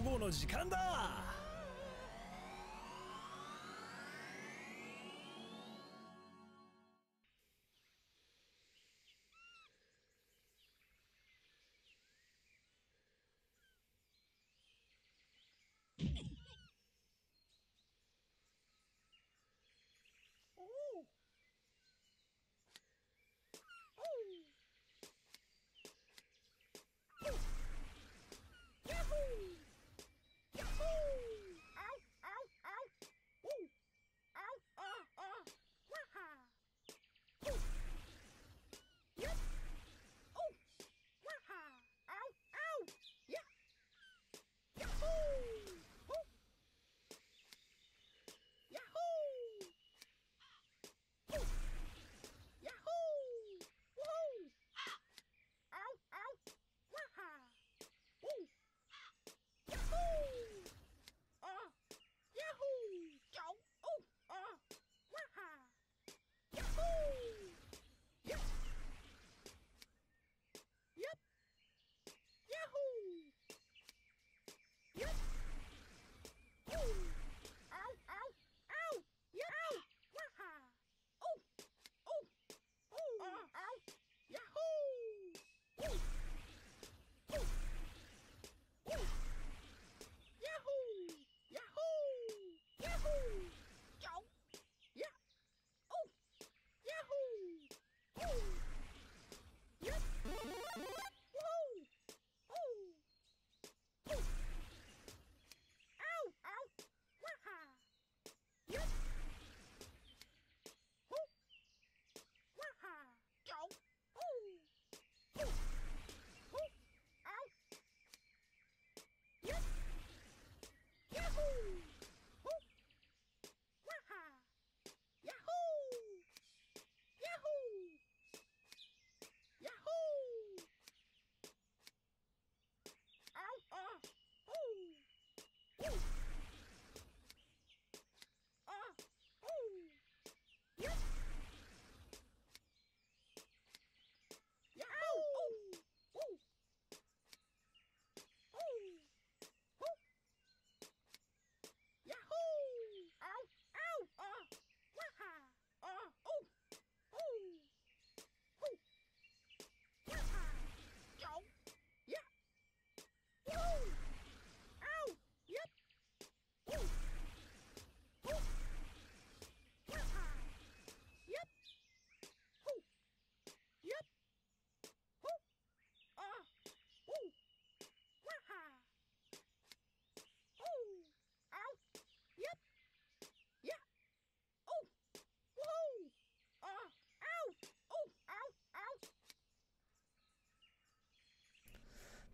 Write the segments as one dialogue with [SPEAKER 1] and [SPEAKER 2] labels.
[SPEAKER 1] POGO の時間だ。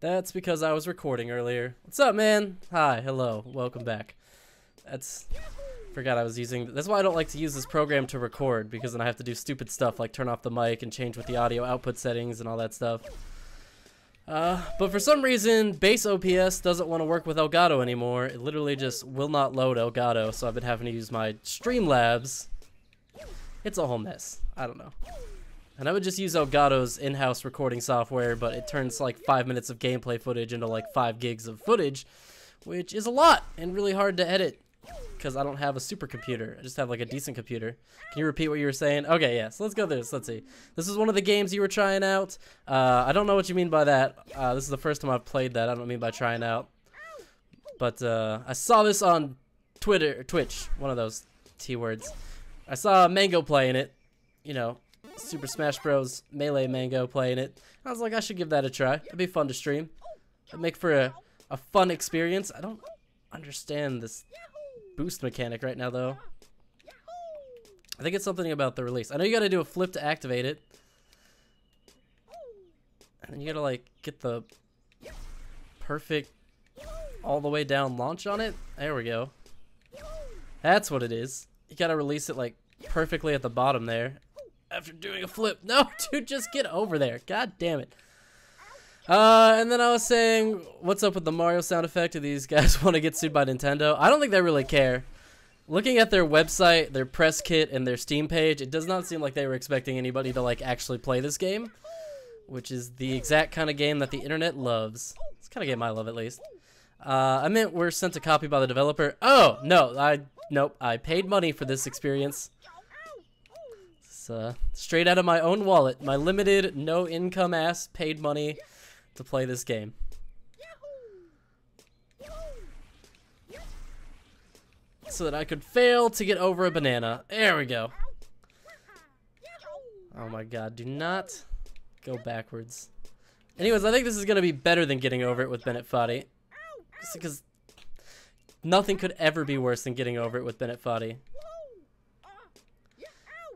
[SPEAKER 2] That's because I was recording earlier. What's up, man? Hi, hello, welcome back. Forgot I was using... That's why I don't like to use this program to record, because then I have to do stupid stuff like turn off the mic and change with the audio output settings and all that stuff. But for some reason, base OPS doesn't want to work with Elgato anymore. It literally just will not load Elgato, so I've been having to use my Streamlabs. It's a whole mess. I don't know. And I would just use Elgato's in-house recording software, but it turns like 5 minutes of gameplay footage into like 5 gigs of footage, which is a lot and really hard to edit because I don't have a supercomputer. I just have like a decent computer. Can you repeat what you were saying? Okay, yeah, so let's go through this. Let's see. This is one of the games you were trying out. I don't know what you mean by that. This is the first time I've played that. I don't mean by trying out. But I saw this on Twitch, one of those T-words. I saw Mango playing it, you know, Super Smash Bros. Melee Mango playing it. I was like, I should give that a try. It'd be fun to stream. It'd make for a fun experience. I don't understand this boost mechanic right now, though. I think it's something about the release. I know you gotta do a flip to activate it. And then you gotta, like, get the perfect all the way down launch on it. There we go. That's what it is. You gotta release it, like, perfectly at the bottom there. After doing a flip. No, dude, just get over there. God damn it. And then I was saying, what's up with the Mario sound effect? Do these guys want to get sued by Nintendo? I don't think they really care. Looking at their website, their press kit, and their Steam page, it does not seem like they were expecting anybody to, like, actually play this game. Which is the exact kind of game that the internet loves. It's the kind of game I love, at least. I meant we're sent a copy by the developer. Oh, no, nope, I paid money for this experience. It's straight out of my own wallet. My limited, no income ass paid money to play this game. So that I could fail to get over a banana. There we go. Oh my god, do not go backwards. Anyways, I think this is going to be better than getting over it with Bennett Foddy. Because nothing could ever be worse than getting over it with Bennett Foddy.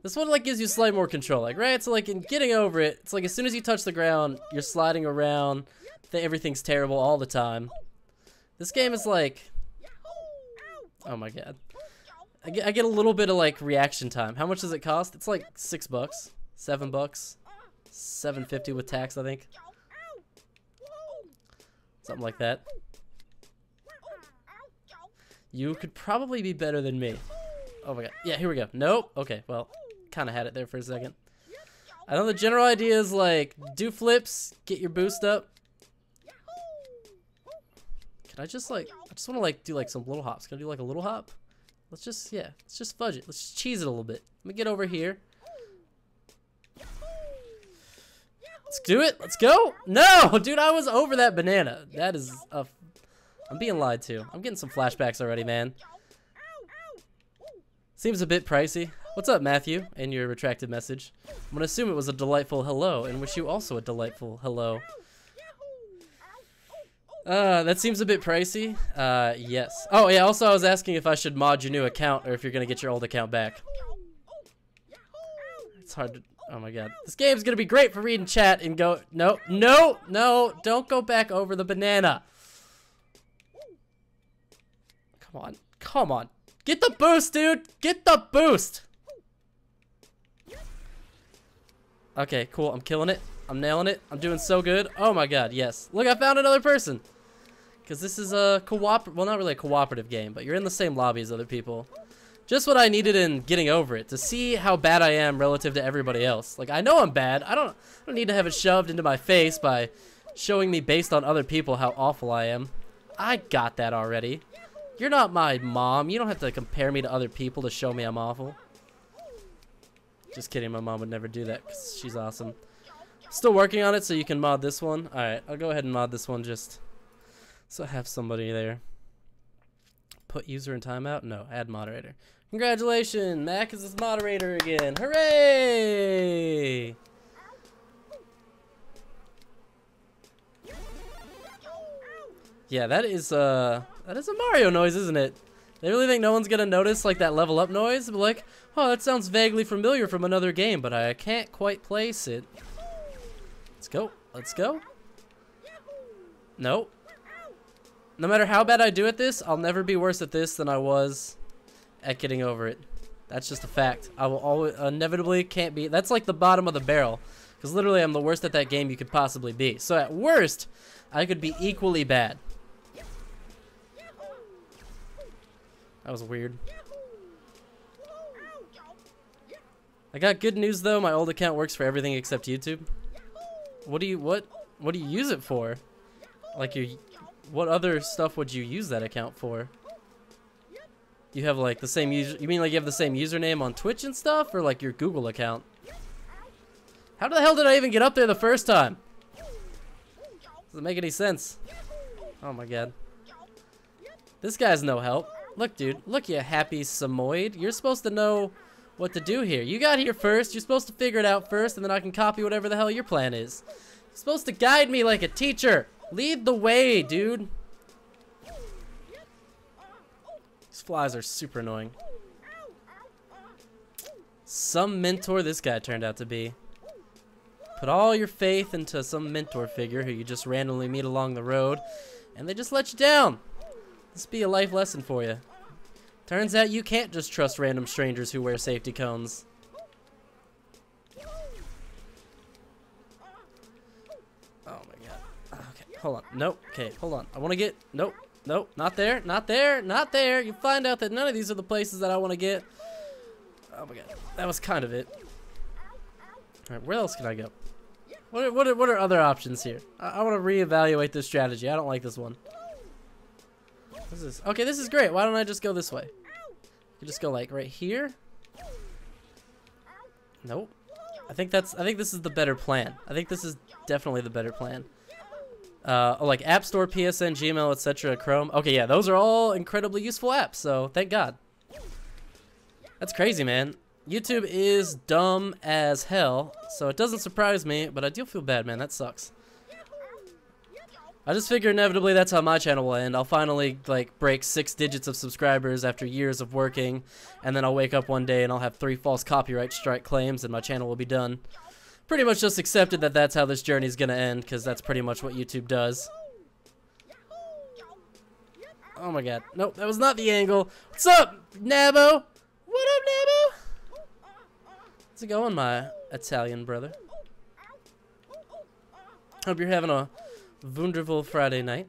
[SPEAKER 2] This one like gives you slightly more control, like, right? So like in getting over it, it's like as soon as you touch the ground, you're sliding around, everything's terrible all the time. This game is like, oh my god. I get a little bit of like reaction time. How much does it cost? It's like $6, $7, $7.50 with tax, I think. Something like that. You could probably be better than me. Oh my god. Yeah, here we go. Nope. Okay, well, kind of had it there for a second. I know the general idea is like, do flips, get your boost up. Can I just like, I just want to like do like some little hops. Can I do like a little hop? Let's just, yeah, let's just fudge it. Let's just cheese it a little bit. Let me get over here. Let's do it. Let's go. No, dude, I was over that banana. That is a, I'm being lied to. I'm getting some flashbacks already, man. Seems a bit pricey. What's up, Matthew? And your retracted message. I'm gonna assume it was a delightful hello and wish you also a delightful hello. That seems a bit pricey. Yes. Oh, yeah, also I was asking if I should mod your new account or if you're gonna get your old account back. It's hard to, oh my god. This game's gonna be great for reading chat and go, no, no, no, don't go back over the banana. Come on, come on. Get the boost, dude, get the boost. Okay, cool, I'm killing it. I'm nailing it. I'm doing so good. Oh my god, yes. Look, I found another person. Because this is a well, not really a cooperative game, but you're in the same lobby as other people. Just what I needed in getting over it, to see how bad I am relative to everybody else. Like, I know I'm bad. I don't need to have it shoved into my face by showing me based on other people how awful I am. I got that already. You're not my mom. You don't have to compare me to other people to show me I'm awful. Just kidding, my mom would never do that because she's awesome. Still working on it, so you can mod this one. Alright, I'll go ahead and mod this one just so I have somebody there. Put user in timeout? No, add moderator. Congratulations, Mac is his moderator again. Hooray! Yeah, that is a Mario noise, isn't it? They really think no one's gonna notice like that level up noise? But like, oh, that sounds vaguely familiar from another game, but I can't quite place it. Let's go. Let's go. Nope. No matter how bad I do at this, I'll never be worse at this than I was at getting over it. That's just a fact. I will always inevitably can't be. That's like the bottom of the barrel. Because literally I'm the worst at that game you could possibly be. So at worst, I could be equally bad. That was weird. I got good news though. My old account works for everything except YouTube. What do you use it for? Like what other stuff would you use that account for? You have like the same user, you mean like you have the same username on Twitch and stuff, or like your Google account? How the hell did I even get up there the first time? Doesn't make any sense. Oh my god. This guy's no help. Look, dude, look, you happy Samoyed. You're supposed to know what to do here. You got here first. You're supposed to figure it out first, and then I can copy whatever the hell your plan is. You're supposed to guide me like a teacher. Lead the way, dude. These flies are super annoying. Some mentor this guy turned out to be. Put all your faith into some mentor figure who you just randomly meet along the road, and they just let you down. This be a life lesson for you. Turns out you can't just trust random strangers who wear safety cones. Oh my god. Okay, hold on. Nope. Okay, hold on. I want to get... Nope. Nope. Not there. Not there. Not there. You find out that none of these are the places that I want to get. Oh my god. That was kind of it. Alright, where else can I go? What are other options here? I want to reevaluate this strategy. I don't like this one. What's this? Okay, this is great. Why don't I just go this way? You just go like right here. Nope. I think this is the better plan. I think this is definitely the better plan. Like App Store, PSN, Gmail, etc., Chrome. Okay, yeah, those are all incredibly useful apps, so thank God. That's crazy, man. YouTube is dumb as hell, so it doesn't surprise me, but I do feel bad, man. That sucks. I just figure inevitably that's how my channel will end. I'll finally, like, break 6 digits of subscribers after years of working, and then I'll wake up one day and I'll have 3 false copyright strike claims, and my channel will be done. Pretty much just accepted that that's how this journey is gonna end, because that's pretty much what YouTube does. Oh my god. Nope, that was not the angle. What's up, Nabo? What up, Nabo? How's it going, my Italian brother? Hope you're having a wonderful Friday night.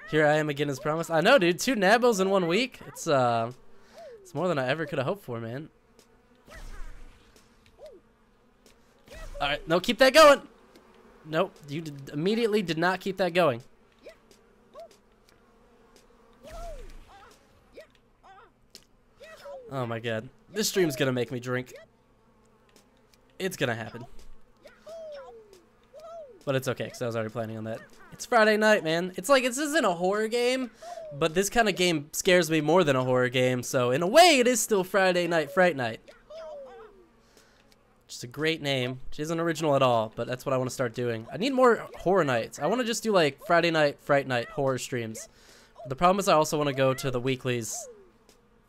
[SPEAKER 2] Here I am again as promised. I know, dude. 2 Nabos in 1 week. It's more than I ever could have hoped for, man. Alright, no, keep that going. Nope, you immediately did not keep that going. Oh my god. This stream's gonna make me drink. It's gonna happen. But it's okay, because I was already planning on that. It's Friday night, man. It's like, this isn't a horror game, but this kind of game scares me more than a horror game, so in a way, it is still Friday Night Fright Night. Just a great name, which isn't original at all, but that's what I want to start doing. I need more horror nights. I want to just do, like, Friday Night Fright Night horror streams. The problem is I also want to go to the weeklies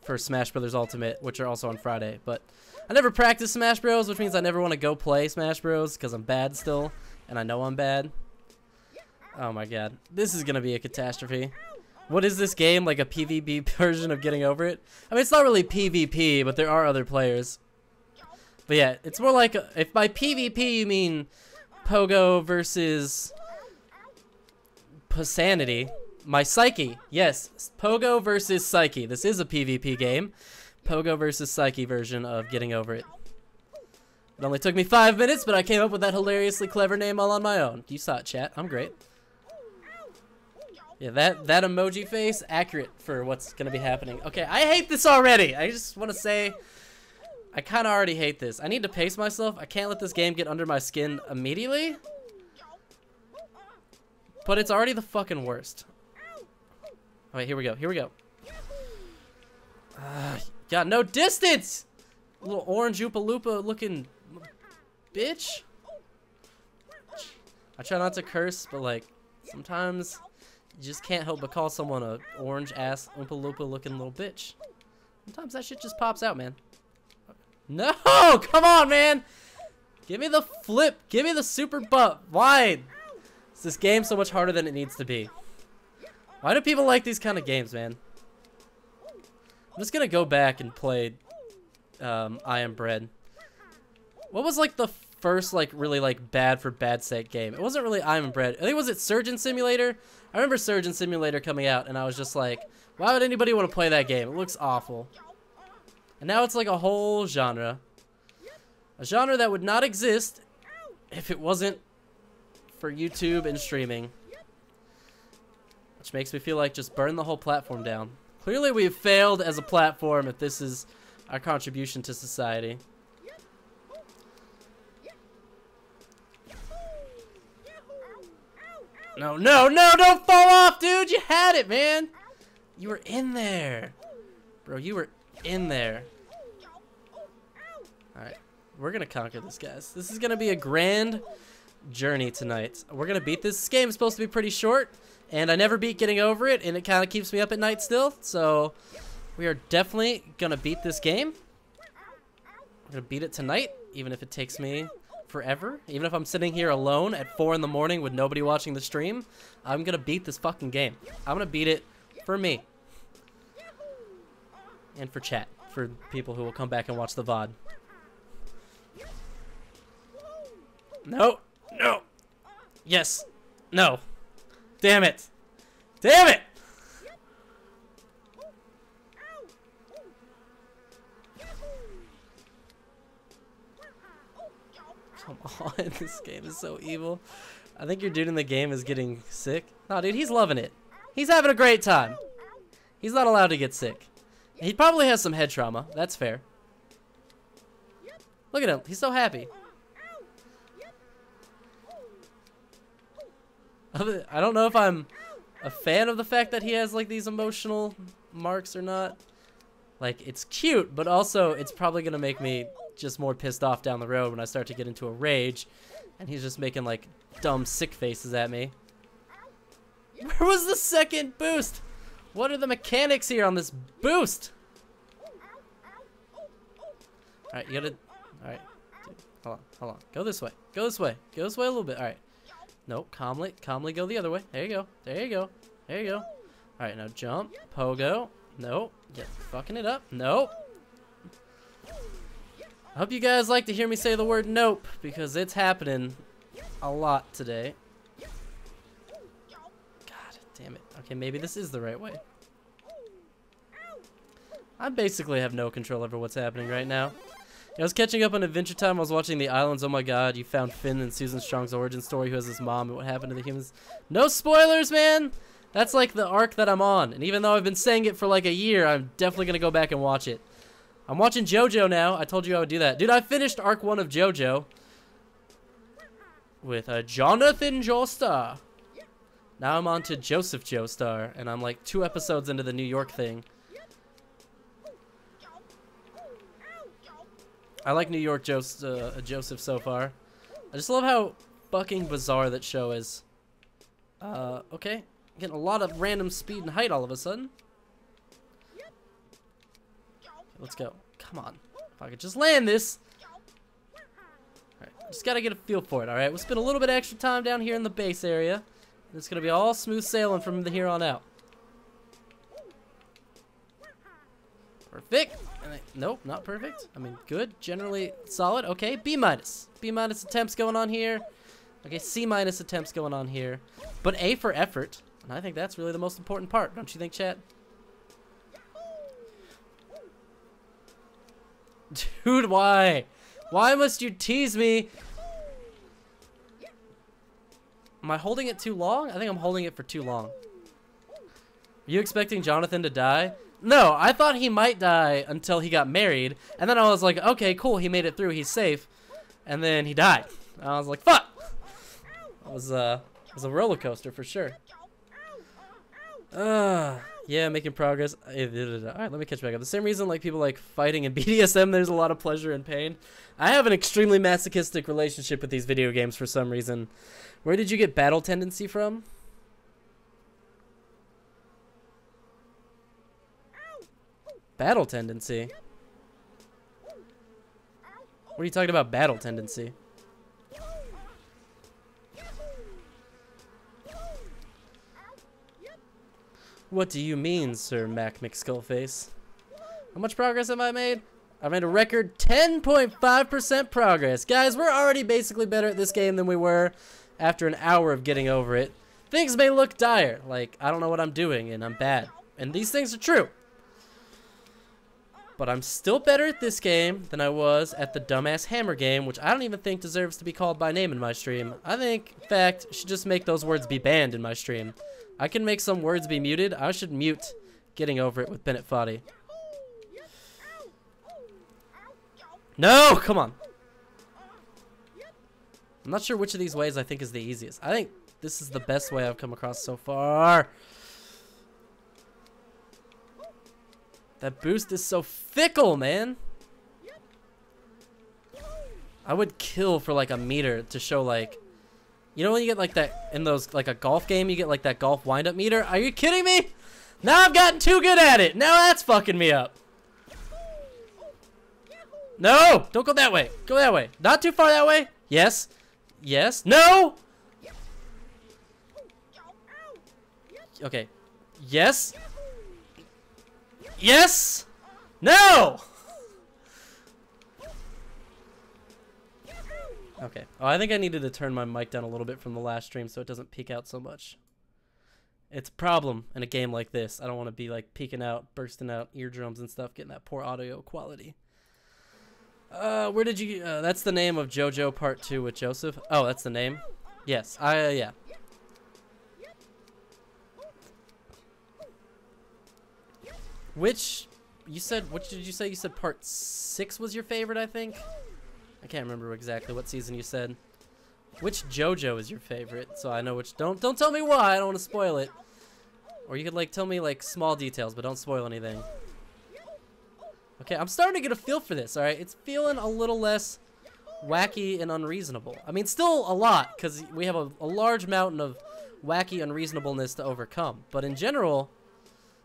[SPEAKER 2] for Smash Bros. Ultimate, which are also on Friday, but I never practice Smash Bros., which means I never want to go play Smash Bros. Because I'm bad still. And I know I'm bad. Oh my god. This is gonna be a catastrophe. What is this game? Like a PvP version of Getting Over It? I mean, it's not really PvP, but there are other players. But yeah, it's more like, if by PvP you mean Pogo versus Sanity. My Psyche. Yes, Pogo versus Psyche. This is a PvP game. Pogo versus Psyche version of Getting Over It. It only took me 5 minutes, but I came up with that hilariously clever name all on my own. You saw it, chat. I'm great. Yeah, that emoji face, accurate for what's going to be happening. Okay, I hate this already. I just want to say, I kind of already hate this. I need to pace myself. I can't let this game get under my skin immediately. But it's already the fucking worst. Oh, wait, here we go. Here we go. Got no distance! Little orange Oopa Loopa looking bitch. I try not to curse, but like sometimes you just can't help but call someone a orange ass Oompa Loompa looking little bitch. Sometimes that shit just pops out, man. No, come on, man. Give me the flip. Give me the super butt. Why is this game so much harder than it needs to be? Why do people like these kind of games, man? I'm just gonna go back and play I Am Bread. What was like the first like really like bad for bad sake game? It wasn't really I Am Bread. I think, was it Surgeon Simulator? I remember Surgeon Simulator coming out and I was just like, why would anybody want to play that game? It looks awful. And now it's like a whole genre. A genre that would not exist if it wasn't for YouTube and streaming. Which makes me feel like just burn the whole platform down. Clearly we've failed as a platform if this is our contribution to society. No, no, no, don't fall off, dude! You had it, man! You were in there. Bro, you were in there. Alright, we're gonna conquer this, guys. This is gonna be a grand journey tonight. We're gonna beat this. This game is supposed to be pretty short, and I never beat Getting Over It, and it kind of keeps me up at night still, so we are definitely gonna beat this game. We're gonna beat it tonight, even if it takes me forever. Even if I'm sitting here alone at 4 in the morning with nobody watching the stream, I'm gonna beat this fucking game. I'm gonna beat it for me. And for chat, for people who will come back and watch the VOD. No, no, yes, no, damn it, damn it! Come on, this game is so evil. I think your dude in the game is getting sick. No, dude, he's loving it. He's having a great time. He's not allowed to get sick. He probably has some head trauma. That's fair. Look at him. He's so happy. I don't know if I'm a fan of the fact that he has like these emotional marks or not. Like, it's cute, but also it's probably gonna make me just more pissed off down the road when I start to get into a rage and he's just making like dumb sick faces at me. Where was the second boost? What are the mechanics here on this boost? Alright, you gotta... Alright. Hold on. Go this way. Go this way. Go this way a little bit. Alright. Nope. Calmly go the other way. There you go. There you go. There you go. Alright, now jump. Pogo. Nope. Get fucking it up. Nope. I hope you guys like to hear me say the word nope, because it's happening a lot today. God damn it. Okay, maybe this is the right way. I basically have no control over what's happening right now. I was catching up on Adventure Time. I was watching The Islands. Oh my god, you found Finn and Susan Strong's origin story, who has his mom, and what happened to the humans. No spoilers, man! That's like the arc that I'm on. And even though I've been saying it for like a year, I'm definitely going to go back and watch it. I'm watching JoJo now. I told you I would do that. Dude, I finished arc 1 of JoJo with Jonathan Joestar. Now I'm on to Joseph Joestar, and I'm like 2 episodes into the New York thing. I like New York Joseph so far. I just love how fucking bizarre that show is. Okay. Getting a lot of random speed and height all of a sudden. Let's go. Come on. If I could just land this. Alright, just gotta get a feel for it, alright? We'll spend a little bit of extra time down here in the base area. It's gonna be all smooth sailing from here on out. Perfect. Nope, not perfect. I mean, good. Generally solid. Okay, B minus. B minus attempts going on here. Okay, C minus attempts going on here. But A for effort. And I think that's really the most important part. Don't you think, chat? Dude, why? Why must you tease me? Am I holding it too long? I think I'm holding it for too long. Are you expecting Jonathan to die? No, I thought he might die until he got married. And then I was like, okay, cool, he made it through, he's safe. And then he died. And I was like, fuck! It was a roller coaster for sure. Yeah, making progress. Alright, let me catch back up. The same reason like people like fighting in BDSM, there's a lot of pleasure and pain. I have an extremely masochistic relationship with these video games for some reason. Where did you get battle tendency from? Battle tendency? What are you talking about, battle tendency? What do you mean, Sir Mac McSkullface? How much progress have I made? I made a record 10.5% progress. Guys, we're already basically better at this game than we were after an hour of getting over it. Things may look dire, like I don't know what I'm doing and I'm bad. And these things are true. But I'm still better at this game than I was at the dumbass hammer game, which I don't even think deserves to be called by name in my stream. I think, in fact, should just make those words be banned in my stream. I can make some words be muted. I should mute Getting Over It with Bennett Foddy. No! Come on. I'm not sure which of these ways I think is the easiest. I think this is the best way I've come across so far. That boost is so fickle, man. I would kill for like a meter to show like, you know when you get like that in those, like a golf game, you get like that golf wind-up meter? Are you kidding me? Now I've gotten too good at it. Now that's fucking me up. No, don't go that way. Go that way. Not too far that way. Yes. Yes. No. Okay. Yes. Yes. No. Okay. Oh, I think I needed to turn my mic down a little bit from the last stream so it doesn't peek out so much. It's a problem in a game like this. I don't want to be like peeking out, bursting out eardrums and stuff, getting that poor audio quality. Where did you, that's the name of JoJo Part 2 with Joseph? Oh, that's the name? Yes, yeah. Which, you said, what did you say? You said part 6 was your favorite, I think? I can't remember exactly what season you said. Which JoJo is your favorite? So I know which, don't tell me why, I don't want to spoil it. Or you could like tell me like small details, but don't spoil anything. Okay, I'm starting to get a feel for this, alright? It's feeling a little less wacky and unreasonable. I mean, still a lot, because we have a large mountain of wacky unreasonableness to overcome. But in general,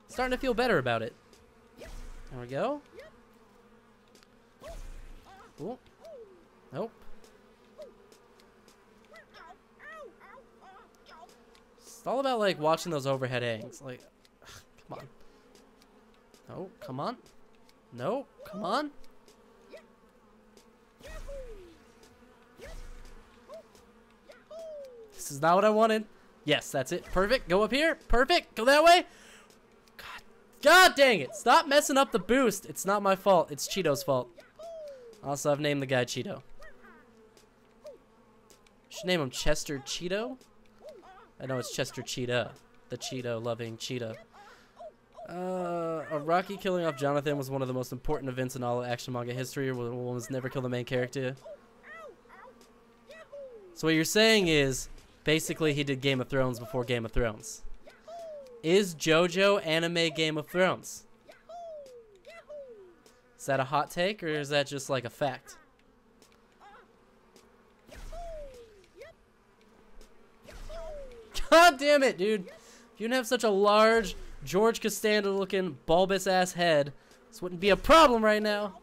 [SPEAKER 2] starting to feel better about it. There we go. Ooh. Nope. It's all about like watching those overhead hangs. Like, come on. No, come on. No, come on. This is not what I wanted. Yes, that's it. Perfect. Go up here. Perfect. Go that way. God dang it. Stop messing up the boost. It's not my fault. It's Cheeto's fault. Also, I've named the guy Cheeto. Should name him Chester Cheeto? I know it's Chester Cheetah. The Cheeto-loving cheetah. A Rocky killing off Jonathan was one of the most important events in all action manga history, where the woman's never killed the main character. So what you're saying is, basically he did Game of Thrones before Game of Thrones. Is JoJo anime Game of Thrones? Is that a hot take, or is that just like a fact? God damn it, dude. If you didn't have such a large George Costanza looking bulbous ass head, this wouldn't be a problem right now.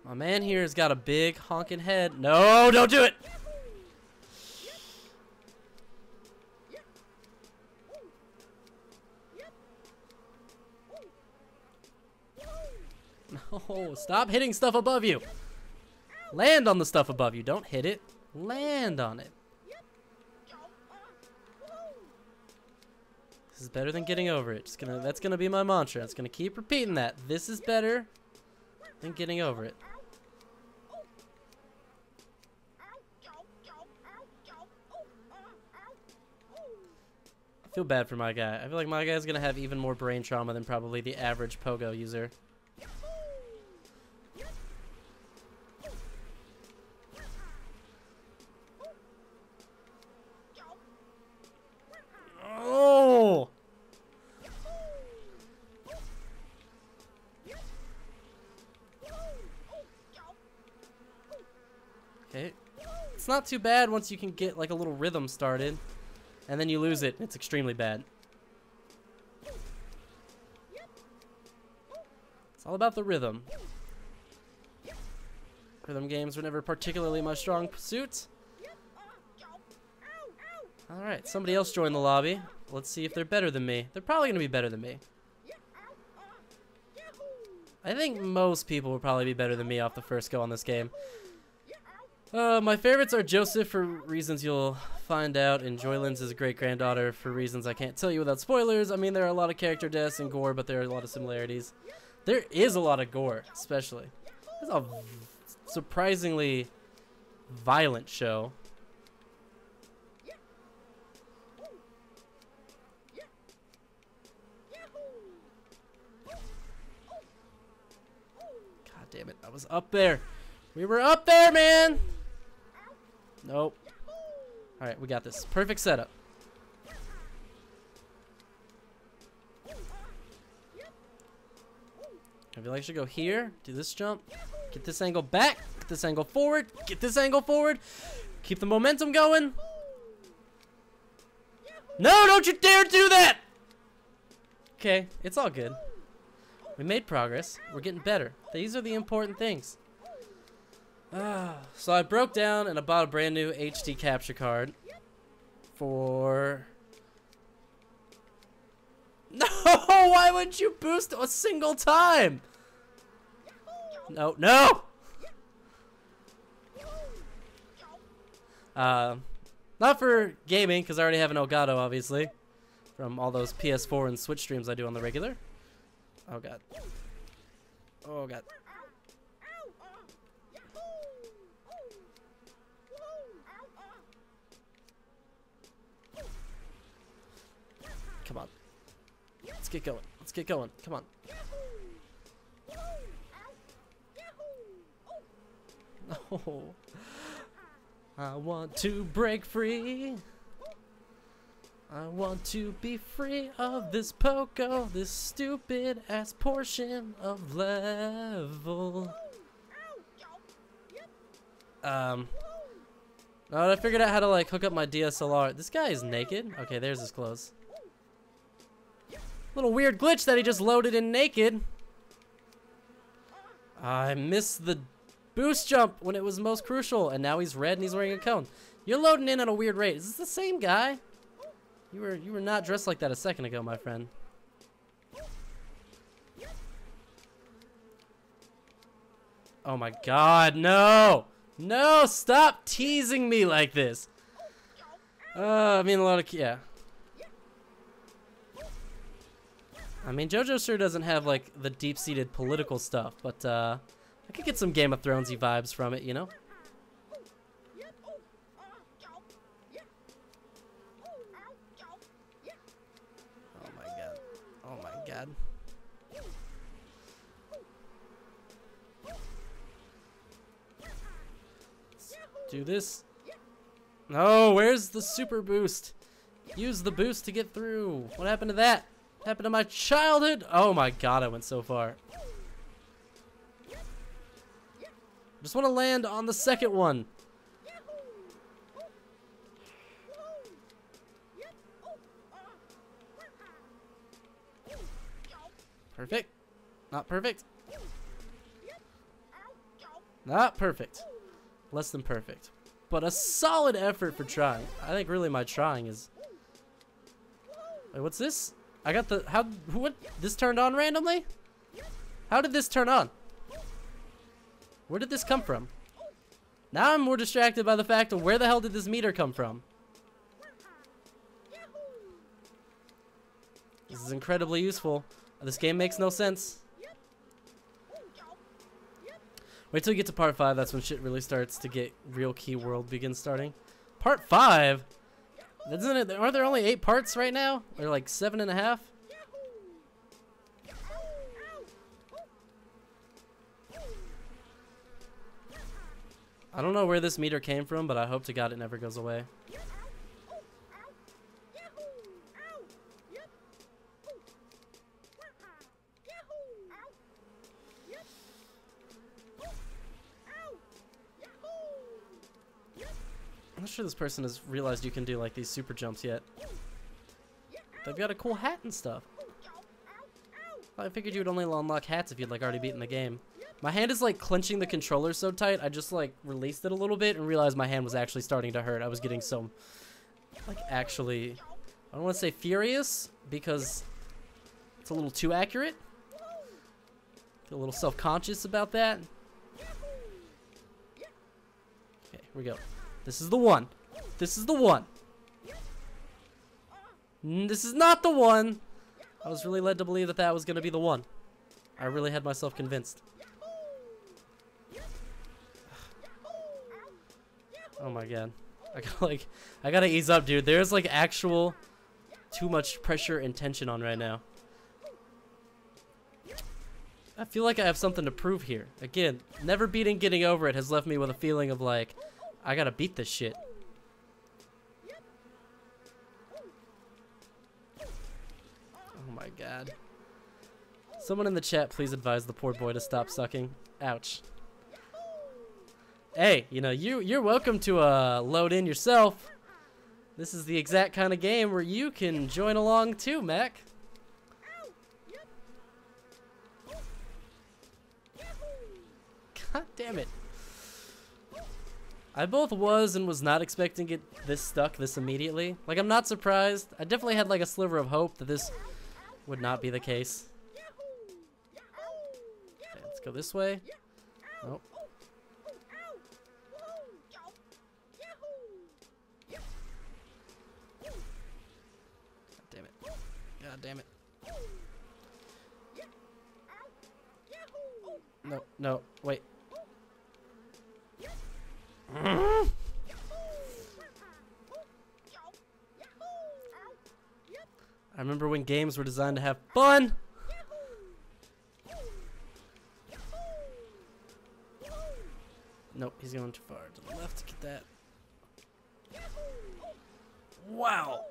[SPEAKER 2] My man here has got a big honking head. No, don't do it. No, stop hitting stuff above you. Land on the stuff above you. Don't hit it. Land on it. This is better than getting over it. That's gonna be my mantra. It's gonna keep repeating that. This is better than getting over it. I feel bad for my guy. I feel like my guy's gonna have even more brain trauma than probably the average POGO user. Oh! Okay. It's not too bad once you can get like a little rhythm started. And then you lose it. It's extremely bad. It's all about the rhythm. Rhythm games were never particularly my strong suit. Alright, somebody else joined the lobby. Let's see if they're better than me. They're probably going to be better than me. I think most people will probably be better than me off the first go on this game. My favorites are Joseph for reasons you'll find out, and Joyland's his great-granddaughter for reasons I can't tell you without spoilers. I mean, there are a lot of character deaths and gore, but there are a lot of similarities. There is a lot of gore, especially. It's a surprisingly violent show. God damn it, I was up there. We were up there, man! Nope. Alright, we got this. Perfect setup. I feel like I should go here, do this jump, get this angle back, get this angle forward, get this angle forward, keep the momentum going. No, don't you dare do that! Okay, it's all good. We made progress. We're getting better. These are the important things. So I broke down and I bought a brand new HD capture card for... No! Why wouldn't you boost a single time? No, no! Not for gaming, because I already have an Elgato, obviously. From all those PS4 and Switch streams I do on the regular. Oh, God. Oh, God. Come on. Let's get going. Let's get going. Come on. Oh. I want to break free. I want to be free of this POGO, this stupid ass portion of level. I figured out how to like hook up my DSLR. This guy is naked. Okay, there's his clothes. Little weird glitch that he just loaded in naked. I missed the boost jump when it was most crucial, and now he's red and he's wearing a cone. You're loading in at a weird rate. Is this the same guy? You were not dressed like that a second ago, my friend. Oh my god, no! No, stop teasing me like this. I mean, a lot of, yeah. I mean, JoJo sure doesn't have, like, the deep-seated political stuff, but, I could get some Game of Thrones-y vibes from it, you know? Oh my god. Oh my god. Do this. No, where's the super boost? Use the boost to get through. What happened to that? What happened to my childhood? Oh my god, I went so far. Just want to land on the second one. Perfect. Not perfect. Not perfect. Less than perfect. But a solid effort for trying. I think really my trying is... Wait, what's this? I got the... What? This turned on randomly? How did this turn on? Where did this come from? Now I'm more distracted by the fact of where the hell did this meter come from? This is incredibly useful. This game makes no sense. Wait till you get to part 5, that's when shit really starts to get real key world begins starting. Part 5? Isn't it, aren't there only 8 parts right now? Or like 7.5? I don't know where this meter came from, but I hope to God it never goes away. I'm not sure this person has realized you can do like these super jumps yet. They've got a cool hat and stuff. I figured you would only unlock hats if you'd like already beaten the game. My hand is like clenching the controller so tight, I just like released it a little bit and realized my hand was actually starting to hurt. I was getting so, like actually, I don't want to say furious because it's a little too accurate. Feel a little self-conscious about that. Okay, here we go. This is the one. This is the one. This is not the one. I was really led to believe that that was going to be the one. I really had myself convinced. Oh my god. I gotta ease up, dude. There's like actual too much pressure and tension on right now. I feel like I have something to prove here. Again, never beating Getting Over It has left me with a feeling of like, I gotta beat this shit. Oh my god. Someone in the chat, please advise the poor boy to stop sucking. Ouch. Hey, you know, you're welcome to load in yourself. This is the exact kind of game where you can join along too, Mac. God damn it. I both was and was not expecting to get this stuck this immediately. Like, I'm not surprised. I definitely had like a sliver of hope that this would not be the case. Okay, let's go this way. Nope. God damn it. God damn it. No, no, wait. I remember when games were designed to have fun. Nope, he's going too far to the left to get that. Wow.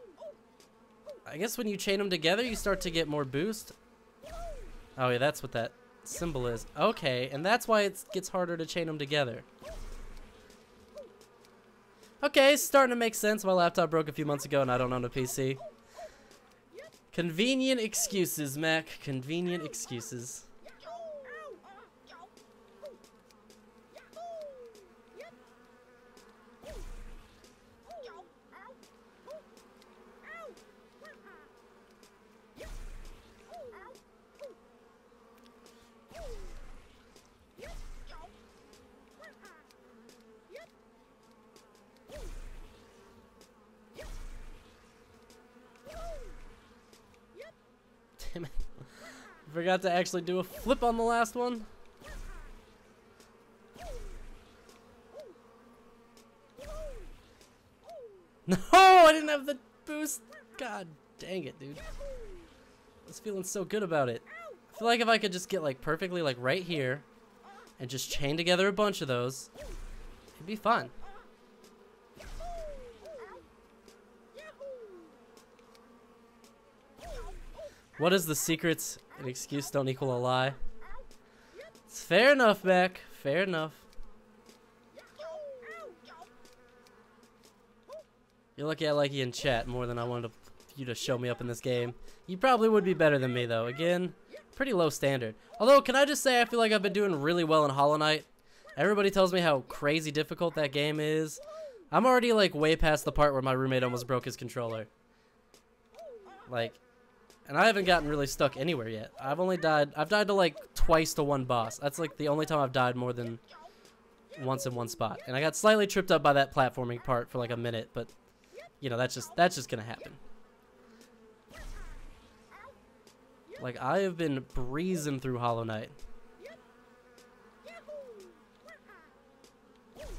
[SPEAKER 2] I guess when you chain them together, you start to get more boost. Oh yeah, that's what that symbol is. Okay, and that's why it gets harder to chain them together. Okay, it's starting to make sense. My laptop broke a few months ago and I don't own a PC. Convenient excuses, Mac. Convenient excuses. Damn it. I forgot to actually do a flip on the last one. No, I didn't have the boost. God dang it, dude. I was feeling so good about it. I feel like if I could just get like perfectly like right here and just chain together a bunch of those, it'd be fun. What is the secrets? An excuse don't equal a lie. It's fair enough, Mac. Fair enough. You're lucky I like you in chat more than I wanted you to show me up in this game. You probably would be better than me, though. Again, pretty low standard. Although, can I just say I feel like I've been doing really well in Hollow Knight. Everybody tells me how crazy difficult that game is. I'm already, like, way past the part where my roommate almost broke his controller. Like... And I haven't gotten really stuck anywhere yet. I've died to like twice to one boss. That's like the only time I've died more than once in one spot. And I got slightly tripped up by that platforming part for like a minute, but you know, that's just gonna happen. Like I have been breezing through Hollow Knight. Okay.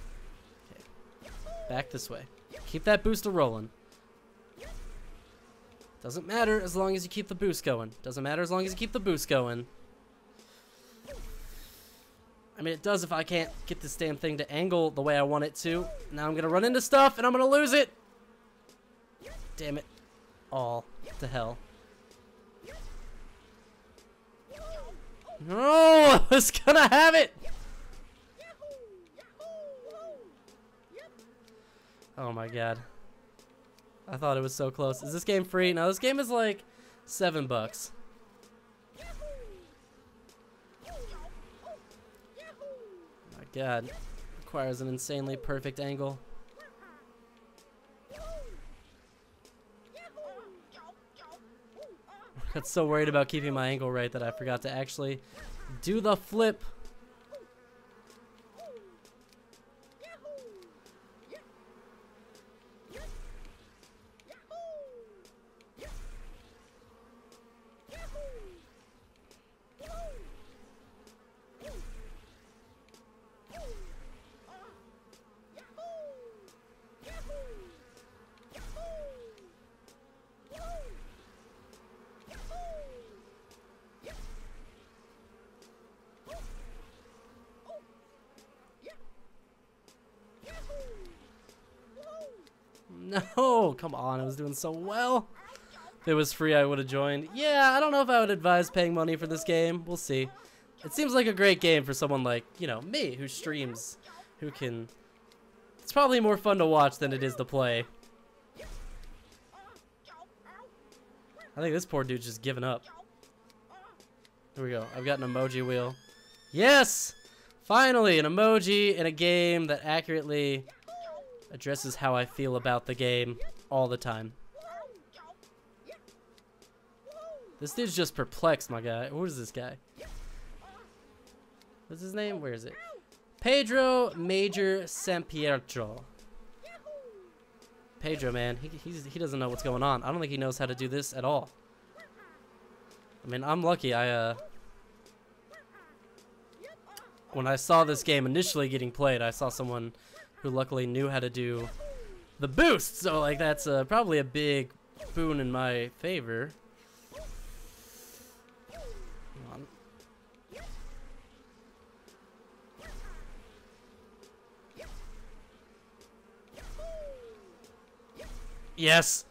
[SPEAKER 2] Back this way. Keep that booster rolling. Doesn't matter as long as you keep the boost going. Doesn't matter as long as you keep the boost going. I mean, it does if I can't get this damn thing to angle the way I want it to. Now I'm going to run into stuff and I'm going to lose it. Damn it. All to hell. No, I was going to have it. Oh my god. I thought it was so close. Is this game free? No, this game is like $7. My god. Requires an insanely perfect angle. I got so worried about keeping my angle right that I forgot to actually do the flip. No, come on, I was doing so well. If it was free, I would have joined. Yeah, I don't know if I would advise paying money for this game. We'll see. It seems like a great game for someone like, you know, me, who streams, who can... It's probably more fun to watch than it is to play. I think this poor dude's just giving up. Here we go. I've got an emoji wheel. Yes! Finally, an emoji in a game that accurately addresses how I feel about the game all the time. This dude's just perplexed, my guy. Who is this guy? What's his name? Where is it? Pedro Major Sampietro. Pedro, man, he doesn't know what's going on. I don't think he knows how to do this at all. I mean, I'm lucky. When I saw this game initially getting played, I saw someone who luckily knew how to do the boost. So, like, that's probably a big boon in my favor. Come on. Yes!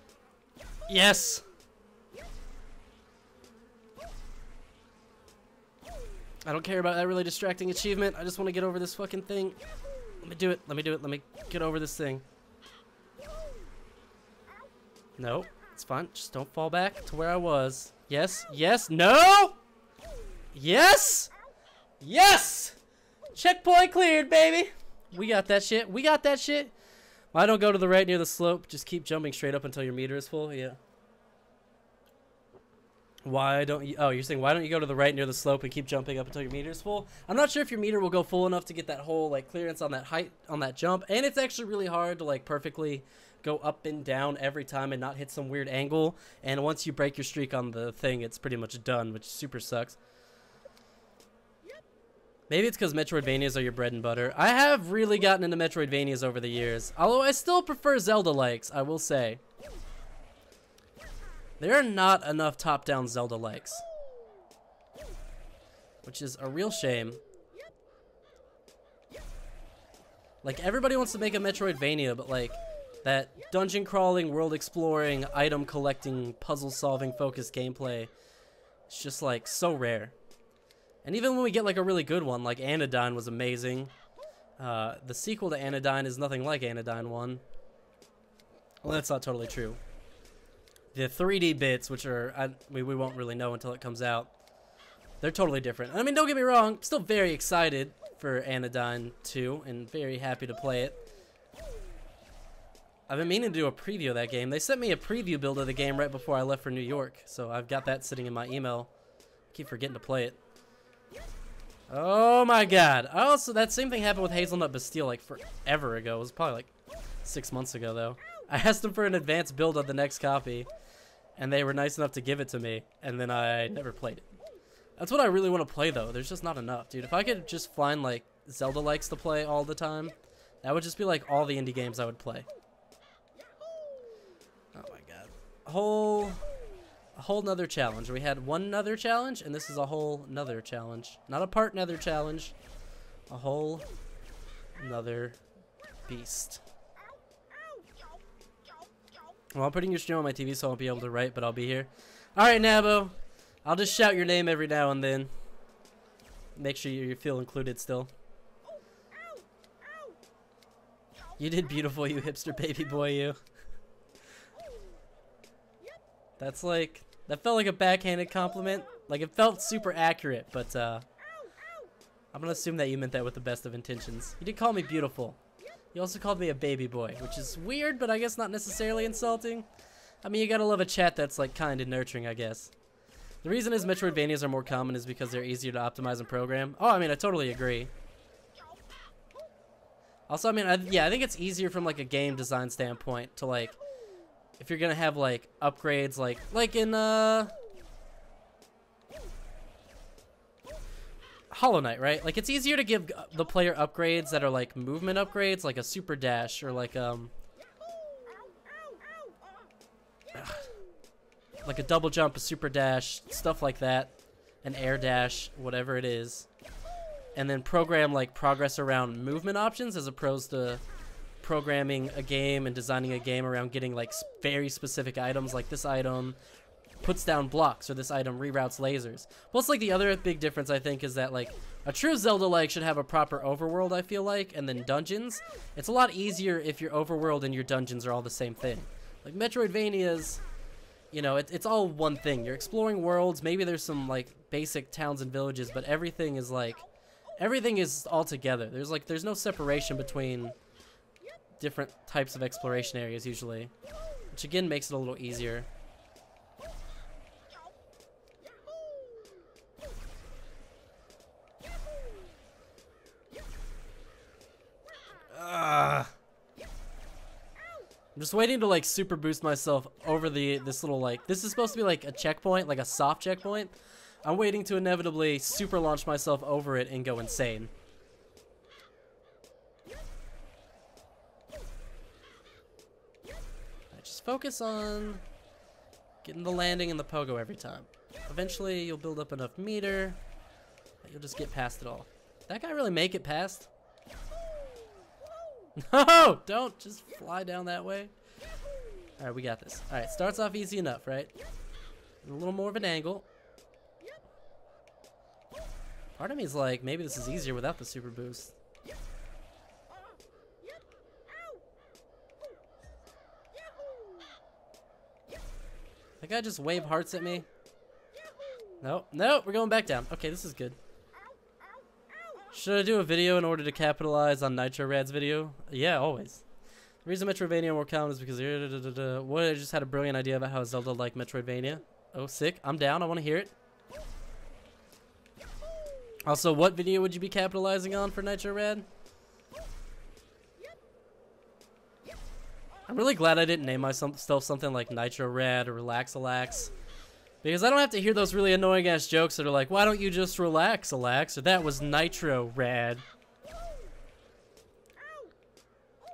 [SPEAKER 2] Yes! I don't care about that really distracting achievement. I just want to get over this fucking thing. Let me do it. Let me do it. Let me get over this thing. No, it's fine. Just don't fall back to where I was. Yes. Yes. No! Yes! Yes! Checkpoint cleared, baby! We got that shit. We got that shit. Why don't go to the right near the slope? Just keep jumping straight up until your meter is full. Yeah. Why don't you... Oh, you're saying why don't you go to the right near the slope and keep jumping up until your meter is full? I'm not sure if your meter will go full enough to get that whole, like, clearance on that height, on that jump. And it's actually really hard to, like, perfectly go up and down every time and not hit some weird angle. And once you break your streak on the thing, it's pretty much done, which super sucks. Maybe it's because Metroidvanias are your bread and butter. I have really gotten into Metroidvanias over the years. Although I still prefer Zelda-likes, I will say. There are not enough top-down Zelda-likes, which is a real shame. Like, everybody wants to make a Metroidvania, but, like, that dungeon-crawling, world-exploring, item-collecting, puzzle-solving focused gameplay, it's just, like, so rare. And even when we get, like, a really good one, like Anodyne was amazing. The sequel to Anodyne is nothing like Anodyne 1. Well, that's not totally true. The 3D bits, which are, we won't really know until it comes out, they're totally different. I mean, don't get me wrong, I'm still very excited for Anodyne 2 and very happy to play it. I've been meaning to do a preview of that game. They sent me a preview build of the game right before I left for New York, so I've got that sitting in my email. I keep forgetting to play it. Oh my god. Also, that same thing happened with Hazelnut Bastille like forever ago. It was probably like 6 months ago, though. I asked them for an advanced build of the next copy, and they were nice enough to give it to me, and then I never played it. That's what I really want to play, though. There's just not enough, dude. If I could just find, like, Zelda-likes to play all the time, that would just be, like, all the indie games I would play. Oh, my God. A whole nother challenge. We had one nother challenge, and this is a whole nother challenge. Not a part nether challenge. A whole nother beast. Well, I'm putting your stream on my TV, so I won't be able to write, but I'll be here. Alright, Nabo. I'll just shout your name every now and then. Make sure you feel included still. You did beautiful, you hipster baby boy, you. That's like... That felt like a backhanded compliment. Like, it felt super accurate, but, I'm gonna assume that you meant that with the best of intentions. You did call me beautiful. You also called me a baby boy, which is weird, but I guess not necessarily insulting. I mean, you gotta love a chat that's, like, kind and nurturing, I guess. The reason is Metroidvanias are more common is because they're easier to optimize and program. Oh, I mean, I totally agree. Also, I mean, yeah, I think it's easier from, like, a game design standpoint to, like, if you're gonna have, like, upgrades, like in, Hollow Knight, right? Like, it's easier to give the player upgrades that are, like, movement upgrades, like a super dash, or, like a double jump, a super dash, stuff like that, an air dash, whatever it is. And then program, like, progress around movement options as opposed to programming a game and designing a game around getting, like, very specific items, like this item puts down blocks or this item reroutes lasers. Plus, like, the other big difference I think is that, like, a true Zelda-like should have a proper overworld, I feel like, and then dungeons. It's a lot easier if your overworld and your dungeons are all the same thing. Like, Metroidvanias, you know, it's all one thing. You're exploring worlds, maybe there's some, like, basic towns and villages, but everything is, like, everything is all together. There's no separation between different types of exploration areas usually, which again makes it a little easier. I'm just waiting to, like, super boost myself over this little, like, this is supposed to be like a checkpoint, like a soft checkpoint. I'm waiting to inevitably super launch myself over it and go insane. Just focus on getting the landing and the pogo every time. Eventually, you'll build up enough meter that you'll just get past it all. Did that guy really make it past? No! Don't just fly down that way. Alright, we got this. Alright, starts off easy enough, right? A little more of an angle. Part of me is like, maybe this is easier without the super boost. That guy just waved hearts at me. Nope, nope, we're going back down. Okay, this is good. Should I do a video in order to capitalize on Nitro Rad's video? Yeah, always. The reason Metroidvania more common is because what, I just had a brilliant idea about how Zelda like Metroidvania. Oh, sick. I'm down. I want to hear it. Also, what video would you be capitalizing on for Nitro Rad? I'm really glad I didn't name myself something like Nitro Rad or Relax-a-Lax. Because I don't have to hear those really annoying ass jokes that are like, why don't you just relax-a-lax? Or that was Nitro Rad.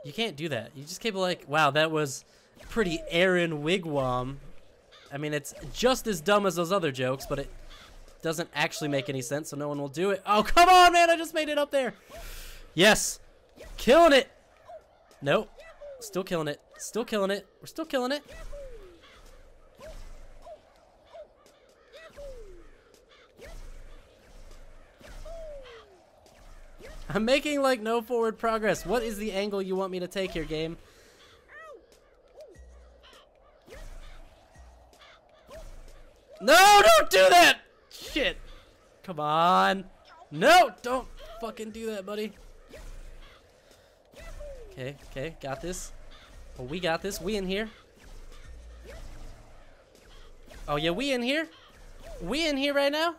[SPEAKER 2] You can't do that. You just can't be like, wow, that was pretty Aaron Wigwam. I mean, it's just as dumb as those other jokes, but it doesn't actually make any sense, so no one will do it. Oh, come on, man. I just made it up there. Yes. Killing it. Nope. Still killing it. Still killing it. We're still killing it. I'm making, like, no forward progress. What is the angle you want me to take here, game? No, don't do that! Shit. Come on. No, don't fucking do that, buddy. Okay, okay, got this. Oh, we got this. We in here. Oh, yeah, we in here? We in here right now?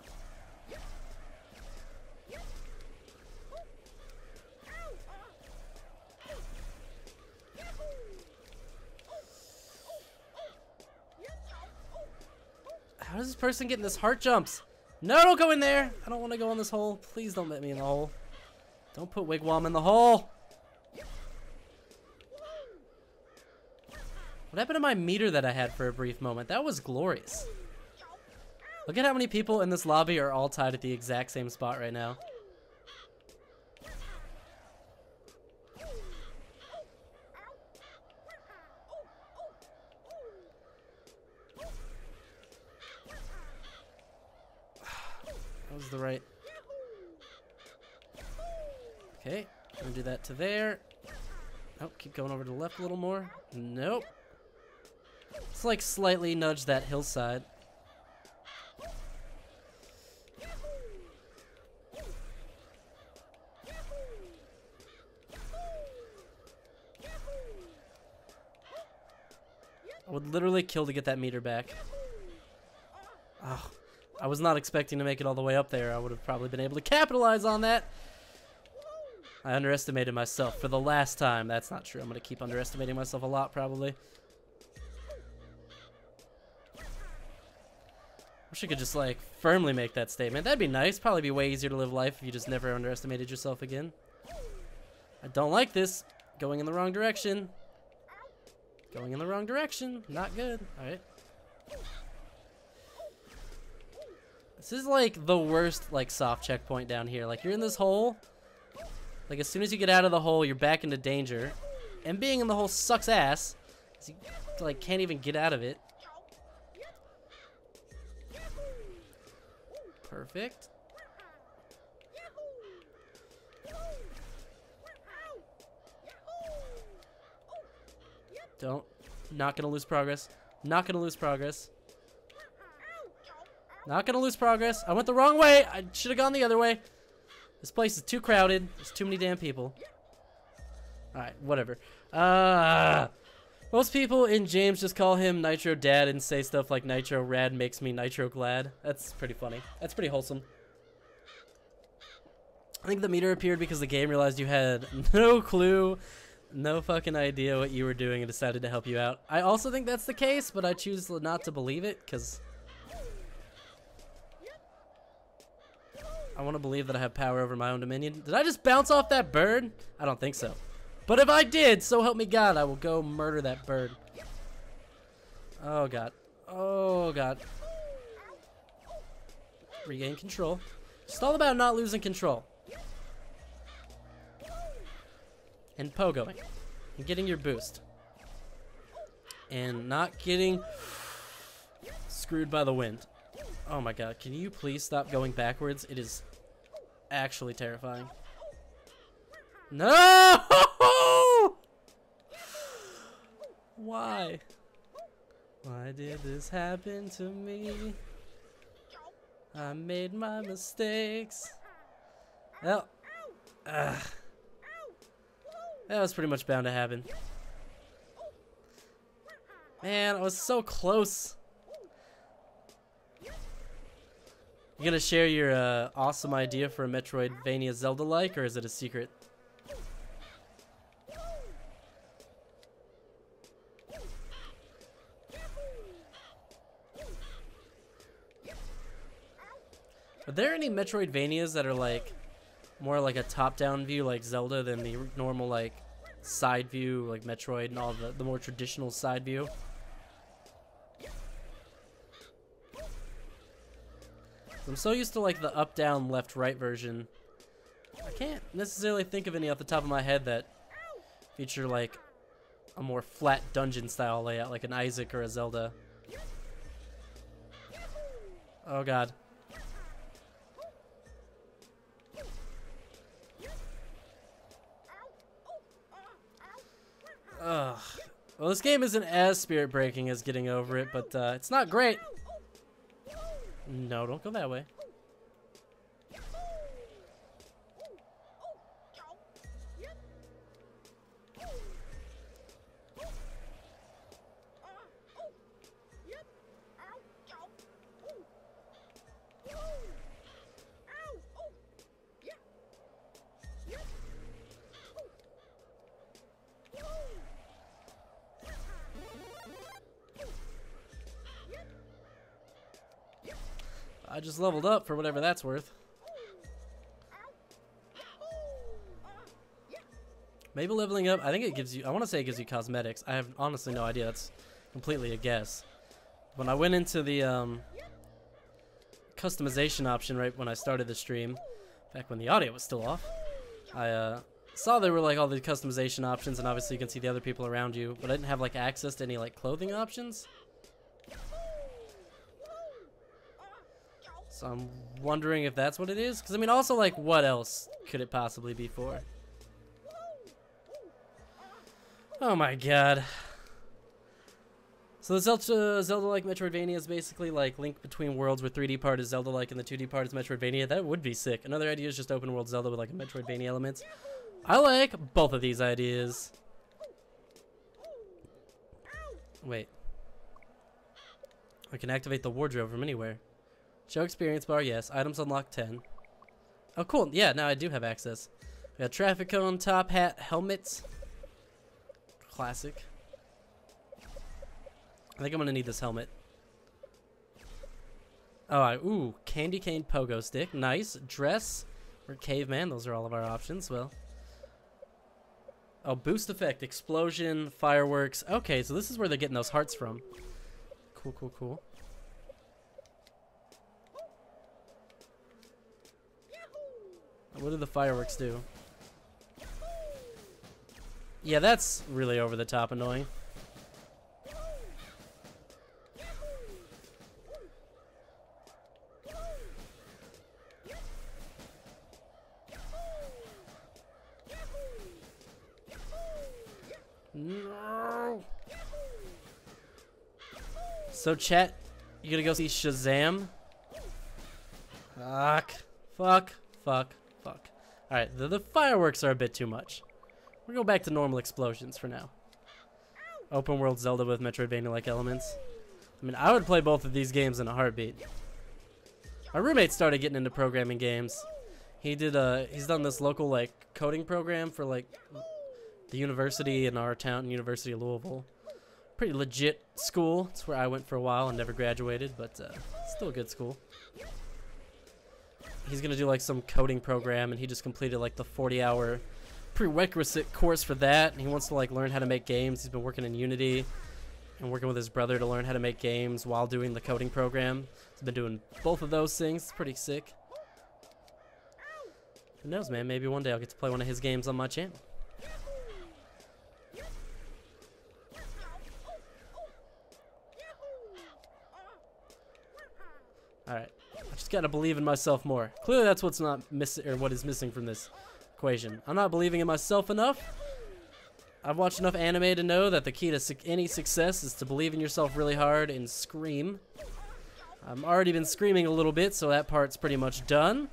[SPEAKER 2] How does this person get in this heart jumps? No, don't go in there. I don't want to go in this hole. Please don't let me in the hole. Don't put Wigwam in the hole. What happened to my meter that I had for a brief moment? That was glorious. Look at how many people in this lobby are all tied at the exact same spot right now. That was the right. Okay, I'm gonna do that to there. Oh, keep going over to the left a little more. Nope. It's like slightly nudge that hillside. I would literally kill to get that meter back. Oh, I was not expecting to make it all the way up there. I would have probably been able to capitalize on that. I underestimated myself for the last time. That's not true. I'm going to keep underestimating myself a lot, probably. Wish I could just, like, firmly make that statement. That'd be nice. Probably be way easier to live life if you just never underestimated yourself again. I don't like this. Going in the wrong direction. Going in the wrong direction. Not good. Alright. This is, like, the worst, like, soft checkpoint down here. Like, you're in this hole. Like, as soon as you get out of the hole, you're back into danger. And being in the hole sucks ass. 'Cause you, like, can't even get out of it. Perfect. Don't. Not gonna lose progress. Not gonna lose progress. Not gonna lose progress. I went the wrong way. I should have gone the other way. This place is too crowded. There's too many damn people. Alright, whatever. Most people in James just call him Nitro Dad and say stuff like Nitro Rad makes me Nitro glad. That's pretty funny. That's pretty wholesome. I think the meter appeared because the game realized you had no clue, no fucking idea what you were doing and decided to help you out. I also think that's the case, but I choose not to believe it because I want to believe that I have power over my own dominion. Did I just bounce off that bird? I don't think so. But if I did, so help me God, I will go murder that bird. Oh God. Oh god. Regain control. It's all about not losing control. And pogoing. And getting your boost. And not getting screwed by the wind. Oh my god, can you please stop going backwards? It is actually terrifying. No! Why? Why did this happen to me? I made my mistakes. Well, that was pretty much bound to happen. Man, I was so close. You gonna share your awesome idea for a Metroidvania Zelda-like, or is it a secret? Are there any Metroidvanias that are like more like a top-down view like Zelda than the normal like side view like Metroid and all the more traditional side view? I'm so used to like the up, down, left, right version. I can't necessarily think of any off the top of my head that feature like a more flat dungeon style layout like an Isaac or a Zelda. Oh god. Ugh. Well, this game isn't as spirit breaking as Getting Over It, but it's not great. No, don't go that way. I just leveled up for whatever that's worth. Maybe leveling up, I think it gives you, I want to say it gives you cosmetics. I have honestly no idea. That's completely a guess. When I went into the customization option right when I started the stream, back when the audio was still off, I saw there were like all the customization options, and obviously you can see the other people around you, but I didn't have like access to any like clothing options. So I'm wondering if that's what it is. Because, I mean, also, like, what else could it possibly be for? Oh, my God. So the Zelda-like Metroidvania is basically, like, Link Between Worlds, where 3D part is Zelda-like and the 2D part is Metroidvania. That would be sick. Another idea is just open-world Zelda with, like, a Metroidvania elements. I like both of these ideas. Wait. I can activate the wardrobe from anywhere. Show experience bar, yes. Items unlocked 10. Oh, cool. Yeah, now I do have access. We got traffic cone, top hat, helmets. Classic. I think I'm gonna need this helmet. Oh, ooh, candy cane pogo stick. Nice. Dress or caveman. Those are all of our options. Well. Oh, boost effect, explosion, fireworks. Okay, so this is where they're getting those hearts from. Cool, cool, cool. What do the fireworks do? Yeah, that's really over the top annoying. No. So chat, you gonna go see Shazam? Fuck. Fuck. Fuck. Fuck. Alright, the fireworks are a bit too much. We'll go back to normal explosions for now. Open world Zelda with Metroidvania-like elements. I mean, I would play both of these games in a heartbeat. My roommate started getting into programming games. He's done this local, like, coding program for, like, the university in our town, University of Louisville. Pretty legit school. It's where I went for a while and never graduated, but still a good school. He's gonna do like some coding program, and he just completed like the 40-hour prerequisite course for that, and he wants to like learn how to make games. He's been working in Unity, and working with his brother to learn how to make games while doing the coding program. He's been doing both of those things. It's pretty sick. Who knows, man? Maybe one day I'll get to play one of his games on my channel. Alright. I just gotta believe in myself more. Clearly that's what's not missing, or what is missing from this equation. I'm not believing in myself enough. I've watched enough anime to know that the key to any success is to believe in yourself really hard and scream. I've already been screaming a little bit, so that part's pretty much done.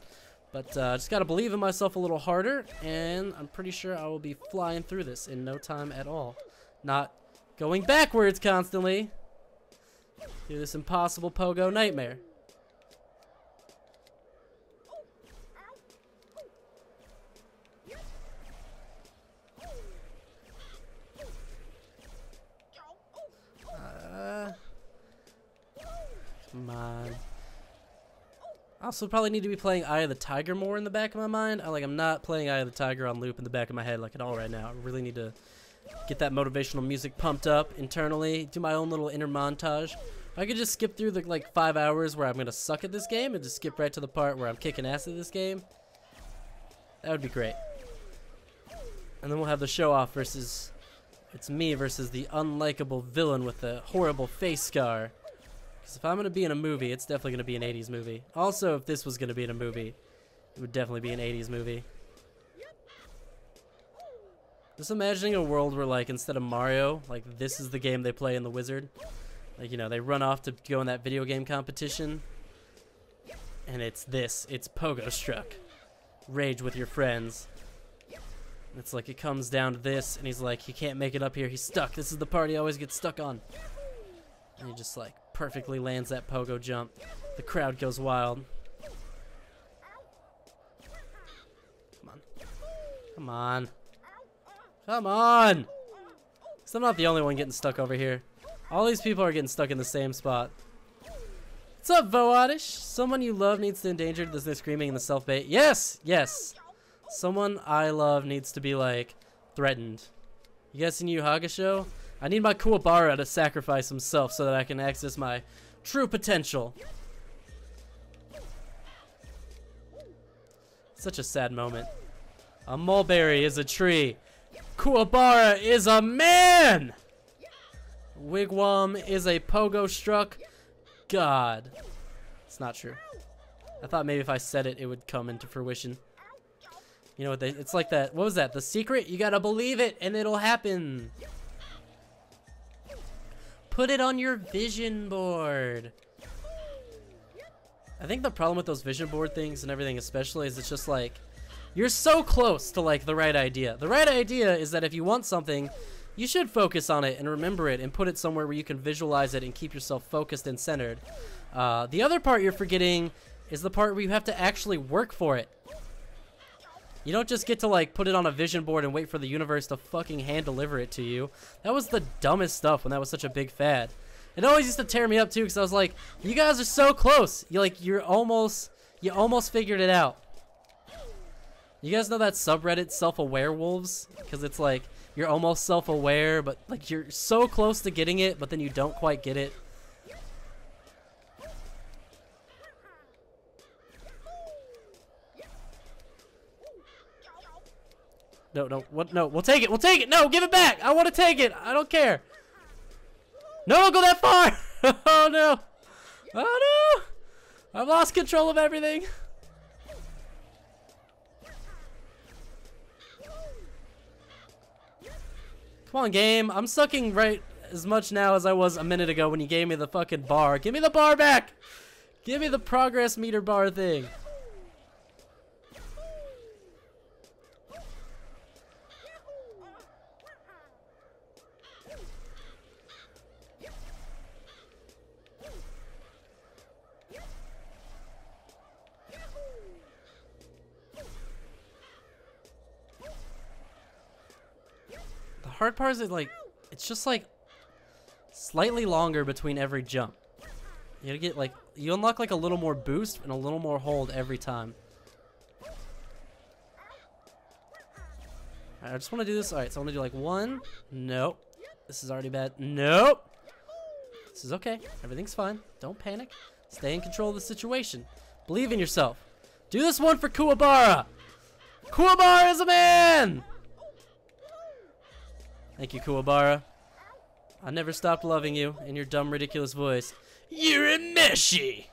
[SPEAKER 2] But I just gotta believe in myself a little harder, and I'm pretty sure I will be flying through this in no time at all. Not going backwards constantly through this impossible pogo nightmare. Come on. I also probably need to be playing Eye of the Tiger more in the back of my mind. I'm not playing Eye of the Tiger on loop in the back of my head like at all right now. I really need to get that motivational music pumped up internally, do my own little inner montage. I could just skip through the like 5 hours where I'm gonna suck at this game and just skip right to the part where I'm kicking ass at this game. That would be great. And then we'll have the show off versus, it's me versus the unlikable villain with the horrible face scar. Because if I'm going to be in a movie, it's definitely going to be an 80s movie. Also, if this was going to be in a movie, it would definitely be an 80s movie. Just imagining a world where, like, instead of Mario, like, this is the game they play in The Wizard. Like, you know, they run off to go in that video game competition. And it's this. It's Pogo Struck. Rage with your friends. It's like it comes down to this, and he's like, he can't make it up here. He's stuck. This is the part he always gets stuck on. And he just, like, perfectly lands that pogo jump. The crowd goes wild. Come on. Come on. Come on! Because I'm not the only one getting stuck over here. All these people are getting stuck in the same spot. What's up, Voadish? Someone you love needs to endanger the screaming and the self-bait. Yes! Yes! Someone I love needs to be, like, threatened. You guys seen Yu Hakusho? I need my Kuwabara to sacrifice himself so that I can access my true potential. Such a sad moment. A mulberry is a tree. Kuwabara is a man! Wigwam is a pogo struck god. It's not true. I thought maybe if I said it, it would come into fruition. You know what it's like that, what was that? The secret? You gotta believe it and it'll happen. Put it on your vision board. I think the problem with those vision board things and everything especially is it's just like, you're so close to like the right idea. The right idea is that if you want something, you should focus on it and remember it and put it somewhere where you can visualize it and keep yourself focused and centered. The other part you're forgetting is the part where you have to actually work for it. You don't just get to like put it on a vision board and wait for the universe to fucking hand deliver it to you. That was the dumbest stuff when that was such a big fad. It always used to tear me up too because I was like, you guys are so close. You almost figured it out. You guys know that subreddit self-aware wolves? Because it's like you're almost self-aware, but like you're so close to getting it, but then you don't quite get it. No, no, what? No, we'll take it. We'll take it. No, give it back. I want to take it. I don't care. No, don't go that far. Oh, no. Oh, no. I've lost control of everything. Come on, game. I'm sucking right as much now as I was a minute ago when you gave me the fucking bar. Give me the bar back. Give me the progress meter bar thing. The hard part is that, like, it's just like slightly longer between every jump. You gotta get like, you unlock like a little more boost and a little more hold every time. Alright, I just want to do this. Alright, so I want to do like one. Nope. This is already bad. Nope. This is okay. Everything's fine. Don't panic. Stay in control of the situation. Believe in yourself. Do this one for Kuwabara. Kuwabara is a man! Thank you, Kuwabara. I never stopped loving you in your dumb, ridiculous voice. You're a meshy!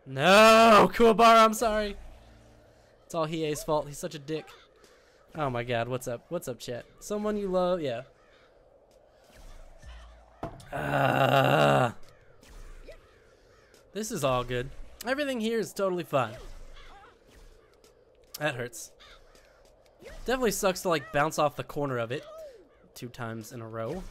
[SPEAKER 2] No, Kuwabara, I'm sorry. It's all Hiei's fault. He's such a dick. Oh my god, what's up? What's up, chat? Someone you love? Yeah. This is all good. Everything here is totally fine. That hurts. Definitely sucks to like bounce off the corner of it 2 times in a row.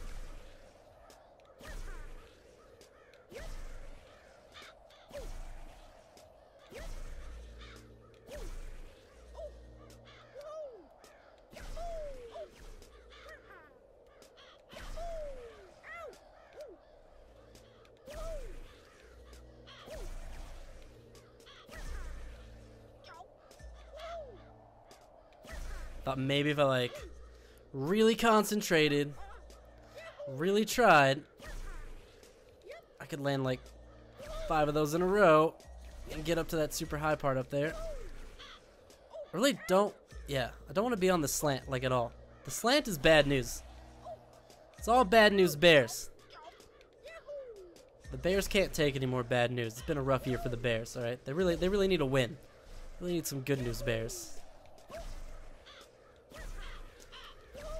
[SPEAKER 2] Thought maybe if I like really concentrated, really tried, I could land like 5 of those in a row and get up to that super high part up there. I really don't, yeah, I don't want to be on the slant like at all. The slant is bad news. It's all bad news bears. The Bears can't take any more bad news. It's been a rough year for the Bears, all right? They really need a win. Really need some good news, Bears.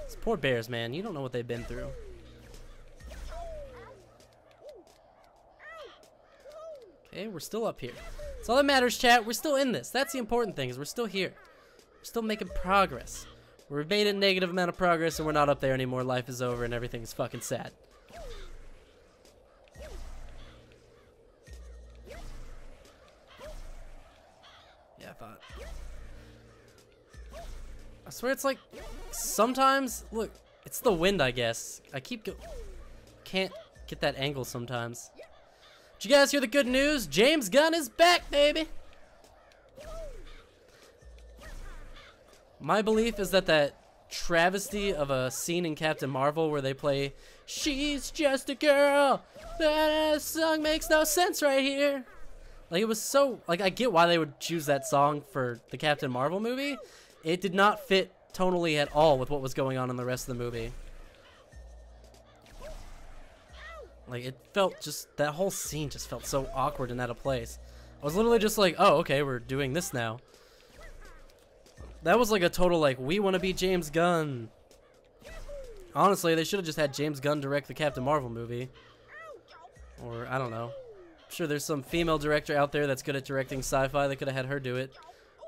[SPEAKER 2] These poor Bears, man. You don't know what they've been through. Okay, we're still up here. That's all that matters, chat. We're still in this. That's the important thing, is we're still here. We're still making progress. We've made a negative amount of progress and we're not up there anymore. Life is over and everything's fucking sad. Yeah, I thought. I swear it's like, sometimes, look, it's the wind, I guess. I can't get that angle sometimes. Did you guys hear the good news? James Gunn is back, baby! My belief is that travesty of a scene in Captain Marvel where they play "She's Just a Girl," that song makes no sense right here. Like, it was so, like, I get why they would choose that song for the Captain Marvel movie. It did not fit tonally at all with what was going on in the rest of the movie. Like, it felt just, that whole scene just felt so awkward and out of place. I was literally just like, oh, okay, we're doing this now. That was like a total, like, we want to be James Gunn. Honestly, they should have just had James Gunn direct the Captain Marvel movie. Or, I don't know. I'm sure there's some female director out there that's good at directing sci-fi. They could have had her do it.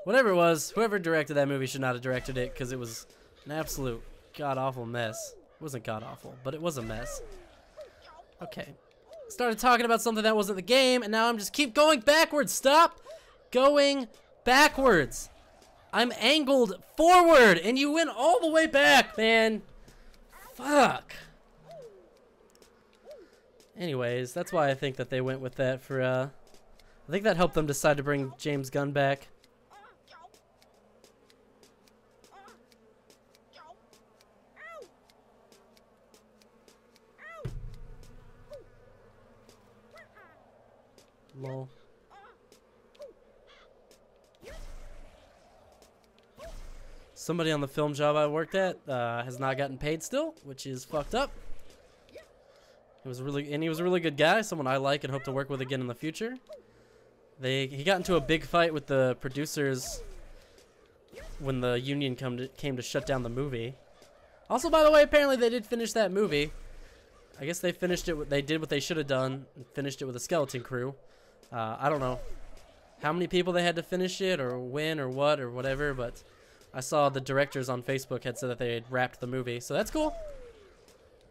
[SPEAKER 2] Whatever it was, whoever directed that movie should not have directed it, because it was an absolute god-awful mess. It wasn't god-awful, but it was a mess. Okay. Started talking about something that wasn't the game, and now I'm just keep going backwards. Stop going backwards. I'm angled forward, and you went all the way back, man. Fuck. Anyways, that's why I think that they went with that for, I think that helped them decide to bring James Gunn back. Lol. Somebody on the film job I worked at has not gotten paid still, which is fucked up. He was a really good guy, someone I like and hope to work with again in the future. He got into a big fight with the producers when the union came to shut down the movie. Also, by the way, apparently they did finish that movie. I guess they finished it. They did what they should have done and finished it with a skeleton crew. I don't know how many people they had to finish it or when or what or whatever, but I saw the directors on Facebook had said that they had wrapped the movie, so that's cool.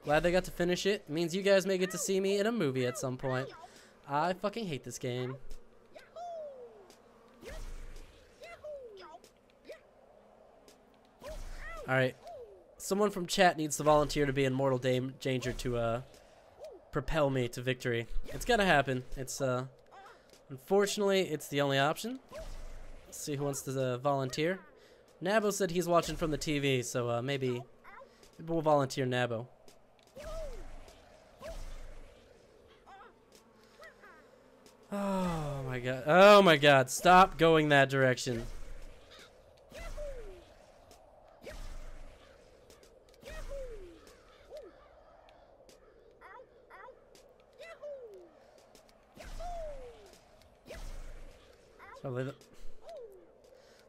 [SPEAKER 2] Glad they got to finish it. It means you guys may get to see me in a movie at some point. I fucking hate this game. Alright. Someone from chat needs to volunteer to be in mortal danger to propel me to victory. It's gonna happen. It's unfortunately it's the only option. Let's see who wants to volunteer. Nabo said he's watching from the TV, so maybe we'll volunteer Nabo. Oh my god. Oh my god. Stop going that direction.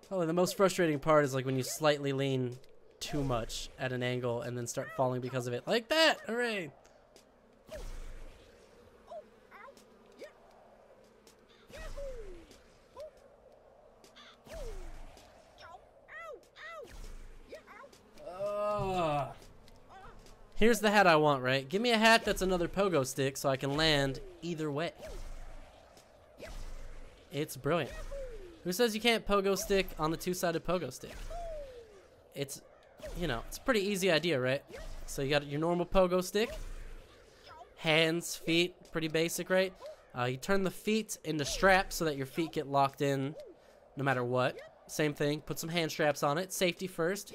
[SPEAKER 2] Probably the most frustrating part is like when you slightly lean too much at an angle and then start falling because of it. Like that! Hooray! Here's the hat I want, right? Give me a hat that's another pogo stick so I can land either way. It's brilliant. Who says you can't pogo stick on the two-sided pogo stick? It's, you know, it's a pretty easy idea, right? So you got your normal pogo stick. Hands, feet, pretty basic, right? You turn the feet into straps so that your feet get locked in no matter what. Same thing, put some hand straps on it. Safety first.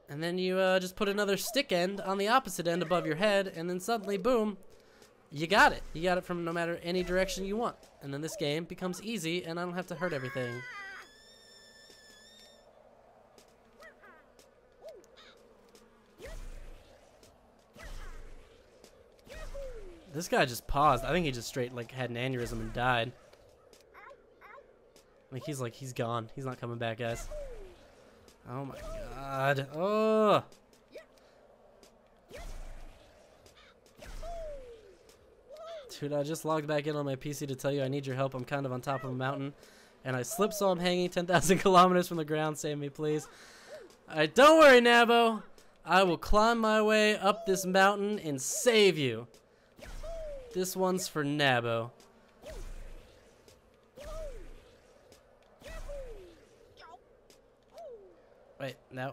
[SPEAKER 2] And then you just put another stick end on the opposite end above your head, and then suddenly, boom, you got it. You got it from no matter any direction you want. And then this game becomes easy, and I don't have to hurt everything. This guy just paused. I think he just straight like had an aneurysm and died. Like he's gone. He's not coming back, guys. Oh my god. Oh. Dude, I just logged back in on my PC to tell you I need your help. I'm kind of on top of a mountain and I slipped, so I'm hanging 10,000 kilometers from the ground. Save me, please. Alright, don't worry, Nabo. I will climb my way up this mountain and save you. This one's for Nabo.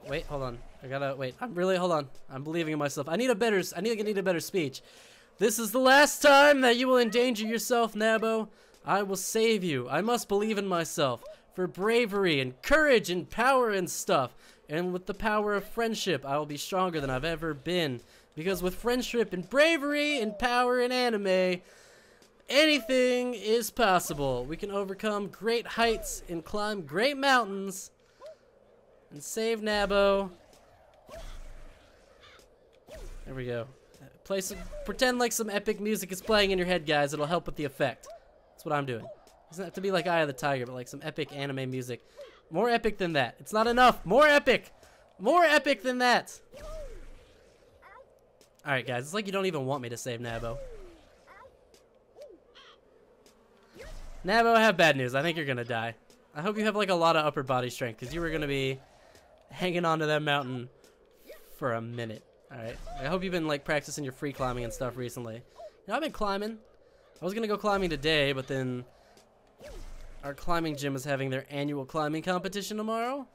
[SPEAKER 2] Wait, hold on. Hold on. I'm believing in myself. I need a better speech. This is the last time that you will endanger yourself, Nabo. I will save you. I must believe in myself for bravery and courage and power and stuff. And with the power of friendship, I will be stronger than I've ever been. Because with friendship and bravery and power in anime, anything is possible. We can overcome great heights and climb great mountains and save Nabo. There we go. Pretend like some epic music is playing in your head, guys. It'll help with the effect. That's what I'm doing. It doesn't have to be like Eye of the Tiger, but like some epic anime music. More epic than that. It's not enough. More epic. More epic than that. Alright, guys. It's like you don't even want me to save Nabo. Nabo, I have bad news. I think you're gonna die. I hope you have like a lot of upper body strength, because you were gonna be hanging onto that mountain for a minute. Alright. I hope you've been like practicing your free climbing and stuff recently. You know, I've been climbing. I was gonna go climbing today, but then our climbing gym is having their annual climbing competition tomorrow.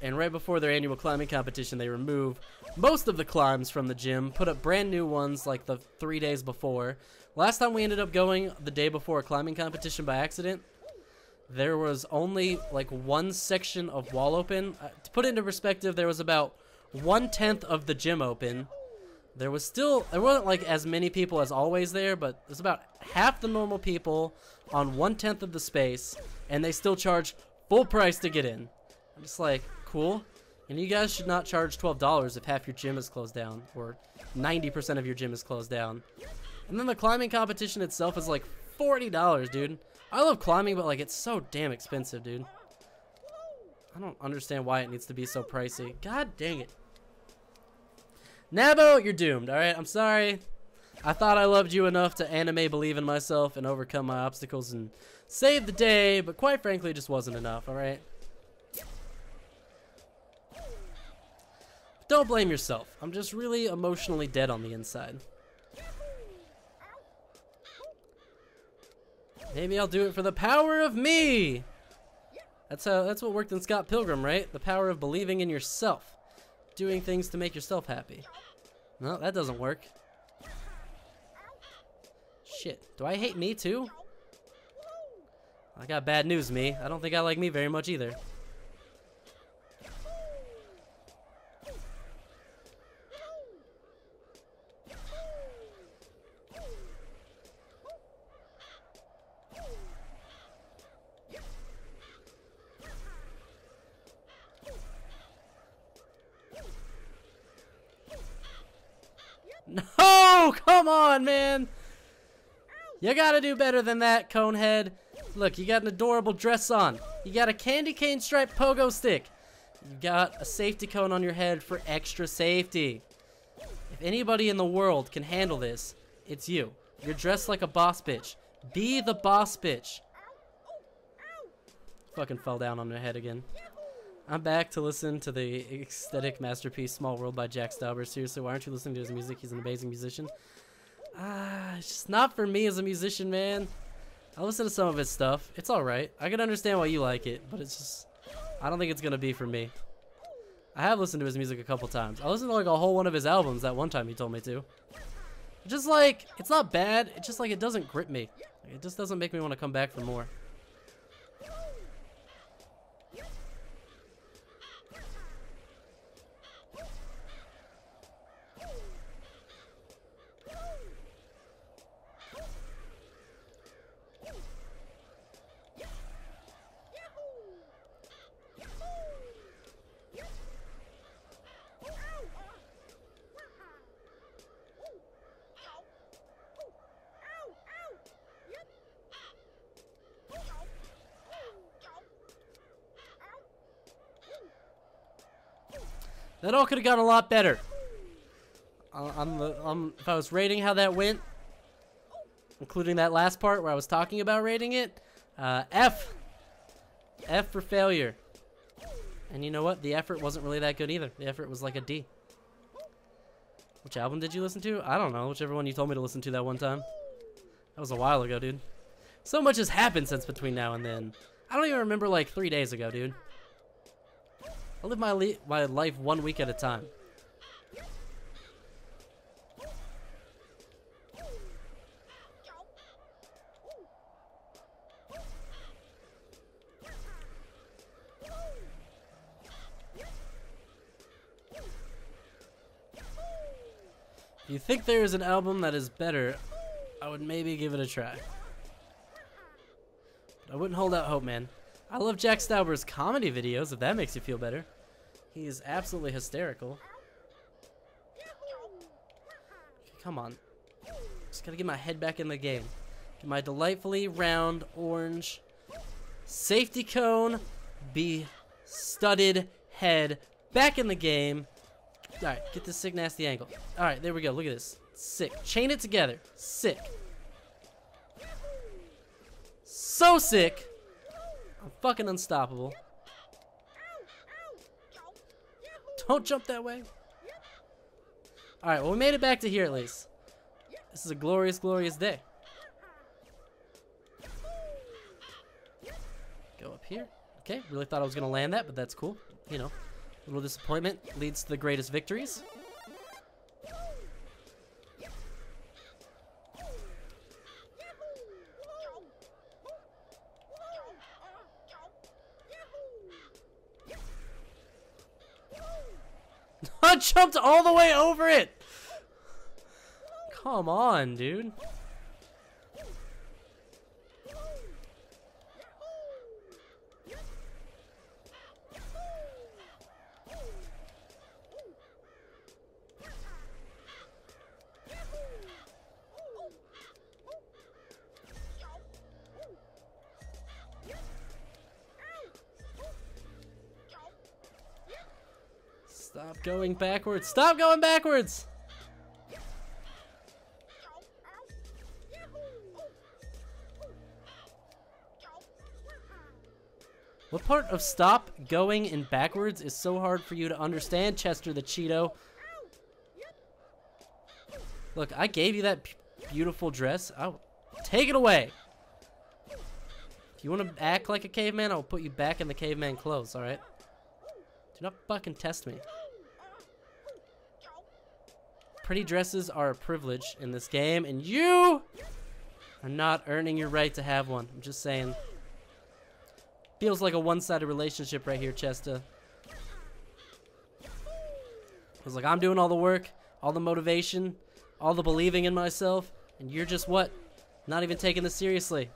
[SPEAKER 2] And right before their annual climbing competition, they remove most of the climbs from the gym, put up brand new ones like the 3 days before. Last time we ended up going the day before a climbing competition by accident, there was only like one section of wall open. To put it into perspective, there was about 1/10 of the gym open. There wasn't like as many people as always there, but there's about half the normal people on 1/10 of the space, and they still charge full price to get in. I'm just like, cool. And you guys should not charge $12 if half your gym is closed down, or 90% of your gym is closed down. And then the climbing competition itself is like $40, dude. I love climbing, but like it's so damn expensive, dude. I don't understand why it needs to be so pricey. God dang it. Nabo, you're doomed, alright? I'm sorry. I thought I loved you enough to anime believe in myself and overcome my obstacles and save the day, but quite frankly, it just wasn't enough, alright? Don't blame yourself. I'm just really emotionally dead on the inside. Maybe I'll do it for the power of me! That's what worked in Scott Pilgrim, right? The power of believing in yourself. Doing things to make yourself happy. No, that doesn't work. Shit. Do I hate me too? I got bad news, me. I don't think I like me very much either. No! Come on, man! You gotta do better than that, Conehead. Look, you got an adorable dress on. You got a candy cane striped pogo stick. You got a safety cone on your head for extra safety. If anybody in the world can handle this, it's you. You're dressed like a boss bitch. Be the boss bitch. Fucking fell down on my head again. I'm back to listen to the aesthetic masterpiece Small World by Jack Stauber. Seriously, why aren't you listening to his music? He's an amazing musician. It's just not for me as a musician, man. I listen to some of his stuff. It's alright. I can understand why you like it, but it's just... I don't think it's gonna be for me. I have listened to his music a couple times. I listened to like a whole one of his albums that one time he told me to. Just like, it's not bad, it's just like it doesn't grip me. Like, it just doesn't make me want to come back for more. That all could have gone a lot better. If I was rating how that went, including that last part where I was talking about rating it, F. F for failure. And you know what? The effort wasn't really that good either. The effort was like a D. Which album did you listen to? I don't know. Whichever one you told me to listen to that one time. That was a while ago, dude. So much has happened since between now and then. I don't even remember like 3 days ago, dude. I live my life 1 week at a time. If you think there is an album that is better, I would maybe give it a try. But I wouldn't hold out hope, man. I love Jack Stauber's comedy videos, if that makes you feel better. He is absolutely hysterical. Okay, come on. Just gotta get my head back in the game. Get my delightfully round, orange, safety cone, studded head back in the game. Alright, get this sick nasty angle. Alright, there we go. Look at this. Sick. Chain it together. Sick. So sick. I'm fucking unstoppable. Don't jump that way. Alright, well, we made it back to here at least. This is a glorious, glorious day. Go up here. Okay, really thought I was going to land that, but that's cool. You know, a little disappointment leads to the greatest victories. I jumped all the way over it! Come on, dude. Stop going backwards. Stop going backwards! What part of stop going in backwards is so hard for you to understand, Chester the Cheeto? Look, I gave you that beautiful dress. I'll take it away. If you want to act like a caveman, I'll put you back in the caveman clothes, alright? Do not fucking test me. Pretty dresses are a privilege in this game, and you are not earning your right to have one. I'm just saying. Feels like a one-sided relationship right here, Chester. Feels like I'm doing all the work, all the motivation, all the believing in myself, and you're just what? Not even taking this seriously.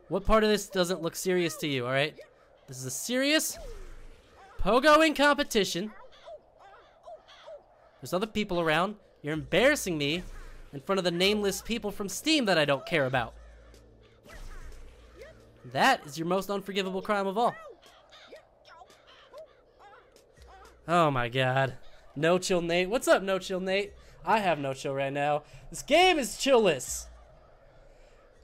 [SPEAKER 2] What part of this doesn't look serious to you, alright? This is a serious pogoing competition. There's other people around. You're embarrassing me in front of the nameless people from Steam that I don't care about. That is your most unforgivable crime of all. Oh my god. No chill Nate. What's up, no chill Nate? I have no chill right now. This game is chillless.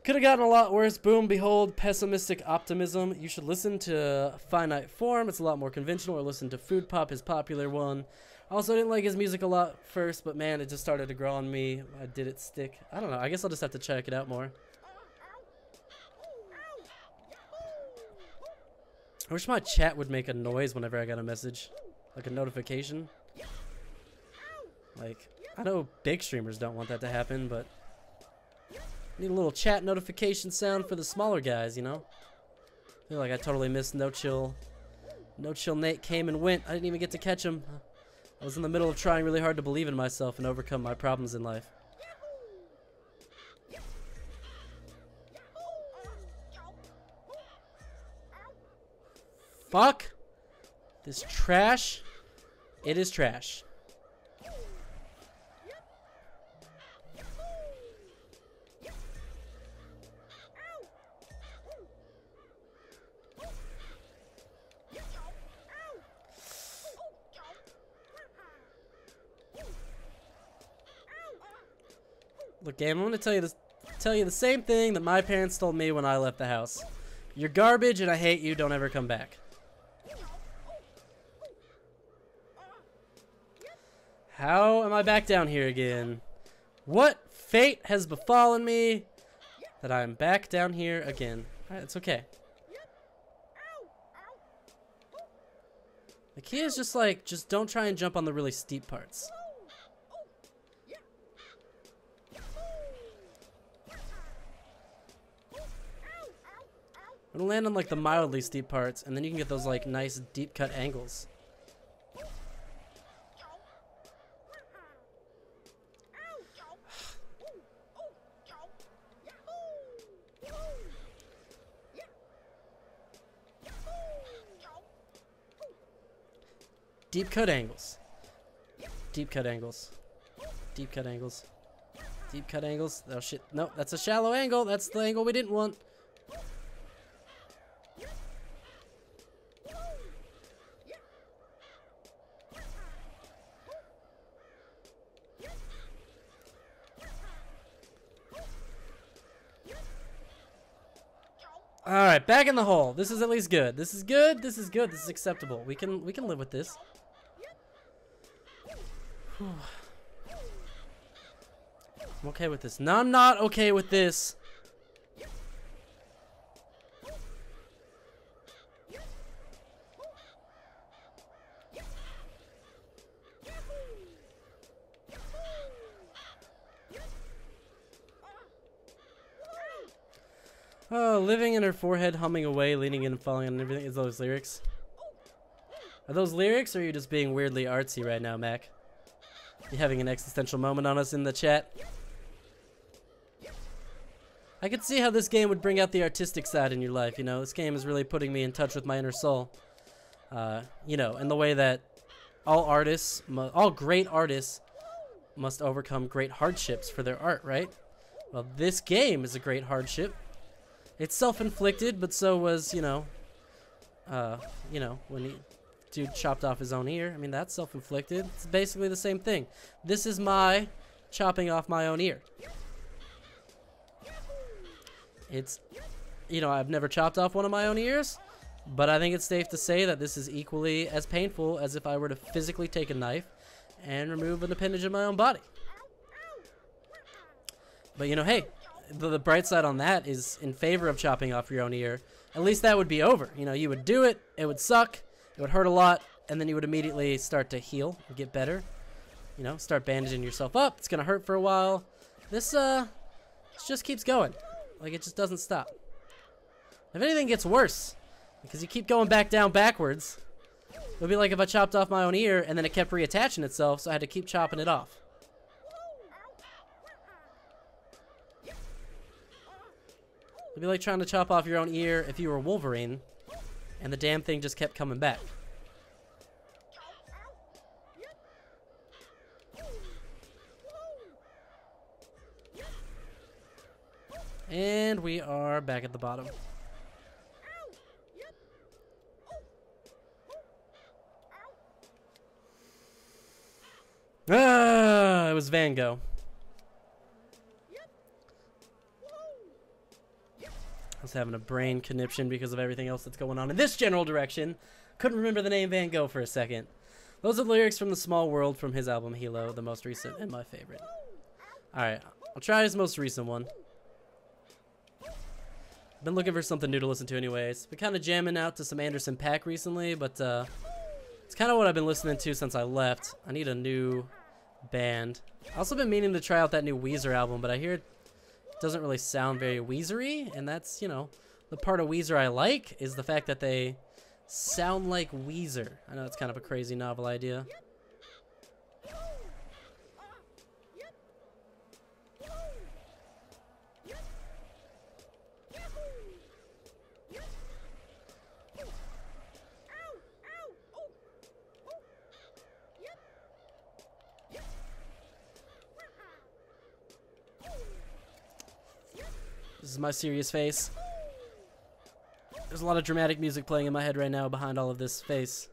[SPEAKER 2] Could have gotten a lot worse. Boom, behold, pessimistic optimism. You should listen to Finite Form. It's a lot more conventional. Or listen to Food Pop, his popular one. Also, I didn't like his music a lot first, but man, it just started to grow on me. I did it stick. I don't know. I guess I'll just have to check it out more. I wish my chat would make a noise whenever I got a message. Like a notification. Like, I know big streamers don't want that to happen, but need a little chat notification sound for the smaller guys, you know? I feel like I totally missed No Chill. No Chill Nate came and went. I didn't even get to catch him. I was in the middle of trying really hard to believe in myself and overcome my problems in life. Fuck this trash. It is trash. Look, game, I'm gonna tell you the same thing that my parents told me when I left the house. You're garbage and I hate you, don't ever come back. How am I back down here again? What fate has befallen me that I'm back down here again? Alright, it's okay. The key is just like, just don't try and jump on the really steep parts. I'm gonna land on like the mildly steep parts, and then you can get those like nice deep cut angles. Deep cut angles. Deep cut angles. Deep cut angles. Deep cut angles. Oh shit. No, that's a shallow angle. That's the angle we didn't want. All right, back in the hole. This is at least good. This is good. This is good. This is acceptable. We can live with this. Whew. I'm okay with this. No, I'm not okay with this. Oh, living in her forehead, humming away, leaning in and falling on everything. Is those lyrics? Are those lyrics, or are you just being weirdly artsy right now, Mac? You having an existential moment on us in the chat? I could see how this game would bring out the artistic side in your life, you know? This game is really putting me in touch with my inner soul. You know, in the way that all artists, all great artists must overcome great hardships for their art, right? Well, this game is a great hardship. It's self-inflicted, but so was, you know, when dude chopped off his own ear. I mean, that's self-inflicted. It's basically the same thing. This is my chopping off my own ear. It's, you know, I've never chopped off one of my own ears, but I think it's safe to say that this is equally as painful as if I were to physically take a knife and remove an appendage of my own body. But, you know, hey, the bright side on that is in favor of chopping off your own ear. At least that would be over. You know, you would do it, it would suck, it would hurt a lot, and then you would immediately start to heal and get better. You know, start bandaging yourself up. It's gonna hurt for a while. This just keeps going. Like, it just doesn't stop. If anything gets worse, because you keep going back down backwards, it would be like if I chopped off my own ear and then it kept reattaching itself, so I had to keep chopping it off. It'd be like trying to chop off your own ear if you were Wolverine, and the damn thing just kept coming back. And we are back at the bottom. Ah, it was Van Gogh. I was having a brain conniption because of everything else that's going on in this general direction. Couldn't remember the name Van Gogh for a second. Those are the lyrics from The Small World from his album Hilo, the most recent and my favorite. Alright, I'll try his most recent one. I've been looking for something new to listen to anyways. Been kind of jamming out to some Anderson .Paak recently, but it's kind of what I've been listening to since I left. I need a new band. I've also been meaning to try out that new Weezer album, but I hear it doesn't really sound very Weezer-y, and that's, you know, the part of Weezer I like is the fact that they sound like Weezer. I know it's kind of a crazy novel idea. This is my serious face. There's a lot of dramatic music playing in my head right now behind all of this face.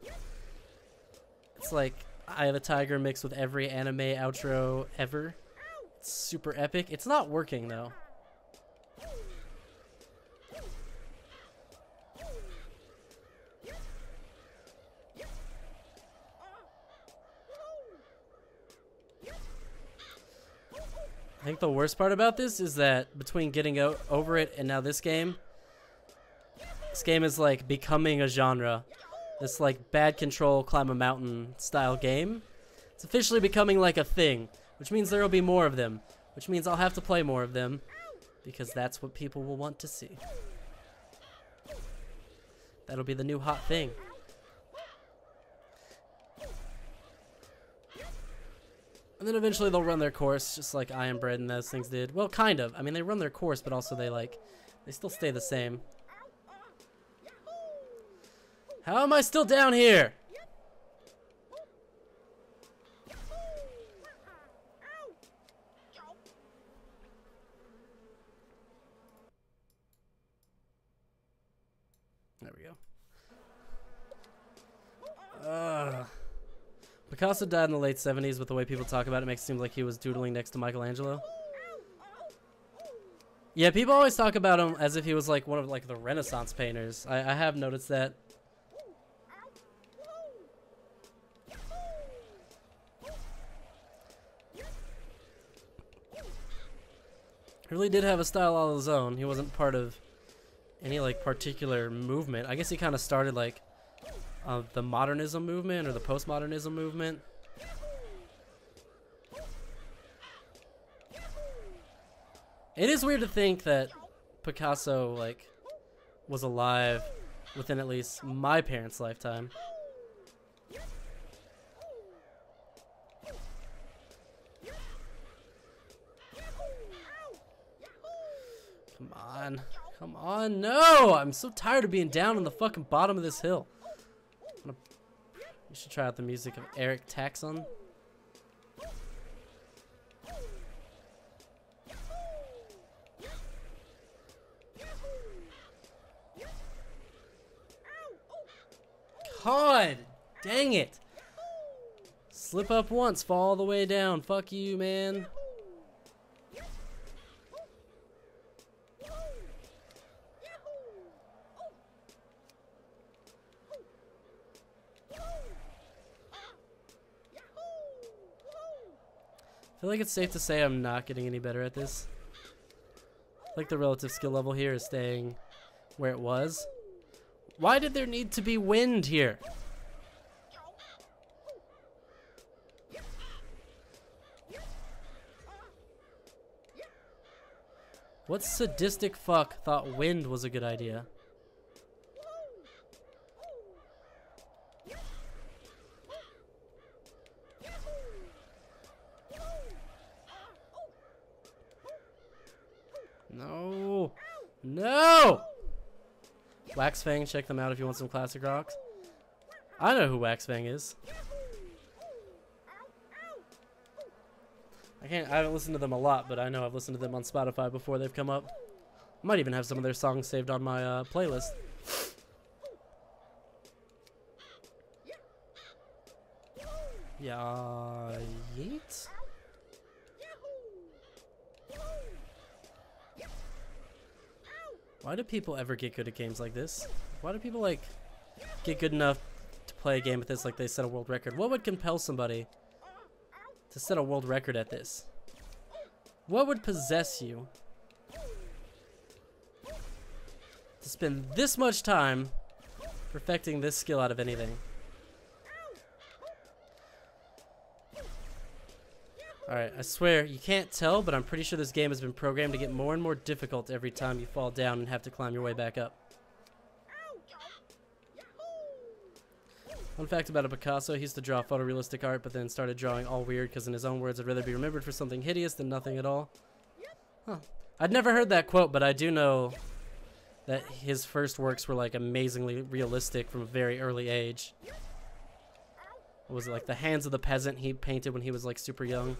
[SPEAKER 2] It's like Eye of the Tiger mixed with every anime outro ever. It's super epic. It's not working though. I think the worst part about this is that between getting over it and now this game is like becoming a genre. This like Bad Control climb a mountain style game. It's officially becoming like a thing, which means there will be more of them, which means I'll have to play more of them because that's what people will want to see. That'll be the new hot thing. And then eventually they'll run their course, just like I Am Bread and those things did. Well, kind of. I mean, they run their course, but also they still stay the same. How am I still down here? There we go. Picasso died in the late 70s, but the way people talk about it makes it seem like he was doodling next to Michelangelo. Yeah, people always talk about him as if he was like one of like the Renaissance painters. I have noticed that. He really did have a style all his own. He wasn't part of any like particular movement. I guess he kind of started like the modernism movement or the postmodernism movement. It is weird to think that Picasso like was alive within at least my parents' lifetime. Come on. Come on. No! I'm so tired of being down on the fucking bottom of this hill. You should try out the music of Eric Taxon. God dang it. Slip up once, fall all the way down. Fuck you, man. I feel like it's safe to say I'm not getting any better at this. Like the relative skill level here is staying where it was. Why did there need to be wind here? What sadistic fuck thought wind was a good idea? No. No! Wax Fang, check them out if you want some classic rocks. I know who Wax Fang is. I haven't listened to them a lot, but I know I've listened to them on Spotify before they've come up. I might even have some of their songs saved on my playlist. Yeah, yeet. Why do people ever get good at games like this? Why do people like get good enough to play a game at this like they set a world record? What would compel somebody to set a world record at this? What would possess you to spend this much time perfecting this skill out of anything? Alright, I swear, you can't tell, but I'm pretty sure this game has been programmed to get more and more difficult every time you fall down and have to climb your way back up. Fun fact about a Picasso, he used to draw photorealistic art, but then started drawing all weird because in his own words, I'd rather be remembered for something hideous than nothing at all. Huh. I'd never heard that quote, but I do know that his first works were like amazingly realistic from a very early age. What was it, like the hands of the peasant he painted when he was like super young?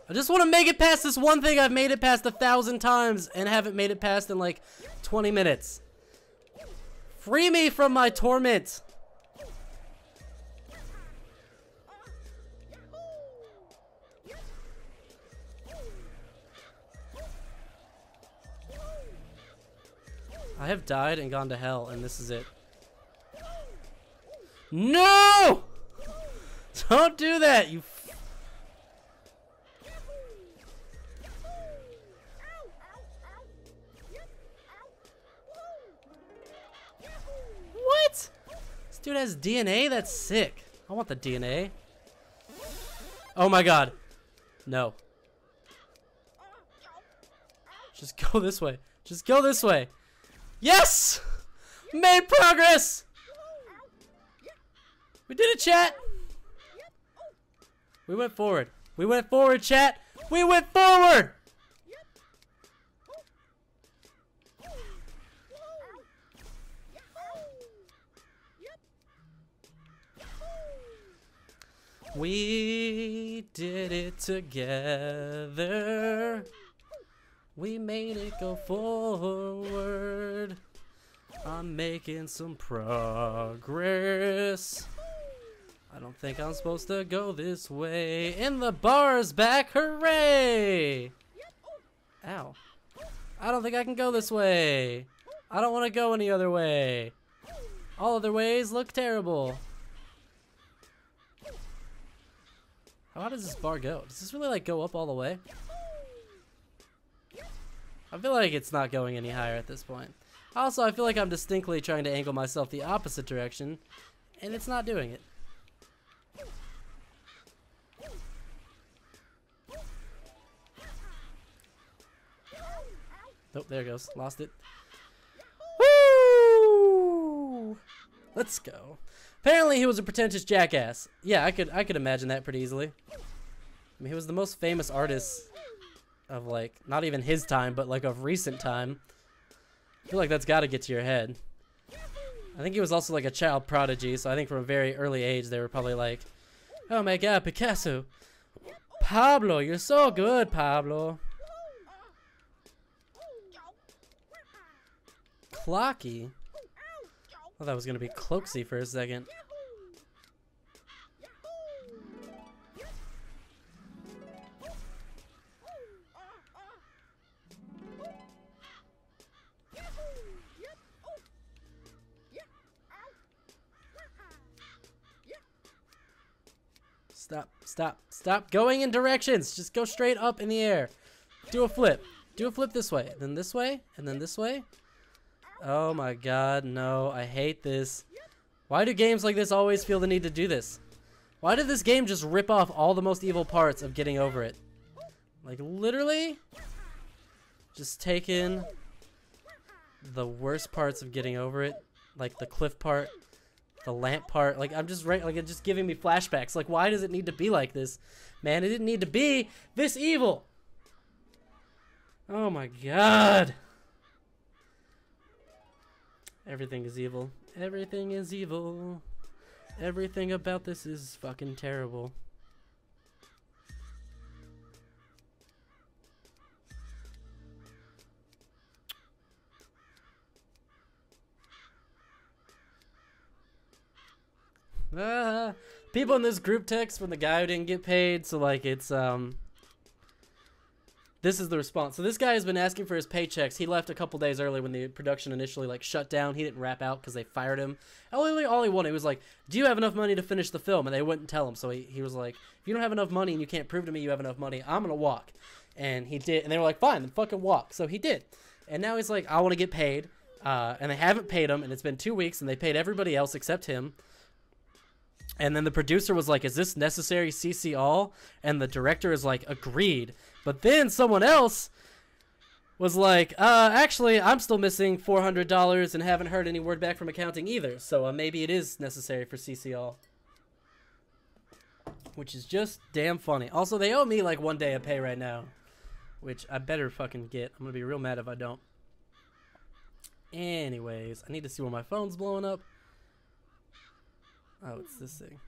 [SPEAKER 2] I just want to make it past this one thing I've made it past 1,000 times and haven't made it past in like 20 minutes. Free me from my torment. I have died and gone to hell, and this is it. No! Don't do that, you What? This dude has DNA? That's sick. I want the DNA. Oh my god. No. Just go this way. Just go this way. Yes! Made progress! We did it, chat! We went forward. We went forward, chat! We went forward! We did it together. We made it go forward. I'm making some progress. I don't think I'm supposed to go this way. And the bar's back, hooray! Ow. I don't think I can go this way. I don't want to go any other way. All other ways look terrible. How does this bar go? Does this really like go up all the way? I feel like it's not going any higher at this point. Also, I feel like I'm distinctly trying to angle myself the opposite direction, and it's not doing it. Oh, there it goes. Lost it. Woo! Let's go. Apparently, he was a pretentious jackass. Yeah, I could imagine that pretty easily. I mean, he was the most famous artist of, like, not even his time, but, like, of recent time. I feel like that's got to get to your head. I think he was also, like, a child prodigy, so I think from a very early age, they were probably like, oh my god, Picasso. Pablo, you're so good, Pablo. Clocky? I thought that was going to be Cloaksy for a second. Stop, stop, stop going in directions. Just go straight up in the air. Do a flip. Do a flip this way, then this way, and then this way. Oh my god, no, I hate this. Why do games like this always feel the need to do this? Why did this game just rip off all the most evil parts of getting over it? Like, literally? Just taking the worst parts of getting over it. Like, the cliff part, the lamp part. Like, I'm just right, like, it's just giving me flashbacks. Like, why does it need to be like this? Man, it didn't need to be this evil. Oh my god. Everything is evil. Everything is evil. Everything about this is fucking terrible. People in this group text from the guy who didn't get paid, so like it's this is the response. So this guy has been asking for his paychecks. He left a couple days early when the production initially like shut down. He didn't wrap out because they fired him. All he wanted was like, do you have enough money to finish the film? And they wouldn't tell him. So he was like, if you don't have enough money and you can't prove to me you have enough money, I'm gonna walk. And he did. And they were like, fine, then fucking walk. So he did. And now he's like, I want to get paid. And they haven't paid him. And it's been 2 weeks. And they paid everybody else except him. And then the producer was like, is this necessary, CC all? And the director is like, agreed. But then someone else was like, actually, I'm still missing $400 and haven't heard any word back from accounting either. So maybe it is necessary for CC all. Which is just damn funny. Also, they owe me like 1 day of pay right now. Which I better fucking get. I'm going to be real mad if I don't. Anyways, I need to see where my phone's blowing up. Oh, it's this thing.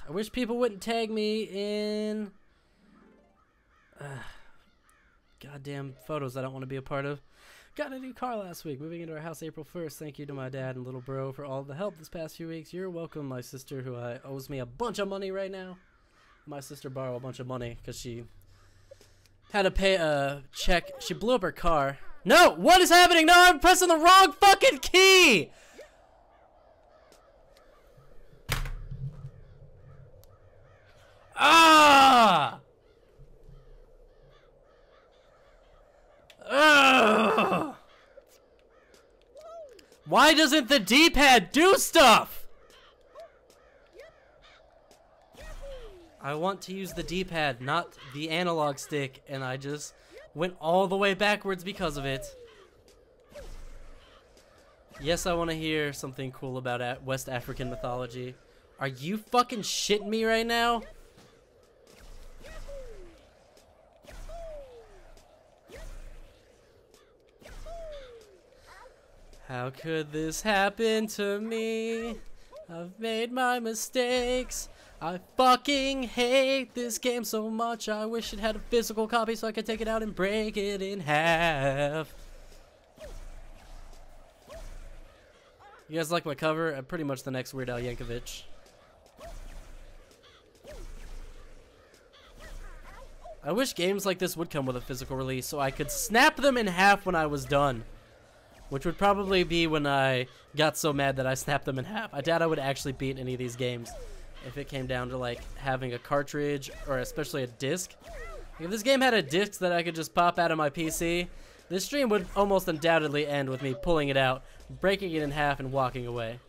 [SPEAKER 2] I wish people wouldn't tag me in goddamn photos I don't want to be a part of. Got a new car last week. Moving into our house April 1st. Thank you to my dad and little bro for all the help this past few weeks. You're welcome, my sister, who owes me a bunch of money right now. My sister borrowed a bunch of money because she had to pay a check. She blew up her car. No! What is happening? No, I'm pressing the wrong fucking key! Ah! Ugh! Why doesn't the D-pad do stuff? I want to use the D-pad, not the analog stick, and I just went all the way backwards because of it. Yes, I want to hear something cool about West African mythology. Are you fucking shitting me right now? How could this happen to me? I've made my mistakes. I fucking hate this game so much. I wish it had a physical copy so I could take it out and break it in half. You guys like my cover? I'm pretty much the next Weird Al Yankovic. I wish games like this would come with a physical release so I could snap them in half when I was done. Which would probably be when I got so mad that I snapped them in half. I doubt I would actually beat any of these games if it came down to like having a cartridge or especially a disc. If this game had a disc that I could just pop out of my PC, this stream would almost undoubtedly end with me pulling it out, breaking it in half, and walking away.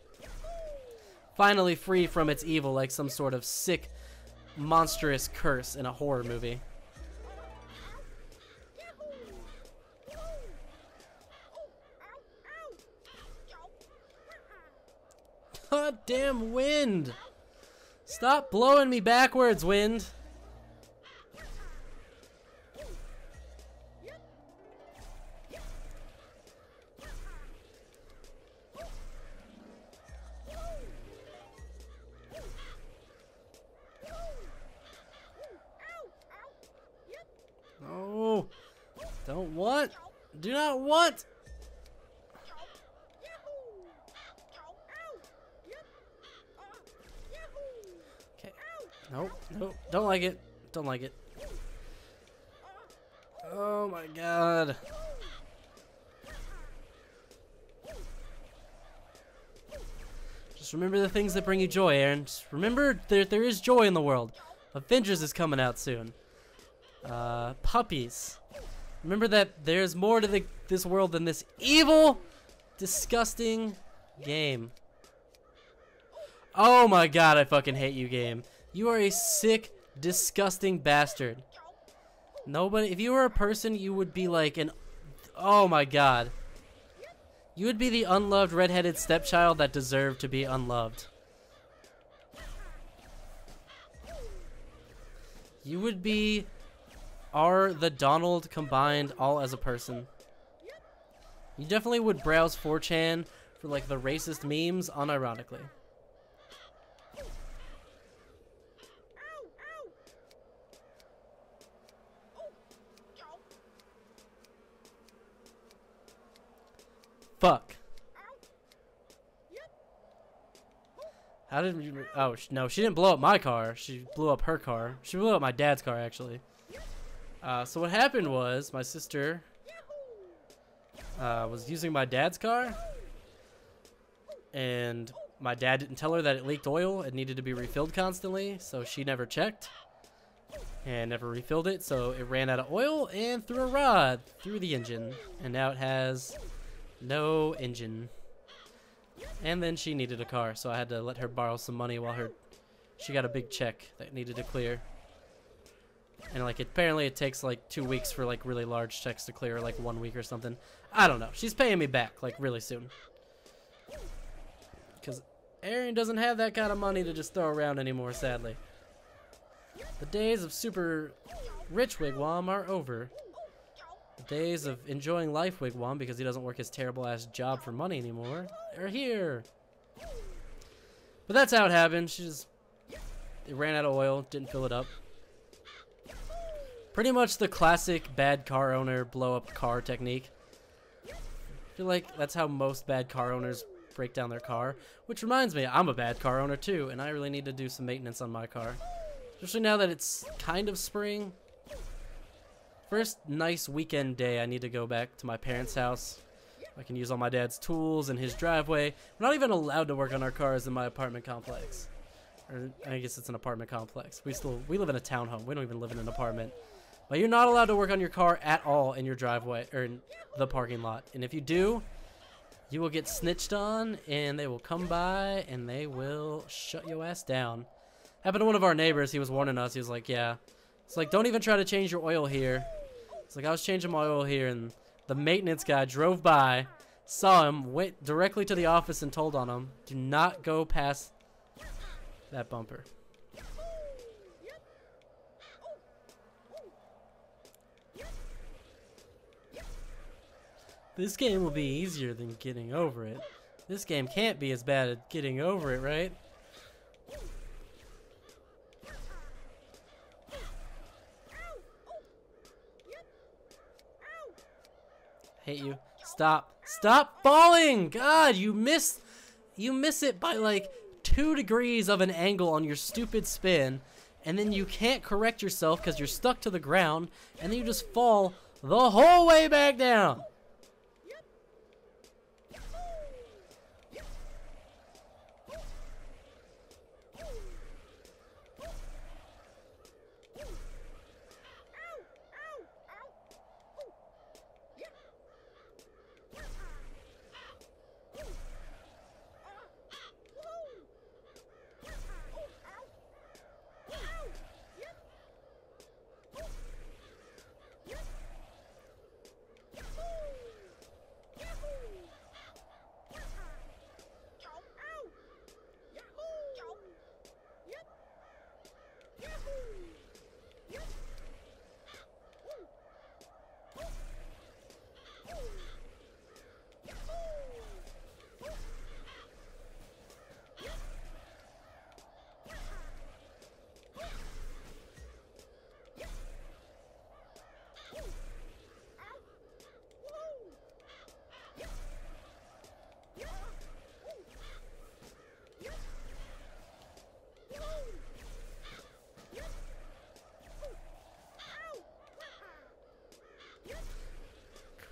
[SPEAKER 2] Finally free from its evil like some sort of sick, monstrous curse in a horror movie. Goddamn wind! Stop blowing me backwards, wind! No! Don't want! Do not want! Nope, nope, don't like it. Don't like it. Oh my god. Just remember the things that bring you joy, Aaron. Just remember there is joy in the world. Avengers is coming out soon. Puppies. Remember that there's more to this world than this evil, disgusting game. Oh my god, I fucking hate you, game. You are a sick, disgusting bastard. Nobody, if you were a person, you would be like an, oh my god. You would be the unloved redheaded stepchild that deserved to be unloved. You would be the Donald combined all as a person. You definitely would browse 4chan for like the racist memes, unironically. Fuck. How did you... Oh, no, she didn't blow up my car. She blew up her car. She blew up my dad's car, actually. So what happened was my sister was using my dad's car, and my dad didn't tell her that it leaked oil. It needed to be refilled constantly, so she never checked and never refilled it. So it ran out of oil and threw a rod through the engine, and now it has no engine. And then she needed a car, so I had to let her borrow some money while she got a big check that needed to clear. And like apparently it takes like 2 weeks for like really large checks to clear, like 1 week or something. I don't know. She's paying me back like really soon. Because Aaron doesn't have that kind of money to just throw around anymore, sadly. The days of super rich Wigwam are over. The days of enjoying life Wigwam, because he doesn't work his terrible ass job for money anymore, are here. But that's how it happened. It ran out of oil, didn't fill it up. Pretty much the classic bad car owner blow up car technique. I feel like that's how most bad car owners break down their car. Which reminds me, I'm a bad car owner too, and I really need to do some maintenance on my car. Especially now that it's kind of spring. First nice weekend day, I need to go back to my parents' house. I can use all my dad's tools in his driveway. We're not even allowed to work on our cars in my apartment complex. Or I guess it's an apartment complex. We live in a townhome. We don't even live in an apartment. But you're not allowed to work on your car at all in your driveway or in the parking lot. And if you do, you will get snitched on, and they will come by and they will shut your ass down. Happened to one of our neighbors. He was warning us. He was like, yeah. It's like, don't even try to change your oil here. It's like, I was changing my oil here, and the maintenance guy drove by, saw him, went directly to the office and told on him, do not go past that bumper. This game will be easier than getting over it. This game can't be as bad at getting over it, right? Hate you. Stop. Stop falling! God, you miss it by like 2 degrees of an angle on your stupid spin, and then you can't correct yourself because you're stuck to the ground, and then you just fall the whole way back down.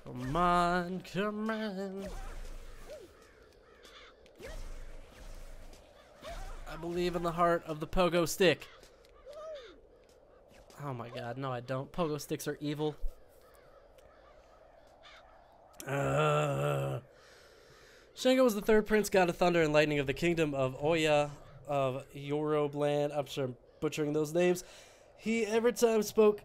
[SPEAKER 2] Come on, come on. I believe in the heart of the pogo stick. Oh my god, no I don't. Pogo sticks are evil. Shango was the third prince, god of thunder and lightning of the kingdom of Oya of Yorobland. I'm sure I'm butchering those names. He every time spoke,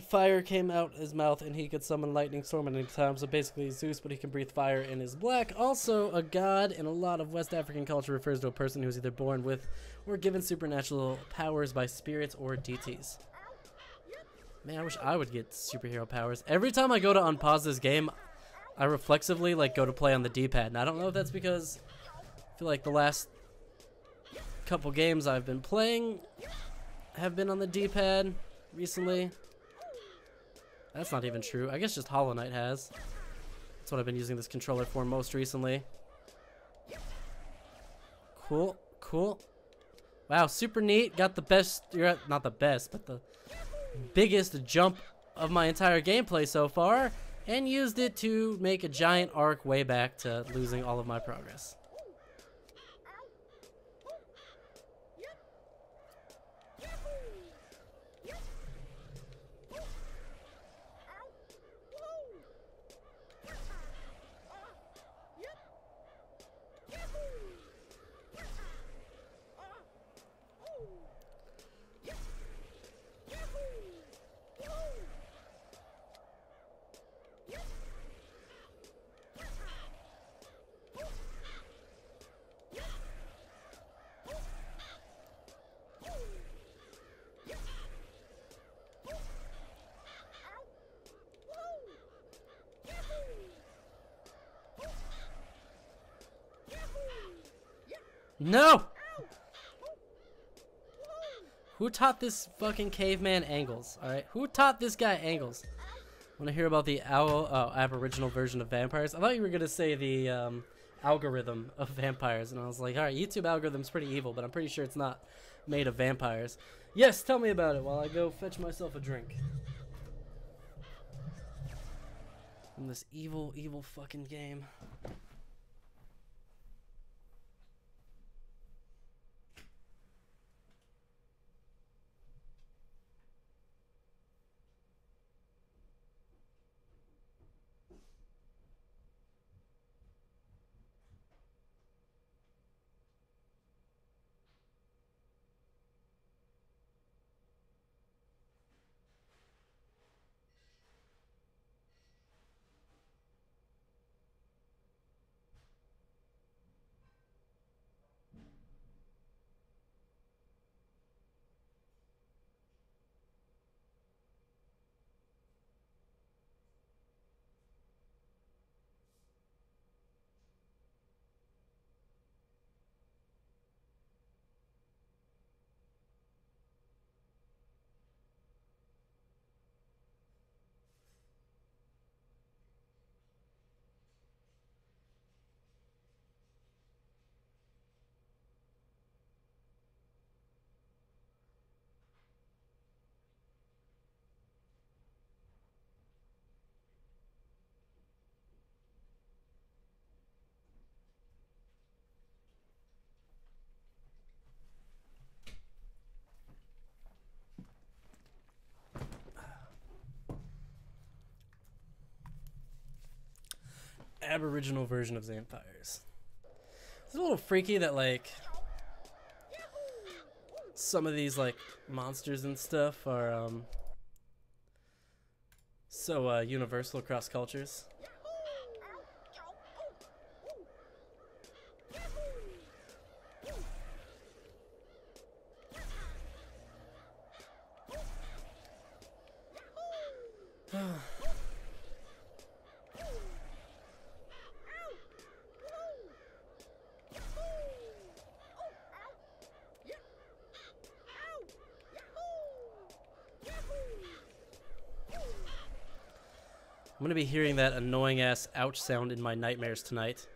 [SPEAKER 2] fire came out his mouth, and he could summon lightning storm at any time. So basically Zeus, but he can breathe fire and is black. Also, a god in a lot of West African culture refers to a person who is either born with or given supernatural powers by spirits or deities. Man, I wish I would get superhero powers. Every time I go to unpause this game, I reflexively like go to play on the D-pad. And I don't know if that's because I feel like the last couple games I've been playing have been on the D-pad recently. That's not even true. I guess just Hollow Knight has. That's what I've been using this controller for most recently. Cool, cool. Wow, super neat. Got the best, not the best, but the biggest jump of my entire gameplay so far, and used it to make a giant arc way back to losing all of my progress. No! Who taught this fucking caveman angles? Alright, who taught this guy angles? Want to hear about the Aboriginal version of vampires? I thought you were going to say the algorithm of vampires, and I was like, alright, YouTube algorithm's pretty evil, but I'm pretty sure it's not made of vampires. Yes, tell me about it while I go fetch myself a drink. In this evil, evil fucking game. Aboriginal version of vampires. It's a little freaky that like some of these like monsters and stuff are so universal across cultures. I'm gonna be hearing that annoying ass ouch sound in my nightmares tonight.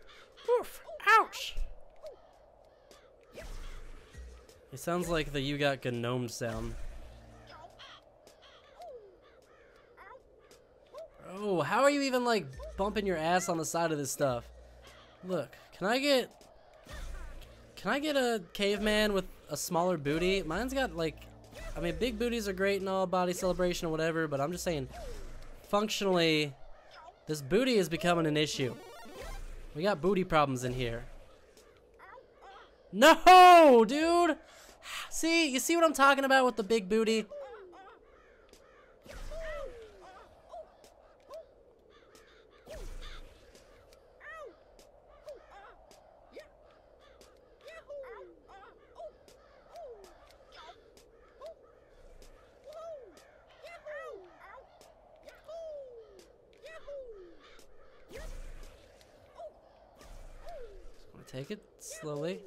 [SPEAKER 2] Oof! Ouch! It sounds like the you got gnomed sound. Oh, how are you even like bumping your ass on the side of this stuff? Look, can I get a caveman with a smaller booty? Mine's got like, I mean, big booties are great and all, body celebration or whatever, but I'm just saying, functionally, this booty is becoming an issue. We got booty problems in here. No, dude! See, you see what I'm talking about with the big booty? Take it slowly.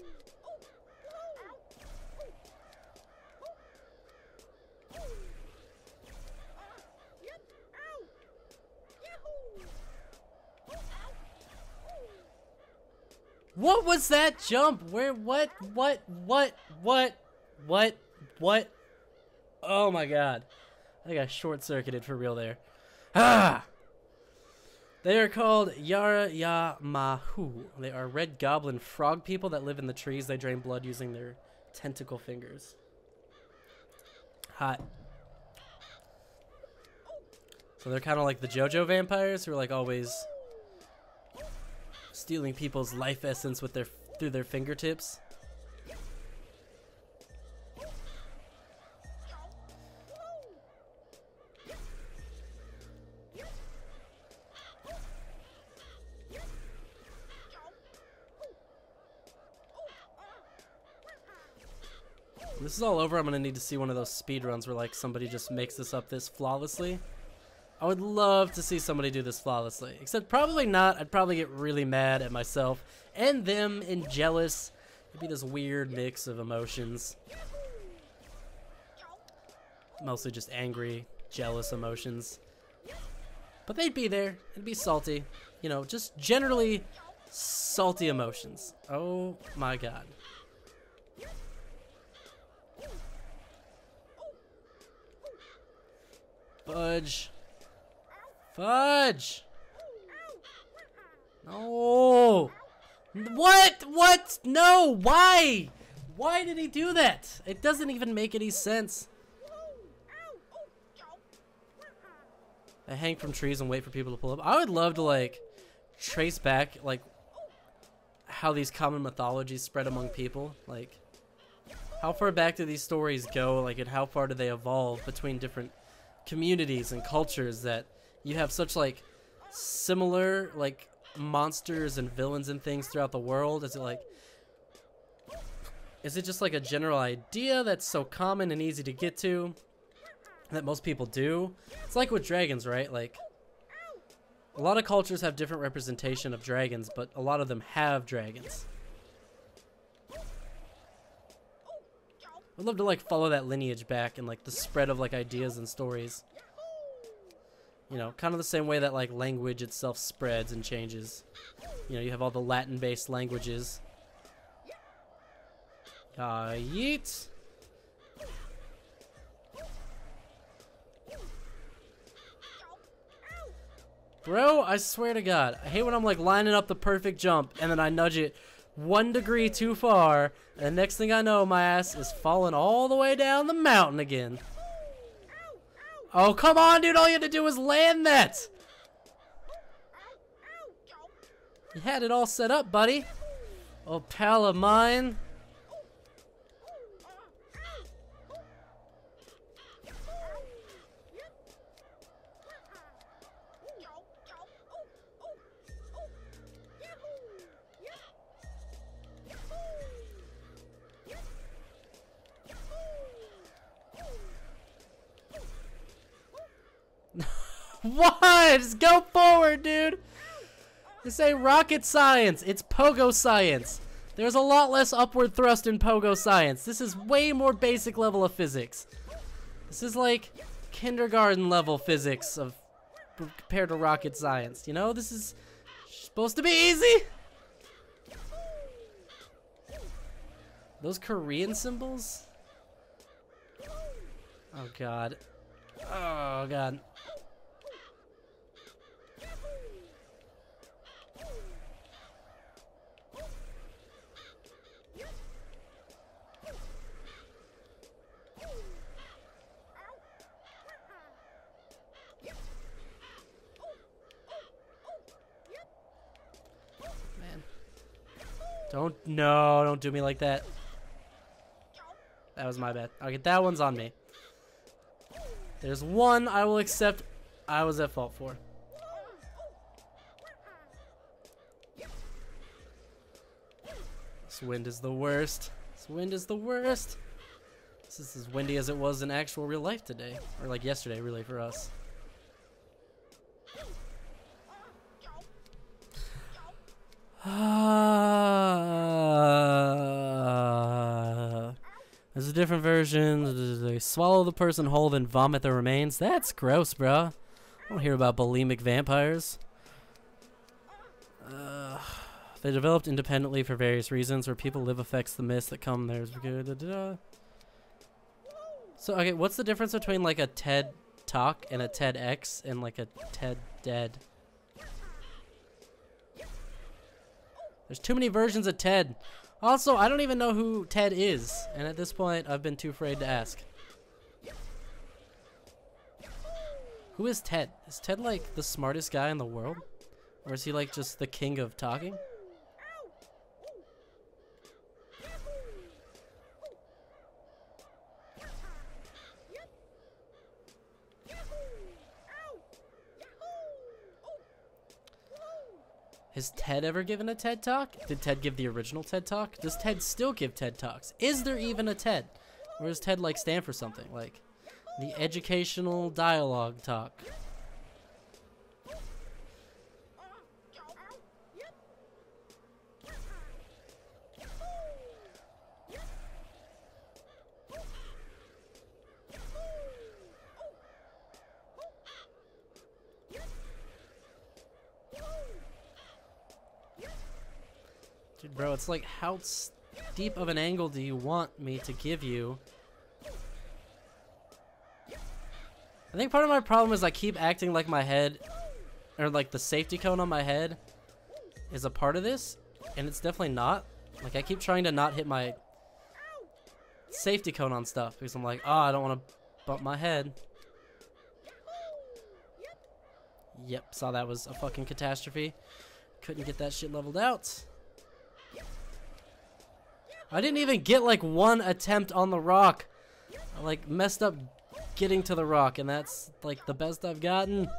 [SPEAKER 2] What was that jump? Where, what? Oh my god. I think I short-circuited for real there. Ah! They are called Yara-ya-mahu. They are red goblin frog people that live in the trees. They drain blood using their tentacle fingers. Hot. So they're kind of like the JoJo vampires who are like always stealing people's life essence with through their fingertips. When this is all over, I'm gonna need to see one of those speed runs where like somebody just makes this up this flawlessly. I would love to see somebody do this flawlessly. Except probably not. I'd probably get really mad at myself and them and jealous. It'd be this weird mix of emotions. Mostly just angry, jealous emotions. But they'd be there. It'd be salty. You know, just generally salty emotions. Oh my god. Fudge. Fudge! No! What? What? No! Why? Why did he do that? It doesn't even make any sense. I hang from trees and wait for people to pull up. I would love to like trace back like how these common mythologies spread among people. Like how far back do these stories go? Like and how far do they evolve between different communities and cultures that you have such like similar like monsters and villains and things throughout the world? Is it just like a general idea that's so common and easy to get to that most people do? It's like with dragons, right? Like a lot of cultures have different representation of dragons, but a lot of them have dragons. I'd love to like follow that lineage back and like the spread of like ideas and stories. You know, kind of the same way that like language itself spreads and changes. You know, you have all the Latin-based languages. Yeet. Bro, I swear to God, I hate when I'm like lining up the perfect jump and then I nudge it 1 degree too far, and the next thing I know, my ass is falling all the way down the mountain again. Oh, come on, dude. All you had to do was land that. You had it all set up, buddy. Oh, pal of mine. What? Just go forward, dude. This ain't rocket science. It's pogo science. There's a lot less upward thrust in pogo science. This is way more basic level of physics. This is like kindergarten level physics compared to rocket science. You know, this is supposed to be easy. Those Korean symbols? Oh god. Oh god. Don't do me like that. That was my bad. Okay, that one's on me. There's one I will accept I was at fault for. This wind is the worst. This wind is the worst. This is as windy as it was in actual real life today. Or like yesterday, really, for us. There's a different version. They swallow the person whole, then vomit their remains. That's gross, bro. I don't hear about bulimic vampires. They developed independently for various reasons. Where people live affects the myths that come there. So, okay, what's the difference between like a TED Talk and a TEDx and like a TED Dead? There's too many versions of TED. Also, I don't even know who Ted is, and at this point, I've been too afraid to ask. Who is Ted? Is Ted like the smartest guy in the world? Or is he like just the king of talking? Has Ted ever given a TED Talk? Did Ted give the original TED Talk? Does Ted still give TED Talks? Is there even a TED? Or does TED like stand for something? Like the Educational Dialogue Talk. Dude, bro, it's like, how deep of an angle do you want me to give you? I think part of my problem is I keep acting like my head, or like the safety cone on my head is a part of this, and it's definitely not. Like, I keep trying to not hit my safety cone on stuff because I'm like, oh, I don't want to bump my head. Yep, saw that was a fucking catastrophe. Couldn't get that shit leveled out. I didn't even get like one attempt on the rock. I like messed up getting to the rock, and that's like the best I've gotten.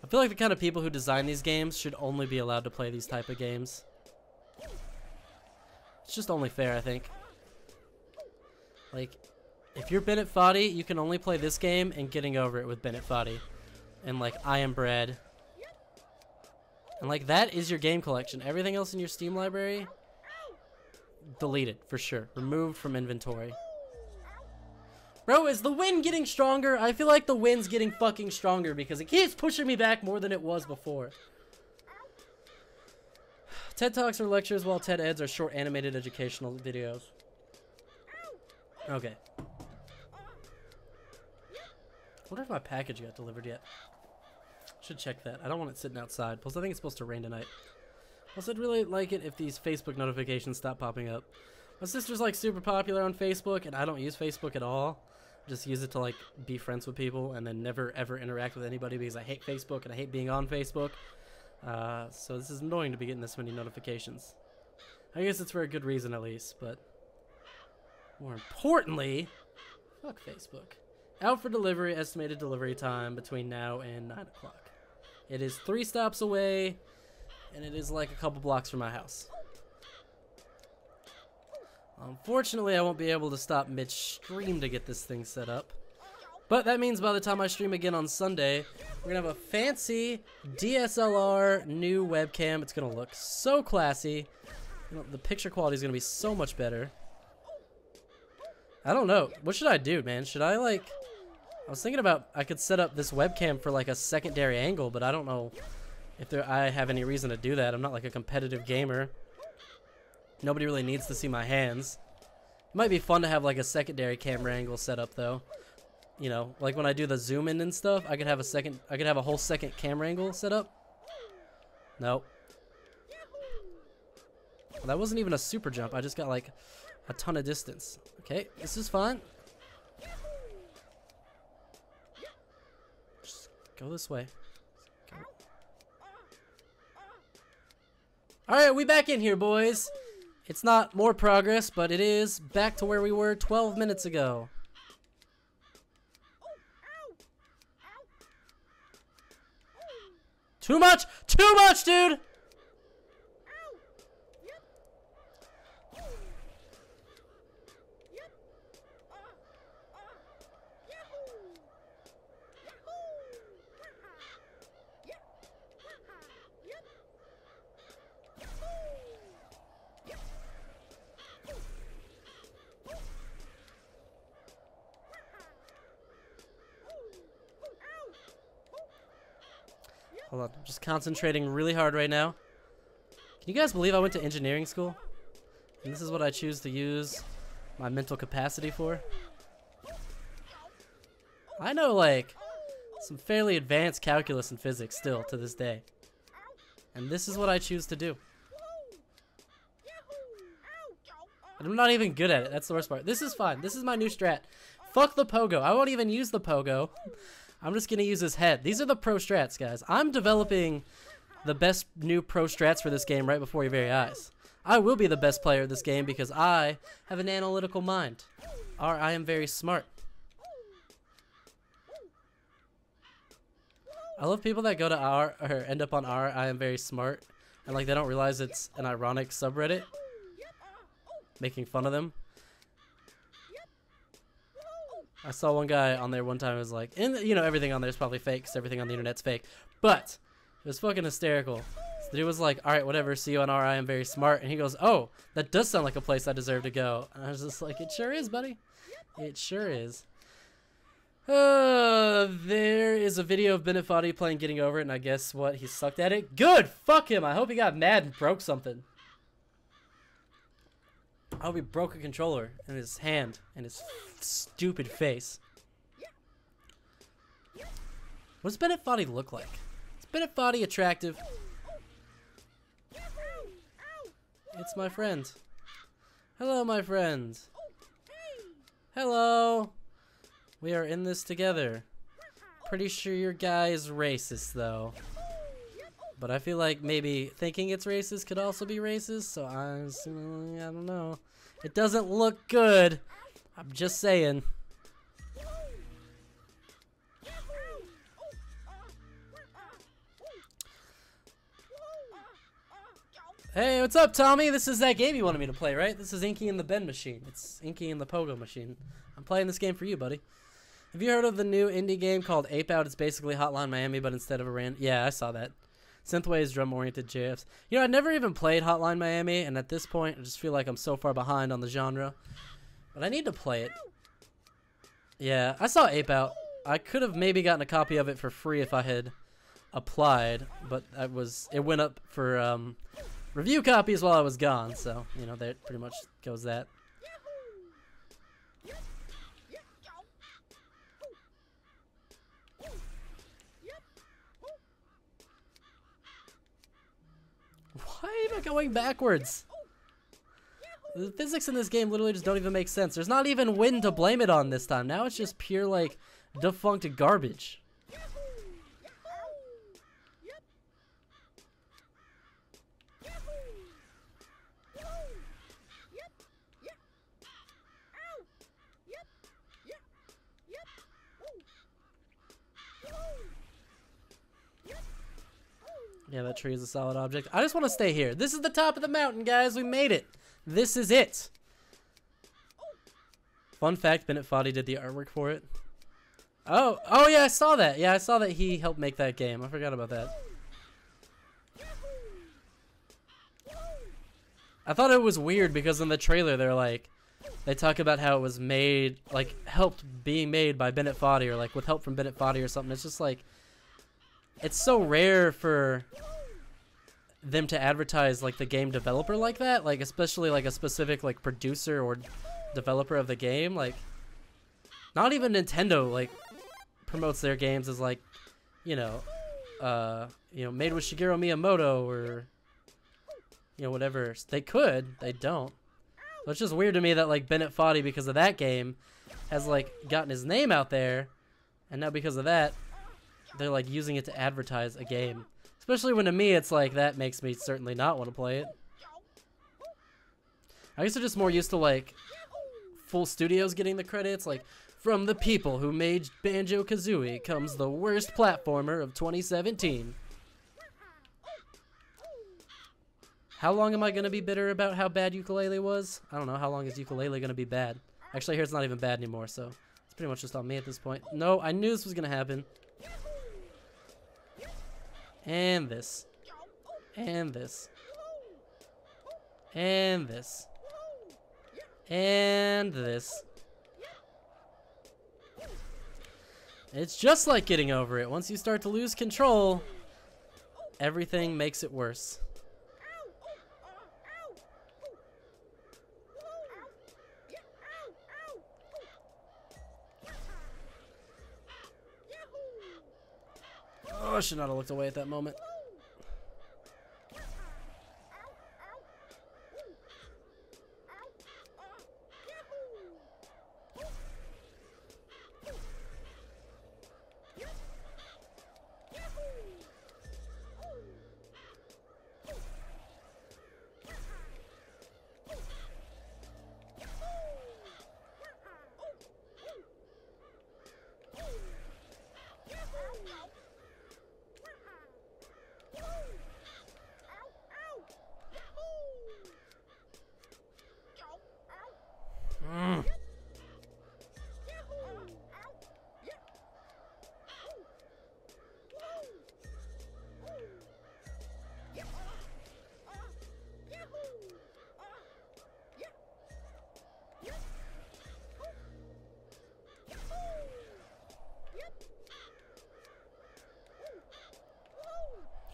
[SPEAKER 2] I feel like the kind of people who design these games should only be allowed to play these type of games. It's just only fair, I think. Like, if you're Bennett Foddy, you can only play this game and Getting Over It with Bennett Foddy. And like, I Am Bread. And like, that is your game collection. Everything else in your Steam library, deleted for sure. Removed from inventory. Bro, is the wind getting stronger? I feel like the wind's getting fucking stronger because it keeps pushing me back more than it was before. TED Talks are lectures, while TED Eds are short animated educational videos. Okay. I wonder if my package got delivered yet. Should check that. I don't want it sitting outside. Plus, I think it's supposed to rain tonight. Plus, I'd really like it if these Facebook notifications stop popping up. My sister's like super popular on Facebook, and I don't use Facebook at all. Just use it to like be friends with people and then never ever interact with anybody because I hate Facebook and I hate being on Facebook. So this is annoying to be getting this many notifications. I guess it's for a good reason at least, but more importantly, fuck Facebook. Out for delivery, estimated delivery time between now and 9 o'clock. It is 3 stops away, and it is like a couple blocks from my house. Unfortunately, I won't be able to stop mid-stream to get this thing set up. But that means by the time I stream again on Sunday, we're going to have a fancy DSLR new webcam. It's going to look so classy. You know, the picture quality is going to be so much better. I don't know. What should I do, man? Should I, like... I was thinking about I could set up this webcam for, like, a secondary angle, but I don't know if I have any reason to do that. I'm not, like, a competitive gamer. Nobody really needs to see my hands. It might be fun to have like a secondary camera angle set up though. You know, like when I do the zoom in and stuff, I could have a whole second camera angle set up. Nope. Well, that wasn't even a super jump. I just got like a ton of distance. Okay, this is fine. Just go this way. Go. All right, we back in here, boys. It's not more progress, but it is back to where we were 12 minutes ago. Too much! Too much, dude! Hold on, I'm just concentrating really hard right now. Can you guys believe I went to engineering school? And this is what I choose to use my mental capacity for? I know, like, some fairly advanced calculus and physics still to this day. And this is what I choose to do. And I'm not even good at it. That's the worst part. This is fine. This is my new strat. Fuck the POGO. I won't even use the POGO. I'm just going to use his head. These are the pro strats, guys. I'm developing the best new pro strats for this game right before your very eyes. I will be the best player of this game because I have an analytical mind. Or I am very smart. I love people that go to R or end up on R, I am very smart, and like they don't realize it's an ironic subreddit making fun of them. I saw one guy on there one time who was like, and you know, everything on there is probably fake because everything on the internet's fake, but it was fucking hysterical. So the dude was like, alright, whatever, see you on R, I am very smart, and he goes, oh, that does sound like a place I deserve to go. And I was just like, it sure is, buddy. It sure is. There is a video of Bennett Foddy playing Getting Over It, and I guess what? He sucked at it? Good! Fuck him! I hope he got mad and broke something. I hope he broke a controller in his hand and his stupid face. What does Bennett Foddy look like? Is Bennett Foddy attractive? It's my friend. Hello, my friend. Hello. We are in this together. Pretty sure your guy is racist, though. But I feel like maybe thinking it's racist could also be racist, so I don't know. It doesn't look good. I'm just saying. Hey, what's up, Tommy? This is that game you wanted me to play, right? This is Inky and the Ben machine. It's Inky and the Pogo machine. I'm playing this game for you, buddy. Have you heard of the new indie game called Ape Out? It's basically Hotline Miami, but instead of a random... Yeah, I saw that. Synthwave's drum-oriented JFs. You know, I never even played Hotline Miami, and at this point, I just feel like I'm so far behind on the genre. But I need to play it. Yeah, I saw Ape Out. I could have maybe gotten a copy of it for free if I had applied, but it went up for review copies while I was gone, so, you know, there pretty much goes that. Why am I going backwards? The physics in this game literally just don't even make sense. There's not even wind to blame it on this time. Now it's just pure, like, defunct garbage. Yeah, that tree is a solid object. I just want to stay here. This is the top of the mountain, guys. We made it. This is it. Fun fact, Bennett Foddy did the artwork for it. Oh yeah, I saw that. Yeah, I saw that he helped make that game. I forgot about that. I thought it was weird because in the trailer they're like, they talk about how it was made, like, helped being made by Bennett Foddy, or like with help from Bennett Foddy or something. It's just like, it's so rare for them to advertise like the game developer like that, like especially like a specific like producer or developer of the game. Like, not even Nintendo like promotes their games as like, you know, made with Shigeru Miyamoto or, you know, whatever. They could, they don't. So it's just weird to me that like Bennett Foddy, because of that game, has like gotten his name out there, and now because of that, they're like using it to advertise a game. Especially when to me it's like, that makes me certainly not want to play it. I guess they're just more used to like full studios getting the credits. Like, from the people who made Banjo-Kazooie comes the worst platformer of 2017. How long am I going to be bitter about how bad ukulele was? I don't know. How long is ukulele going to be bad? Actually, here it's not even bad anymore, so it's pretty much just on me at this point. No, I knew this was going to happen. And this. And this. And this. And this. It's just like getting over it. Once you start to lose control, everything makes it worse. Oh, I should not have looked away at that moment.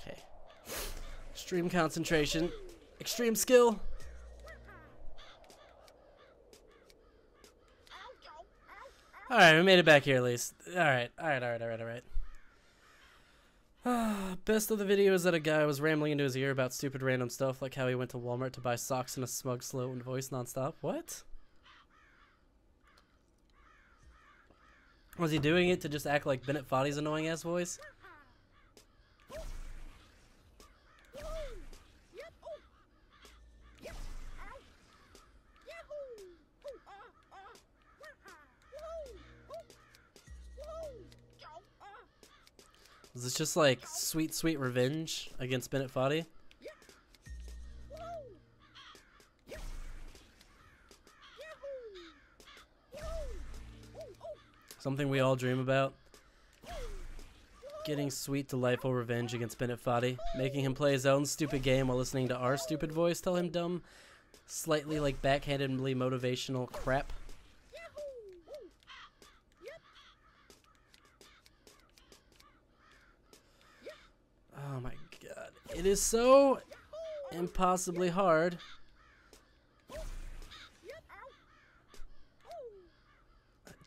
[SPEAKER 2] Okay. Extreme concentration. Extreme skill. Alright, we made it back here at least. Alright. Best of the video is that a guy was rambling into his ear about stupid random stuff, like how he went to Walmart to buy socks in a smug, slow voice nonstop. What? Was he doing it to just act like Bennett Foddy's annoying ass voice? Is this just like sweet, sweet revenge against Bennett Foddy? Something we all dream about. Getting sweet, delightful revenge against Bennett Foddy. Making him play his own stupid game while listening to our stupid voice tell him dumb, slightly like backhandedly motivational crap. Oh my god. It is so impossibly hard.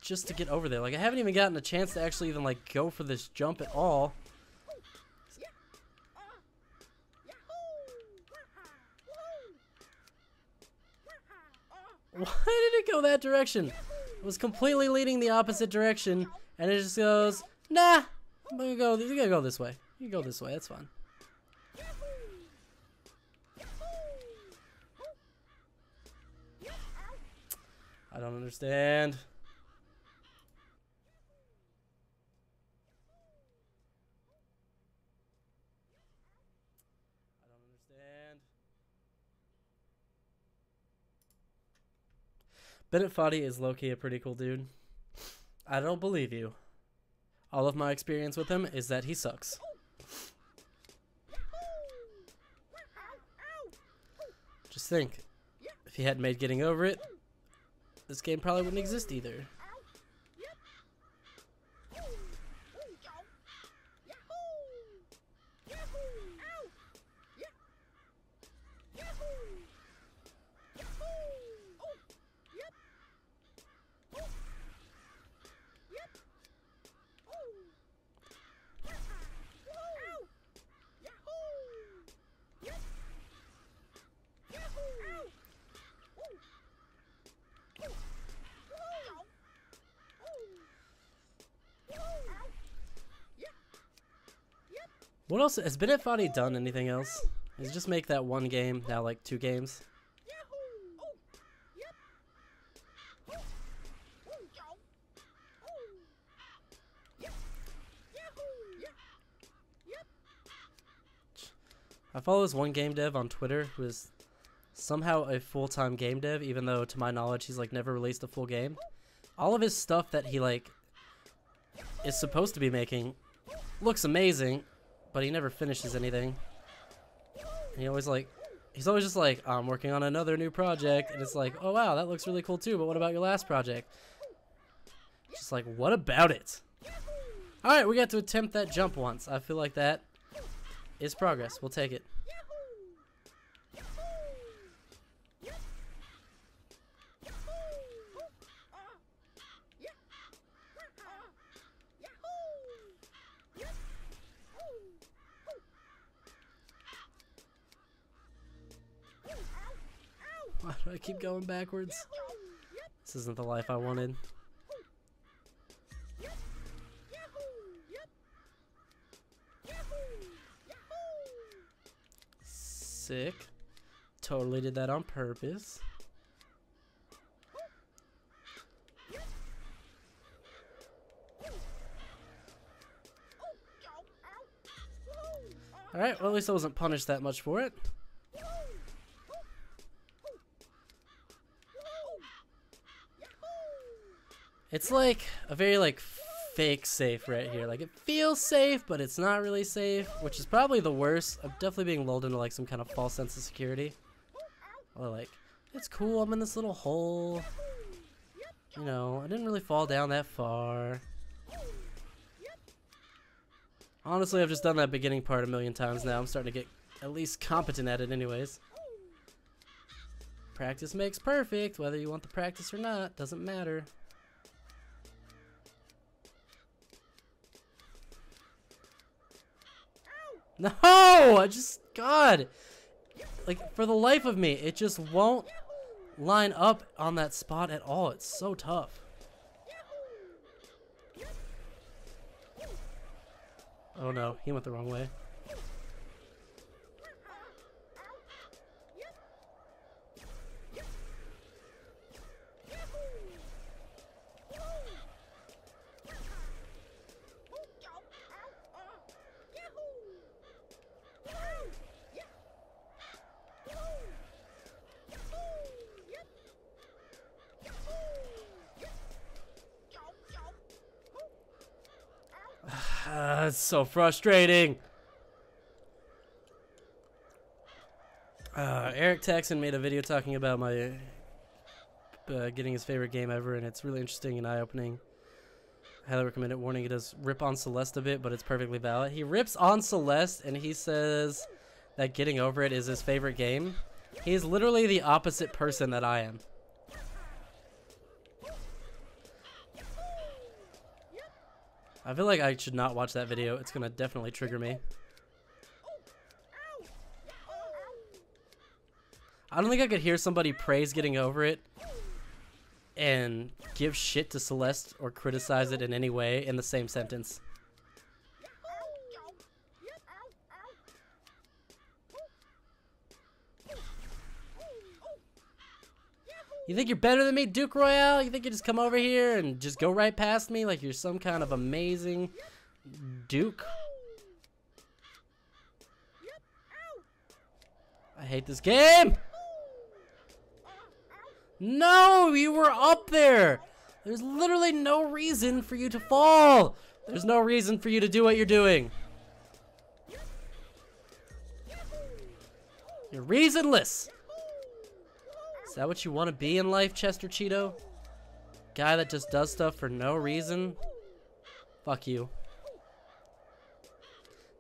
[SPEAKER 2] Just to get over there. Like, I haven't even gotten a chance to actually even, like, go for this jump at all. Why did it go that direction? It was completely leading the opposite direction, and it just goes, nah, I'm gonna go, you gotta go this way. You go this way, that's fine. I don't understand. Bennett Foddy is low-key a pretty cool dude. I don't believe you. All of my experience with him is that he sucks. Just think, if he hadn't made Getting Over It, this game probably wouldn't exist either. What else? Has Bennett Foddy done anything else? He's just make that one game, now like 2 games. I follow this one game dev on Twitter who is somehow a full-time game dev, even though to my knowledge he's like never released a full game. All of his stuff that he like is supposed to be making looks amazing, but he never finishes anything. And he's always just like, I'm working on another new project, and it's like, oh wow, that looks really cool too, but what about your last project? Just like, what about it? Alright, we got to attempt that jump once. I feel like that is progress. We'll take it. Why do I keep going backwards? This isn't the life I wanted. Sick. Totally did that on purpose. Alright, well at least I wasn't punished that much for it. It's like a very like fake safe right here. Like it feels safe, but it's not really safe, which is probably the worst. I'm definitely being lulled into like some kind of false sense of security. Or like, it's cool, I'm in this little hole. You know, I didn't really fall down that far. Honestly, I've just done that beginning part a million times now. I'm starting to get at least competent at it anyways. Practice makes perfect, whether you want the practice or not, doesn't matter. No! God! Like, for the life of me, it just won't line up on that spot at all. It's so tough. Oh no, he went the wrong way. It's so frustrating. Eric Texan made a video talking about my getting his favorite game ever, and it's really interesting and eye-opening. I highly recommend it. Warning, he does rip on Celeste a bit, but it's perfectly valid. He rips on Celeste, and he says that Getting Over It is his favorite game. He's literally the opposite person that I am. I feel like I should not watch that video. It's gonna definitely trigger me. I don't think I could hear somebody praise Getting Over It and give shit to Celeste or criticize it in any way in the same sentence. You think you're better than me, Duke Royale? You think you just come over here and just go right past me like you're some kind of amazing Duke? I hate this game! No, you were up there! There's literally no reason for you to fall! There's no reason for you to do what you're doing. You're reasonless! Is that what you want to be in life, Chester Cheeto? Guy that just does stuff for no reason? Fuck you.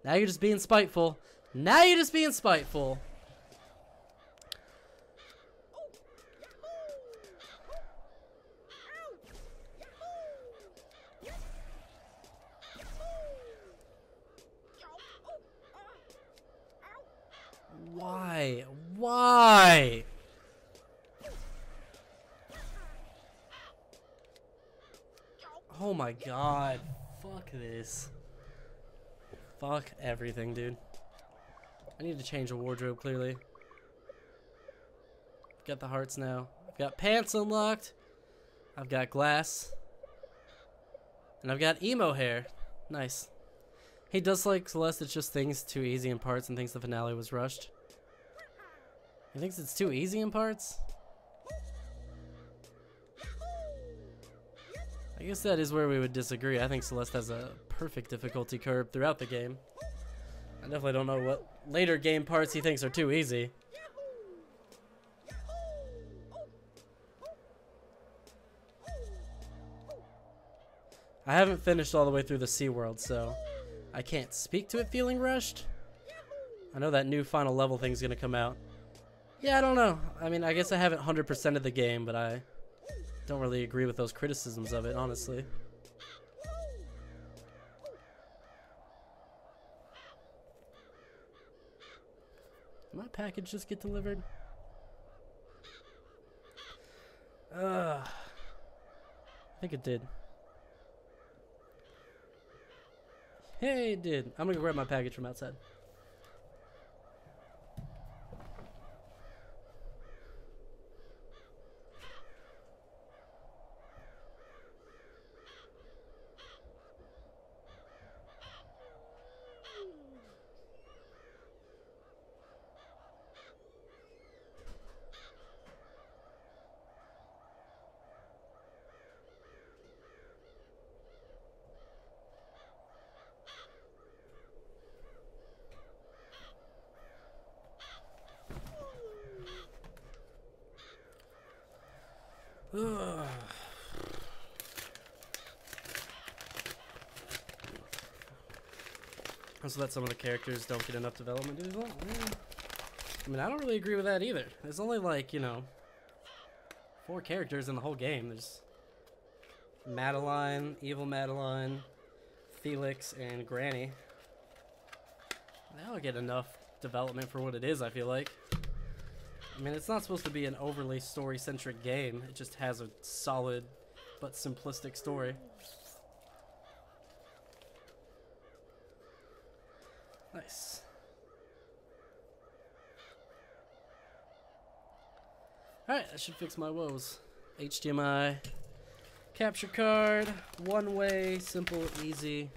[SPEAKER 2] Now you're just being spiteful. Now you're just being spiteful. Why? Why? Oh my god. Fuck this. Fuck everything, dude. I need to change a wardrobe, clearly. Got the hearts now. I've got pants unlocked. I've got glass. And I've got emo hair. Nice. He does like Celeste, it's just things too easy in parts and thinks the finale was rushed. He thinks it's too easy in parts? I guess that is where we would disagree. I think Celeste has a perfect difficulty curve throughout the game. I definitely don't know what later game parts he thinks are too easy. I haven't finished all the way through the Sea World, so I can't speak to it feeling rushed. I know that new final level thing's gonna come out. Yeah, I don't know. I mean, I guess I haven't 100% of the game, but I don't really agree with those criticisms of it, honestly. Did my package just get delivered? I think it did. Hey, it did. I'm gonna go grab my package from outside. So that some of the characters don't get enough development. I mean, I don't really agree with that either. There's only like, you know, 4 characters in the whole game. There's Madeline, Evil Madeline, Felix, and Granny. They all get enough development for what it is, I feel like. I mean, it's not supposed to be an overly story-centric game. It just has a solid but simplistic story. Nice. Alright, that should fix my woes. HDMI, capture card, one way, simple, easy.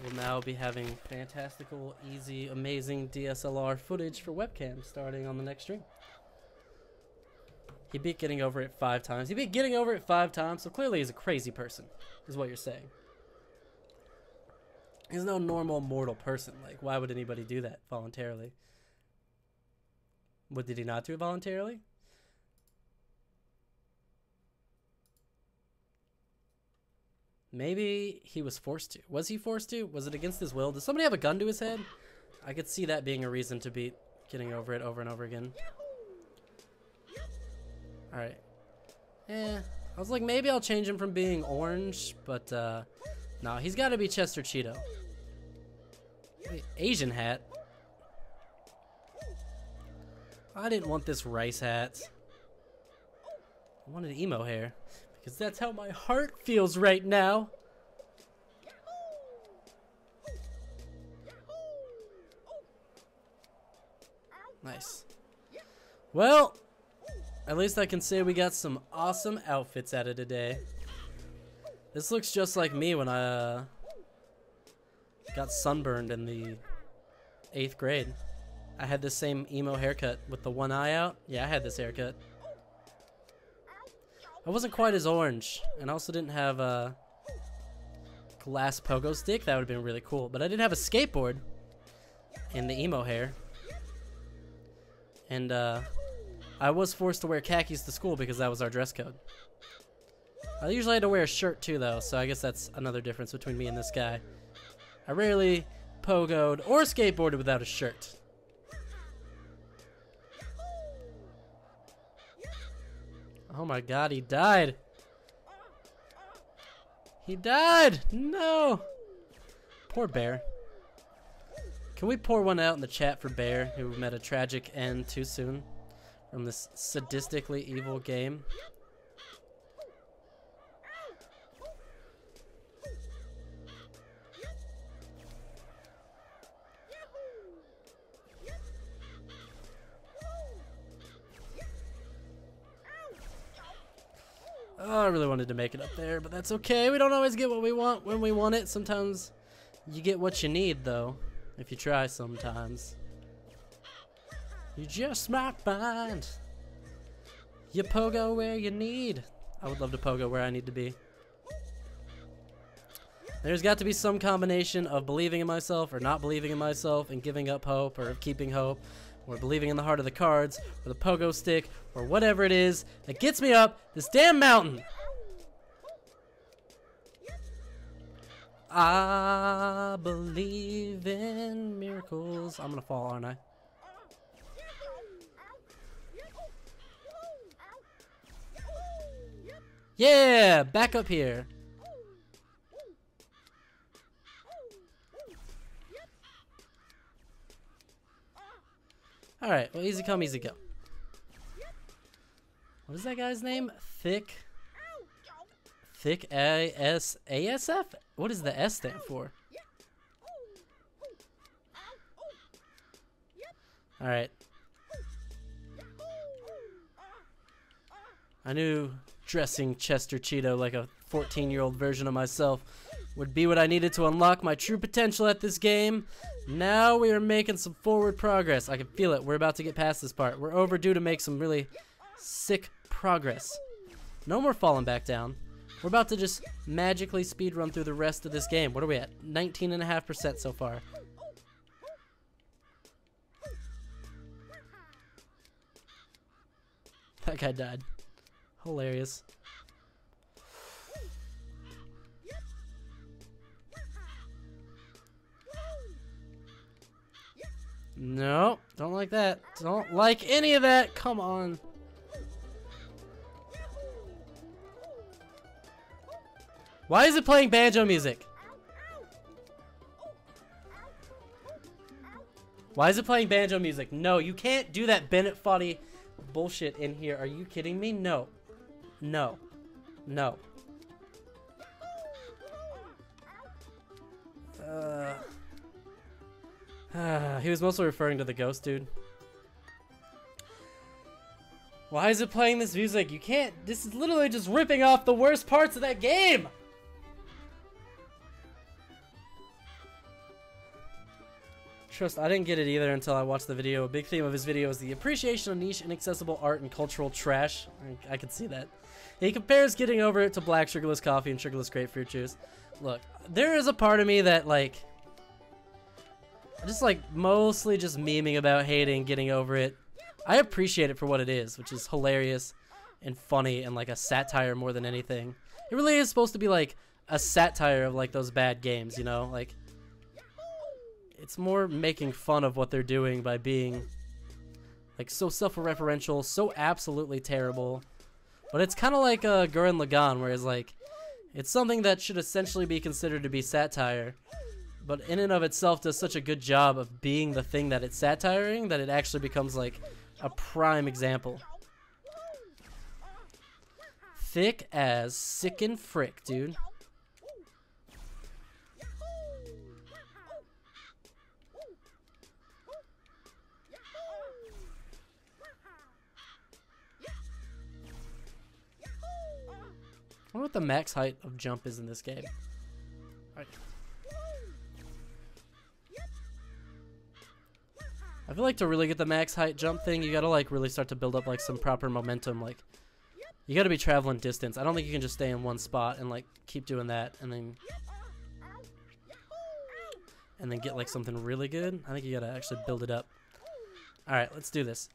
[SPEAKER 2] We'll now be having fantastical, easy, amazing DSLR footage for webcam starting on the next stream. He beat getting over it 5 times. He beat getting over it 5 times, so clearly he's a crazy person, is what you're saying. He's no normal mortal person. Like, why would anybody do that voluntarily? What, did he not do it voluntarily? Maybe he was forced to. Was he forced to? Was it against his will? Does somebody have a gun to his head? I could see that being a reason to beat getting over it over and over again. Alright. I was like, maybe I'll change him from being orange, but no, he's got to be Chester Cheeto. Wait, Asian hat. I didn't want this rice hat. I wanted emo hair because that's how my heart feels right now. Nice. Well, at least I can say we got some awesome outfits out of today. This looks just like me when I got sunburned in the 8th grade. I had this same emo haircut with the one eye out. Yeah, I had this haircut. I wasn't quite as orange, and I also didn't have a glass pogo stick. That would have been really cool. But I did have a skateboard and the emo hair. And I was forced to wear khakis to school because that was our dress code. I usually had to wear a shirt too, though, so I guess that's another difference between me and this guy. I rarely pogoed or skateboarded without a shirt. Oh my god, he died. He died! No! Poor Bear. Can we pour one out in the chat for Bear, who met a tragic end too soon from this sadistically evil game? Oh, I really wanted to make it up there, but that's okay. We don't always get what we want when we want it. Sometimes You get what you need, though, if you try sometimes. You just might find you pogo where you need. I would love to pogo where I need to be. There's got to be some combination of believing in myself or not believing in myself and giving up hope or keeping hope or believing in the heart of the cards or the pogo stick or whatever it is that gets me up this damn mountain. I believe in miracles. I'm gonna fall, aren't I? Yeah, back up here. Alright, well, easy come, easy go. What is that guy's name? Thick ASF? What does the S stand for? Alright. I knew dressing Chester Cheeto like a 14-year-old version of myself would be what I needed to unlock my true potential at this game. Now we are making some forward progress. I can feel it. We're about to get past this part. We're overdue to make some really sick progress. No more falling back down. We're about to just magically speedrun through the rest of this game. What are we at? 19.5% so far. That guy died. Hilarious. No, don't like that. Don't like any of that. Come on. Why is it playing banjo music? Why is it playing banjo music? No, you can't do that Bennett Foddy bullshit in here. Are you kidding me? No. No. No. He was mostly referring to the ghost dude. Why is it playing this music? You can't. This is literally just ripping off the worst parts of that game. Trust, I didn't get it either until I watched the video. A big theme of his video is the appreciation of niche, inaccessible art and cultural trash. I could see that. He compares getting over it to black sugarless coffee and sugarless grapefruit juice. Look, there is a part of me that, like, just like mostly just memeing about hating getting over it. I appreciate it for what it is, which is hilarious and funny and like a satire more than anything. It really is supposed to be like a satire of like those bad games, you know? Like, it's more making fun of what they're doing by being like so self-referential, so absolutely terrible. But it's kind of like Gurren Lagann, whereas like it's something that should essentially be considered to be satire, but in and of itself does such a good job of being the thing that it's satiring that it actually becomes like a prime example. Thick as sickin' frick, dude. I wonder what the max height of jump is in this game. Right. I feel like to really get the max height jump thing, you gotta like really start to build up like some proper momentum. Like, you gotta be traveling distance. I don't think you can just stay in one spot and like keep doing that and then get like something really good. I think you gotta actually build it up. All right, let's do this.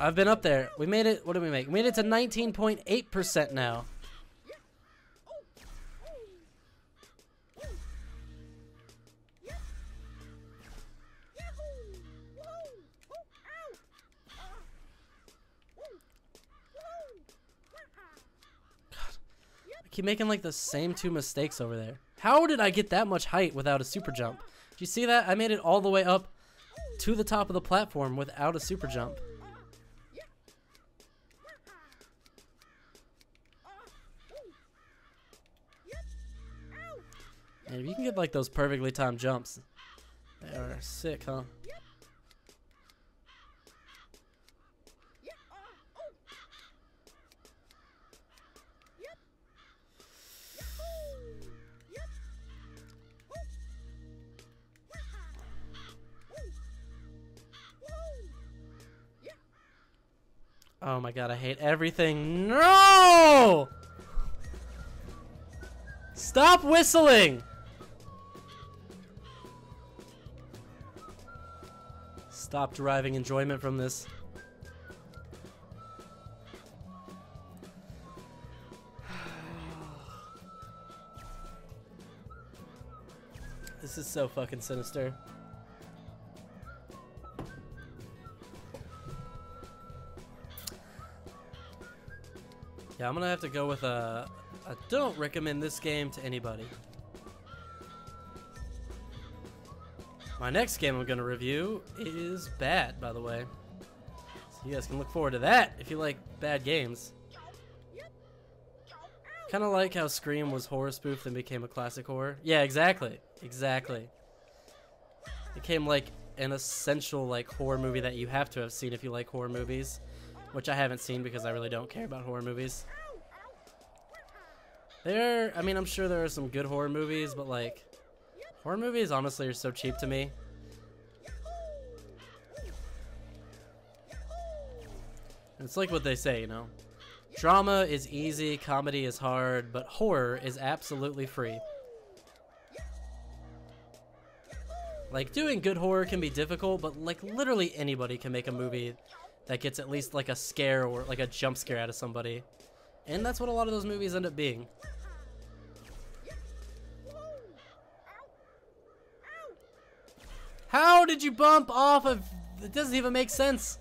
[SPEAKER 2] I've been up there. We made it. What did we make? We made it to 19.8% now. Keep making like the same two mistakes over there. How did I get that much height without a super jump? Did you see that? I made it all the way up to the top of the platform without a super jump. And if you can get like those perfectly timed jumps, they are sick, huh? Oh my god, I hate everything. No! Stop whistling! Stop deriving enjoyment from this. This is so fucking sinister. Yeah, I'm gonna have to go with I don't recommend this game to anybody. My next game I'm gonna review is bad, by the way. So you guys can look forward to that if you like bad games. Kind of like how Scream was horror spoof then became a classic horror. Yeah, exactly. Exactly. Became like an essential like horror movie that you have to have seen if you like horror movies, which I haven't seen because I really don't care about horror movies. I mean, I'm sure there are some good horror movies, but like horror movies honestly are so cheap to me. And it's like what they say, you know. Drama is easy, comedy is hard, but horror is absolutely free. Like, doing good horror can be difficult, but like literally anybody can make a movie that gets at least like a scare or like a jump scare out of somebody. And that's what a lot of those movies end up being. How did you bump off of... It doesn't even make sense.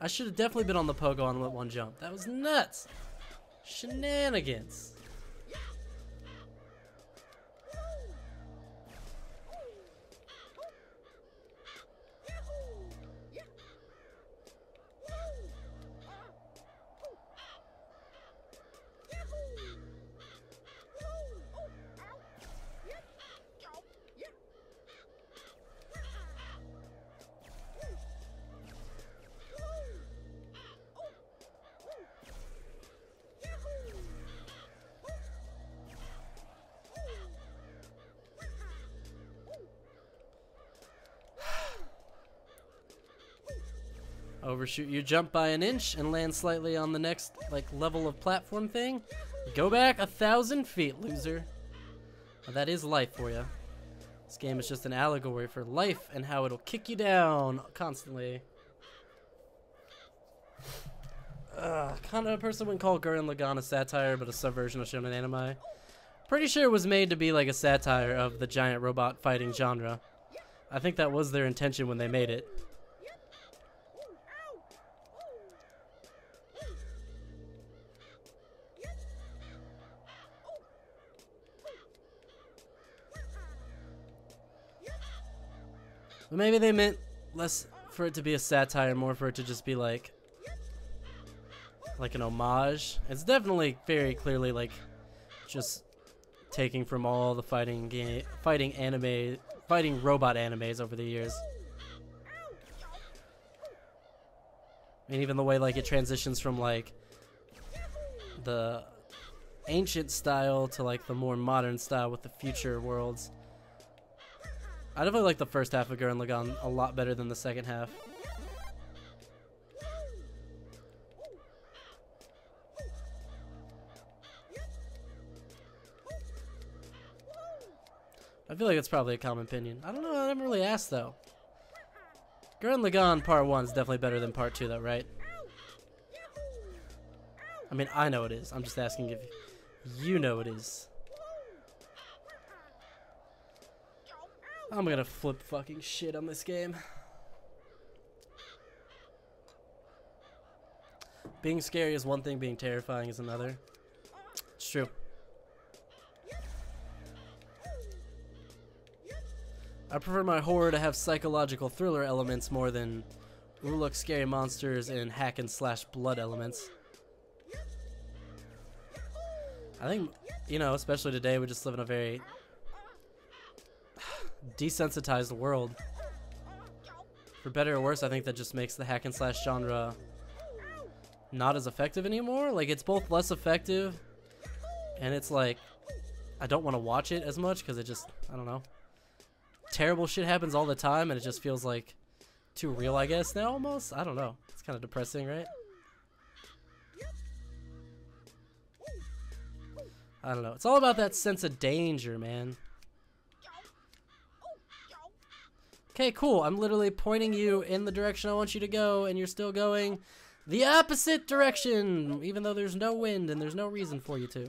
[SPEAKER 2] I should have definitely been on the pogo on one jump. That was nuts. Shenanigans. Overshoot your jump by an inch and land slightly on the next like level of platform thing. Go back 1,000 feet, loser. Now, that is life for you. This game is just an allegory for life and how it'll kick you down constantly. Kind of a person wouldn't call Gurren Lagann a satire, but a subversion of shonen anime. Pretty sure it was made to be like a satire of the giant robot fighting genre. I think that was their intention when they made it. But maybe they meant less for it to be a satire, more for it to just be like an homage. It's definitely very clearly like just taking from all the fighting robot animes over the years. And even the way like it transitions from like the ancient style to like the more modern style with the future worlds. I definitely like the first half of Gurren Lagann a lot better than the second half. I feel like it's probably a common opinion. I don't know, I haven't really asked though. Gurren Lagann Part 1 is definitely better than Part 2 though, right? I mean, I know it is. I'm just asking if you know it is. I'm gonna flip fucking shit on this game. Being scary is one thing, being terrifying is another. It's true. I prefer my horror to have psychological thriller elements more than ooh, look, scary monsters and hack and slash blood elements. I think, you know, especially today, we just live in a very desensitized world. For better or worse, I think that just makes the hack and slash genre not as effective anymore. Like, it's both less effective and it's like I don't want to watch it as much because it just, I don't know, terrible shit happens all the time and it just feels like too real, I guess, now almost. I don't know, it's kind of depressing, right? I don't know. It's all about that sense of danger, man. Okay, cool. I'm literally pointing you in the direction I want you to go, and you're still going the opposite direction, even though there's no wind and there's no reason for you to.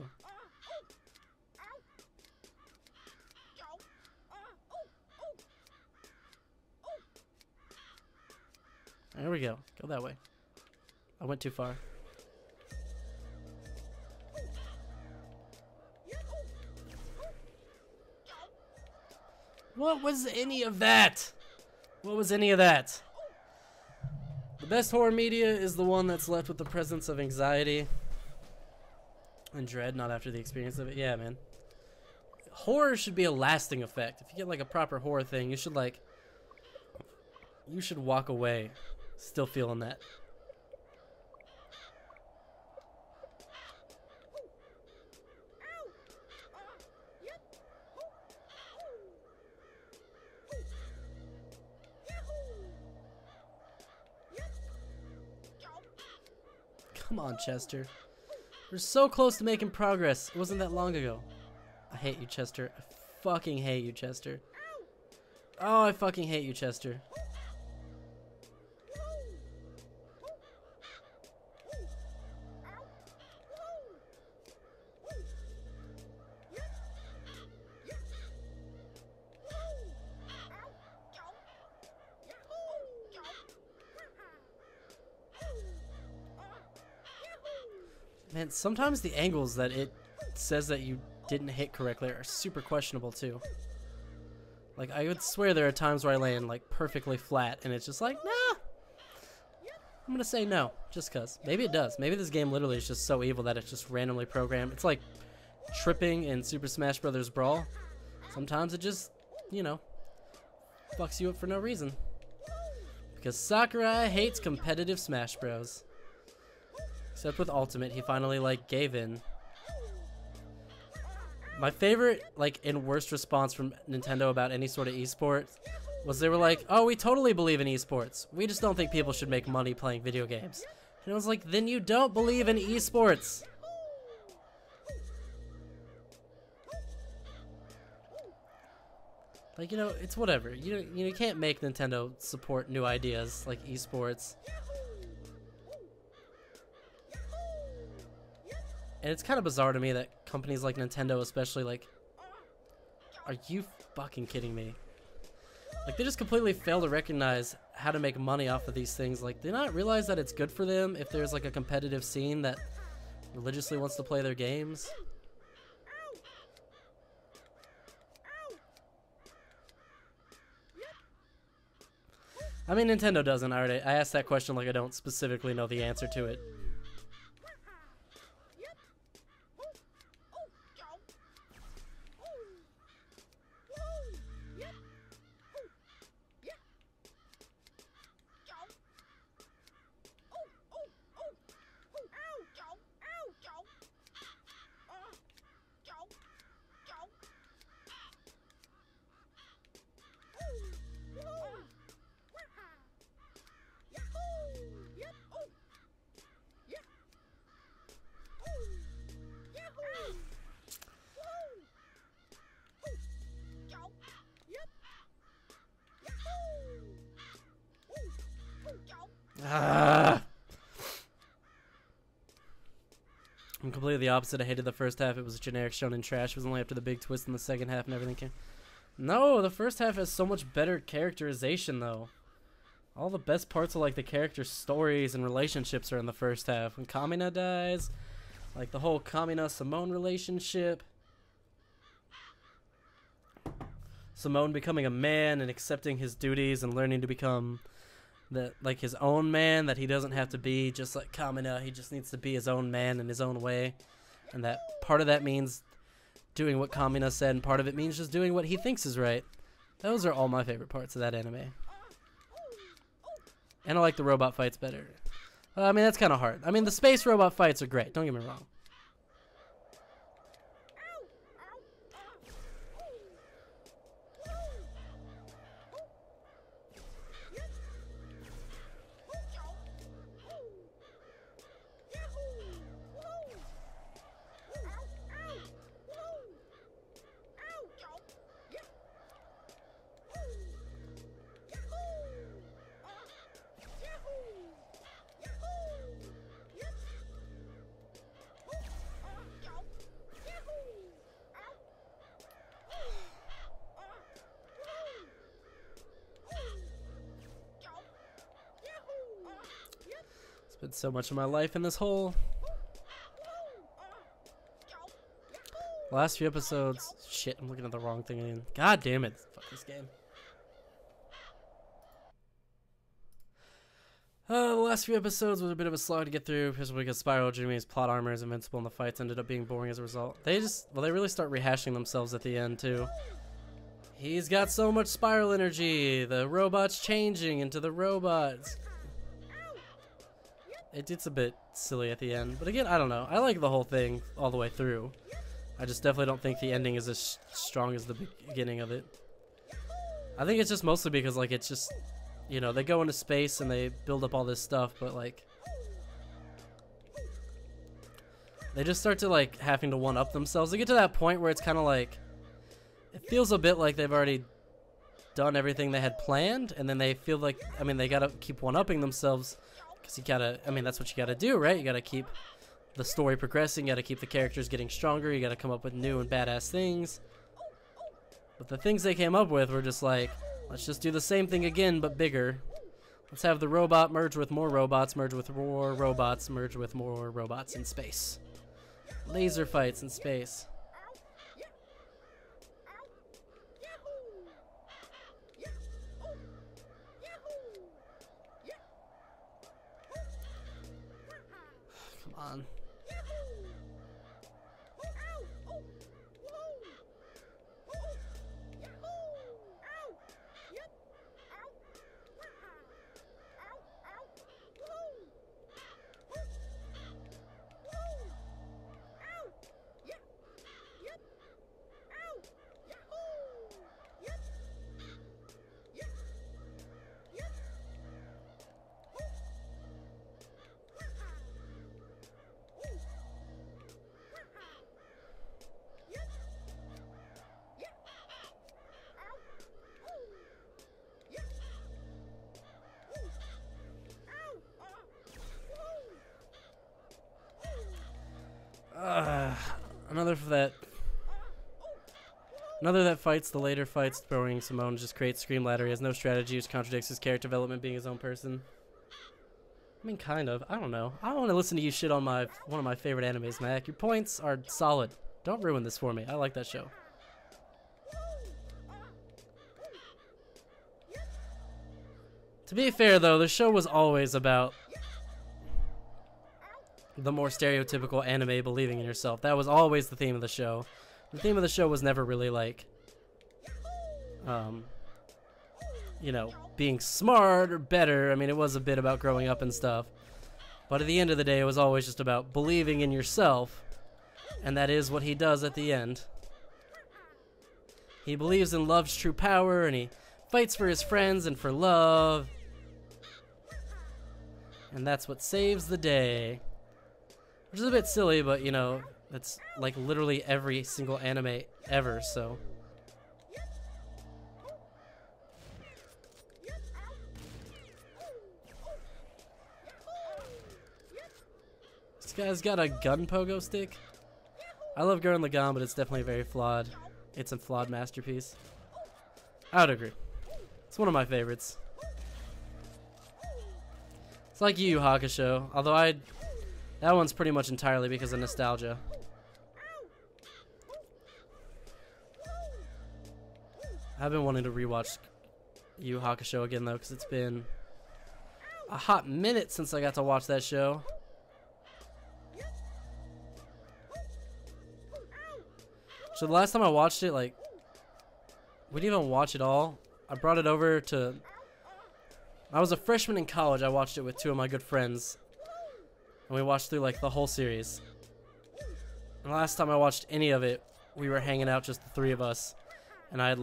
[SPEAKER 2] There we go. Go that way. I went too far. What was any of that? What was any of that? The best horror media is the one that's left with the presence of anxiety and dread, not after the experience of it. Yeah, man. Horror should be a lasting effect. If you get like a proper horror thing, you should walk away still feeling that. Come on, Chester. We're so close to making progress. It wasn't that long ago. I hate you, Chester. I fucking hate you, Chester. Oh, I fucking hate you, Chester. Man, sometimes the angles that it says that you didn't hit correctly are super questionable too. Like, I would swear there are times where I land like perfectly flat and it's just like, nah. I'm gonna say no, just cause. Maybe it does. Maybe this game literally is just so evil that it's just randomly programmed. It's like tripping in Super Smash Bros. Brawl. Sometimes it just, you know, fucks you up for no reason. Because Sakurai hates competitive Smash Bros. Except with Ultimate, he finally, like, gave in. My favorite, like, and worst response from Nintendo about any sort of esports was they were like, oh, we totally believe in esports. We just don't think people should make money playing video games. And I was like, then you don't believe in esports. Like, you know, it's whatever. You can't make Nintendo support new ideas like esports. And it's kind of bizarre to me that companies like Nintendo especially, like, are you fucking kidding me? Like, they just completely fail to recognize how to make money off of these things. Like, they not realize that it's good for them if there's, like, a competitive scene that religiously wants to play their games. I mean, Nintendo doesn't already. I asked that question like I don't specifically know the answer to it. I'm completely the opposite. I hated the first half. It was generic shonen trash. It was only after the big twist in the second half and everything came. No, the first half has so much better characterization, though. All the best parts of, like, the character stories and relationships are in the first half. When Kamina dies, like, the whole Kamina-Simone relationship. Simone becoming a man and accepting his duties and learning to become like his own man, that he doesn't have to be just like Kamina. He just needs to be his own man in his own way. And that part of that means doing what Kamina said, and part of it means just doing what he thinks is right. Those are all my favorite parts of that anime. And I like the robot fights better. I mean, that's kind of hard. I mean, the space robot fights are great. Don't get me wrong. Spent so much of my life in this hole. Last few episodes. Shit, I'm looking at the wrong thing again. God damn it. Fuck this game. The last few episodes was a bit of a slog to get through, especially because Spiral, Jimmy's plot armor is invincible and the fights ended up being boring as a result. They really start rehashing themselves at the end, too. He's got so much Spiral energy. The robot's changing into the robots. It's a bit silly at the end. But again, I don't know. I like the whole thing all the way through. I just definitely don't think the ending is as strong as the beginning of it. I think it's just mostly because, like, it's just, you know, they go into space and they build up all this stuff, but, like, they just start to, like, having to one-up themselves. They get to that point where it's kind of like, it feels a bit like they've already done everything they had planned, and then they feel like, I mean, they gotta keep one-upping themselves, because you gotta, I mean, that's what you gotta do, right? You gotta keep the story progressing, you gotta keep the characters getting stronger, you gotta come up with new and badass things. But the things they came up with were just like, let's just do the same thing again, but bigger. Let's have the robot merge with more robots, merge with more robots, merge with more robots in space. Laser fights in space. Come on. Another that fights the later fights, throwing Simone just creates Scream Ladder. He has no strategy, which contradicts his character development being his own person. I mean, kind of. I don't know. I don't want to listen to you shit on one of my favorite animes, Mac. Your points are solid. Don't ruin this for me. I like that show. To be fair, though, the show was always about the more stereotypical anime believing in yourself. That was always the theme of the show. The theme of the show was never really like, you know, being smart or better. I mean, it was a bit about growing up and stuff. But at the end of the day, it was always just about believing in yourself. And that is what he does at the end. He believes in love's true power, and he fights for his friends and for love. And that's what saves the day. Which is a bit silly, but, you know, that's like literally every single anime ever, so. This guy's got a gun pogo stick. I love Gurren Lagann, but it's definitely very flawed. It's a flawed masterpiece. I would agree. It's one of my favorites. It's like Yu Yu Hakusho, although that one's pretty much entirely because of nostalgia. I've been wanting to rewatch Yu Yu Hakusho again, though, because it's been a hot minute since I got to watch that show. So the last time I watched it, like, we didn't even watch it all. I brought it over to... I was a freshman in college. I watched it with two of my good friends. And we watched through, like, the whole series. And the last time I watched any of it, we were hanging out, just the three of us. And I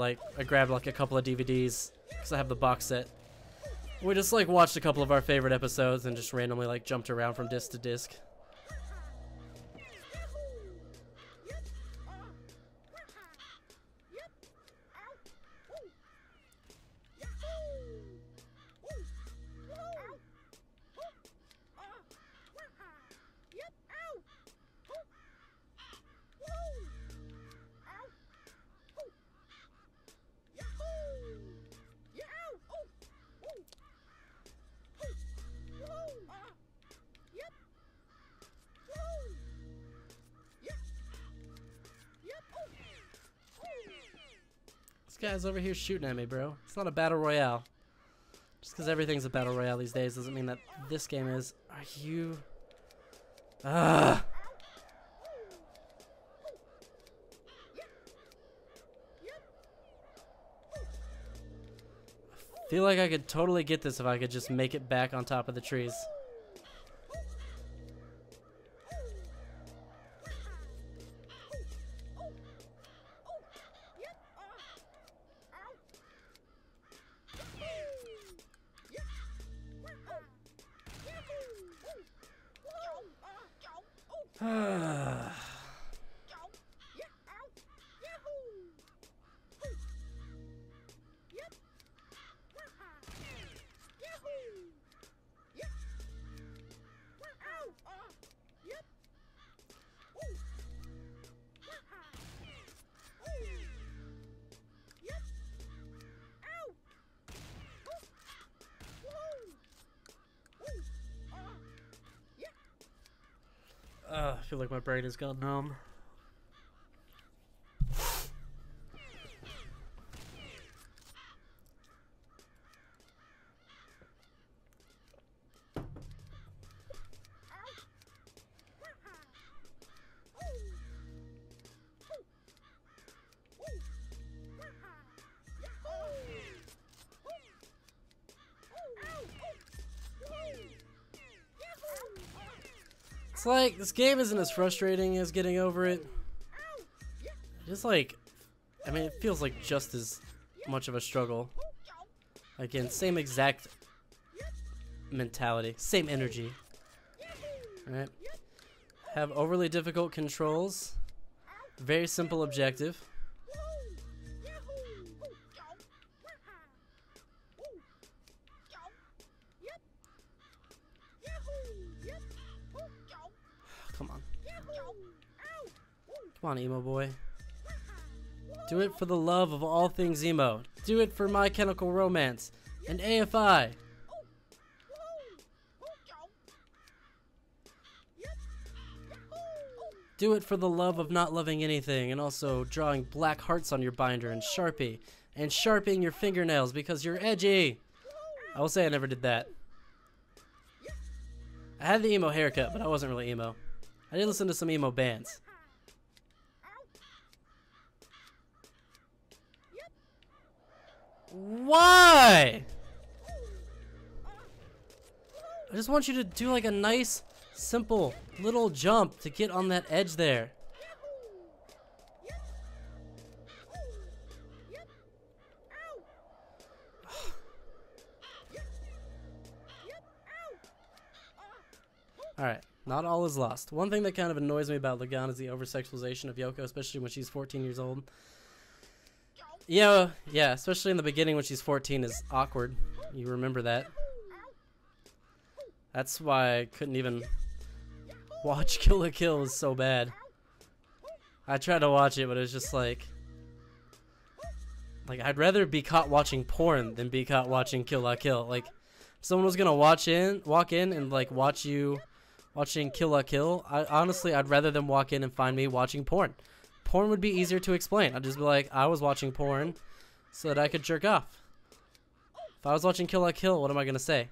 [SPEAKER 2] grabbed, like, a couple of DVDs, because I have the box set. We just, like, watched a couple of our favorite episodes and just randomly, like, jumped around from disc to disc. guy's over here shooting at me, bro. It's not a battle royale. Just because everything's a battle royale these days doesn't mean that this game is. Are you... Ah! I feel like I could totally get this if I could just make it back on top of the trees. I feel like my brain has gone numb. It's like, this game isn't as frustrating as getting over it. Just like, I mean, it feels like just as much of a struggle. Again, same exact mentality, same energy. Alright. Have overly difficult controls. Very simple objective. Come on. Come on, emo boy. Do it for the love of all things emo. Do it for My Chemical Romance and AFI. Do it for the love of not loving anything and also drawing black hearts on your binder and Sharpie and sharpening your fingernails because you're edgy. I will say I never did that. I had the emo haircut, but I wasn't really emo. I did listen to some emo bands. Why? I just want you to do like a nice, simple little jump to get on that edge there. Alright, not all is lost. One thing that kind of annoys me about Lagan is the over-sexualization of Yoko, especially when she's 14 years old. Yeah, especially in the beginning when she's 14 is awkward. You remember that. That's why I couldn't even watch Kill la Kill. It was so bad. I tried to watch it, but it was just like I'd rather be caught watching porn than be caught watching Kill la Kill. Like, if someone was gonna walk in and like watch you watching Kill la Kill, I'd rather them walk in and find me watching porn. Porn would be easier to explain. I'd just be like, I was watching porn so that I could jerk off. If I was watching Kill la Kill, what am I gonna say?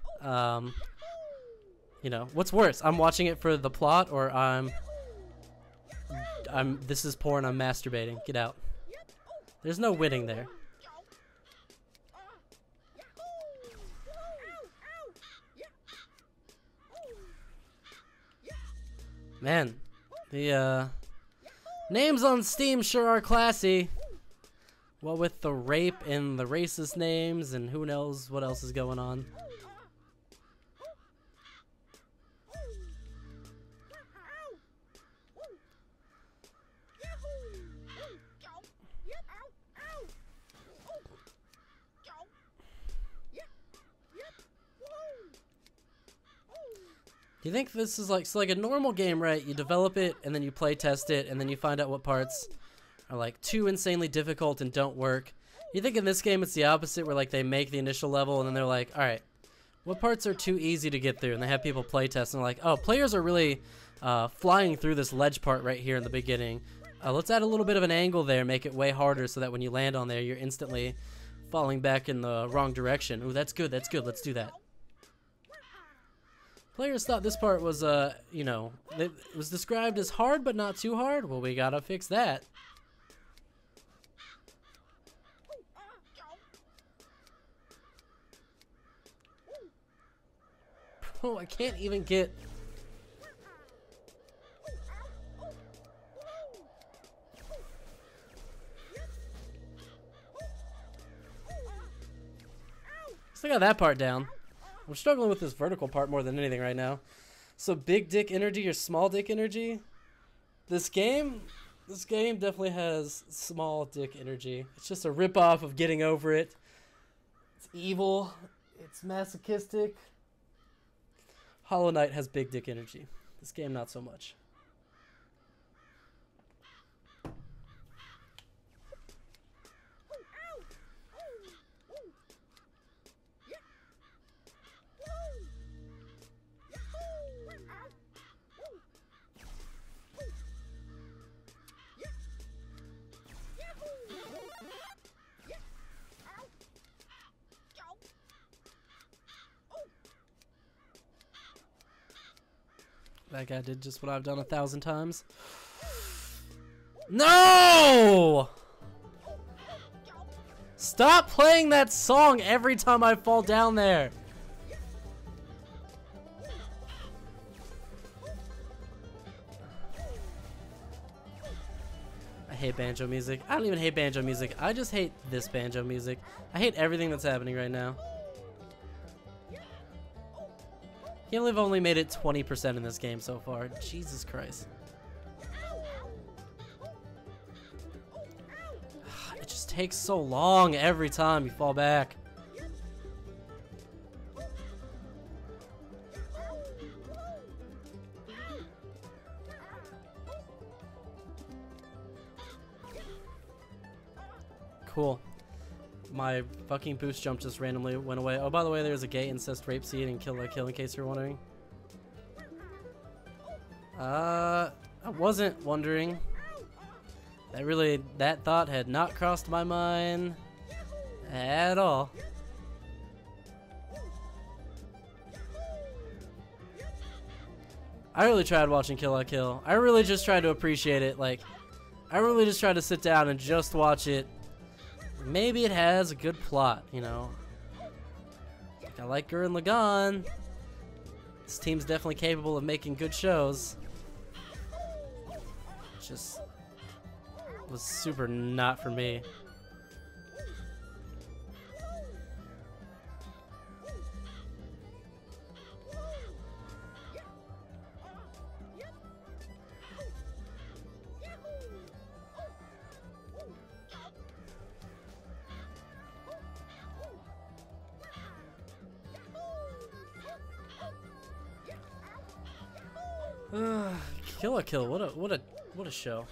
[SPEAKER 2] You know, what's worse? I'm watching it for the plot, or this is porn, I'm masturbating. Get out. There's no winning there. Man, the names on Steam sure are classy. What with the rape and the racist names and who knows what else is going on. Do you think this is like, so like a normal game, right? You develop it and then you play test it and then you find out what parts are like too insanely difficult and don't work. You think in this game it's the opposite, where like they make the initial level and then they're like, all right, what parts are too easy to get through? And they have people play test and they're like, oh, players are really flying through this ledge part right here in the beginning. Let's add a little bit of an angle there, make it way harder so that when you land on there, you're instantly falling back in the wrong direction. Ooh, that's good, that's good. Let's do that. Players thought this part was, you know, it was described as hard but not too hard. Well, we gotta fix that. Oh, I can't even get... Still got that part down. I'm struggling with this vertical part more than anything right now. So big dick energy or small dick energy? This game definitely has small dick energy. It's just a ripoff of Getting Over It. It's evil. It's masochistic. Hollow Knight has big dick energy. This game, not so much. That guy did just what I've done 1,000 times. No! Stop playing that song every time I fall down there. I hate banjo music. I don't even hate banjo music. I just hate this banjo music. I hate everything that's happening right now. Can't believe I've only made it 20% in this game so far. Jesus Christ. It just takes so long every time you fall back. Cool. My fucking boost jump just randomly went away. Oh, by the way, there's a gay incest rape scene in Kill la Kill in case you're wondering. I wasn't wondering. That thought had not crossed my mind at all. I really tried watching Kill la Kill. I really just tried to appreciate it. Like, I really just tried to sit down and just watch it. Maybe it has a good plot, you know. I like Gurren Lagann. This team's definitely capable of making good shows. Just was super not for me. Kill la Kill, what a show.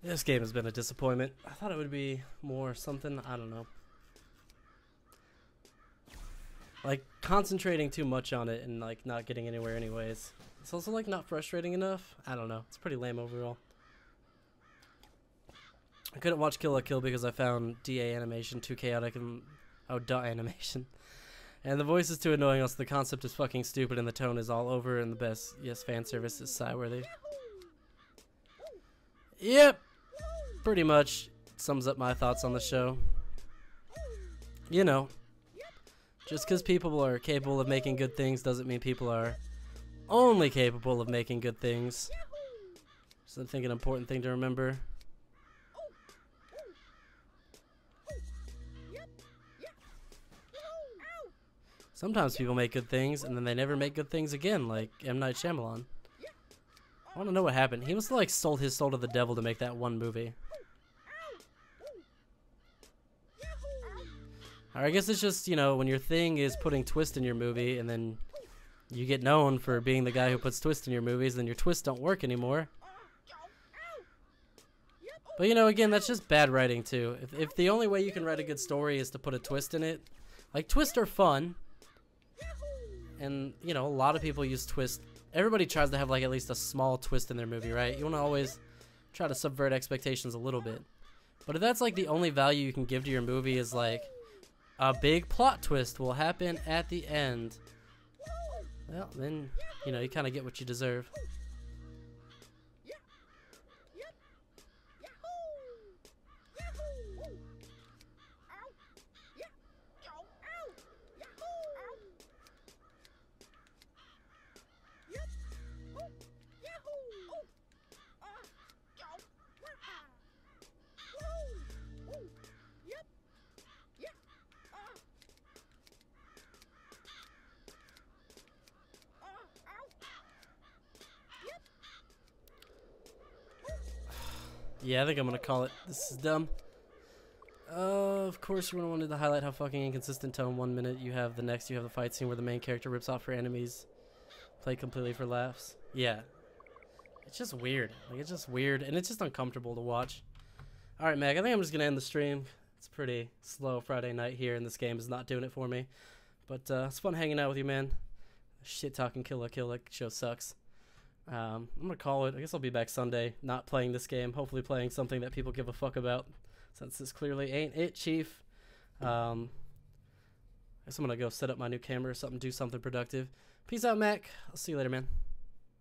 [SPEAKER 2] This game has been a disappointment. I thought it would be more something, I don't know. Like, concentrating too much on it and, like, not getting anywhere anyways. It's also, like, not frustrating enough. I don't know. It's pretty lame overall. I couldn't watch Kill la Kill because I found DA animation too chaotic and... Oh, dot animation. And the voice is too annoying, also the concept is fucking stupid and the tone is all over and the best, yes, fan service is sigh-worthy. Yep! Pretty much sums up my thoughts on the show. You know, just because people are capable of making good things doesn't mean people are only capable of making good things. So I think an important thing to remember. Sometimes people make good things and then they never make good things again, like M. Night Shyamalan. I want to know what happened. He must have like sold his soul to the devil to make that one movie. Or I guess it's just, you know, when your thing is putting twist in your movie and then you get known for being the guy who puts twist in your movies, then your twists don't work anymore. But you know, again, that's just bad writing too. If the only way you can write a good story is to put a twist in it, like twists are fun. And, you know, a lot of people use twist. Everybody tries to have like at least a small twist in their movie, right? You want to always try to subvert expectations a little bit. But if that's like the only value you can give to your movie is like a big plot twist will happen at the end, well, then, you know, you kind of get what you deserve. Yeah, I think I'm gonna call it. This is dumb. Of course you're gonna want to highlight how fucking inconsistent tone. 1 minute you have the next you have the fight scene where the main character rips off her enemies. Play completely for laughs. Yeah. It's just weird. Like, it's just weird and it's just uncomfortable to watch. Alright, Meg, I think I'm just gonna end the stream. It's pretty slow Friday night here and this game is not doing it for me. But it's fun hanging out with you, man. Shit talking Kill la Kill, that show sucks. I'm gonna call it. I guess I'll be back Sunday, not playing this game, hopefully playing something that people give a fuck about, since this clearly ain't it, Chief. I guess I'm gonna go set up my new camera or something, do something productive. Peace out, Mac. I'll see you later, man.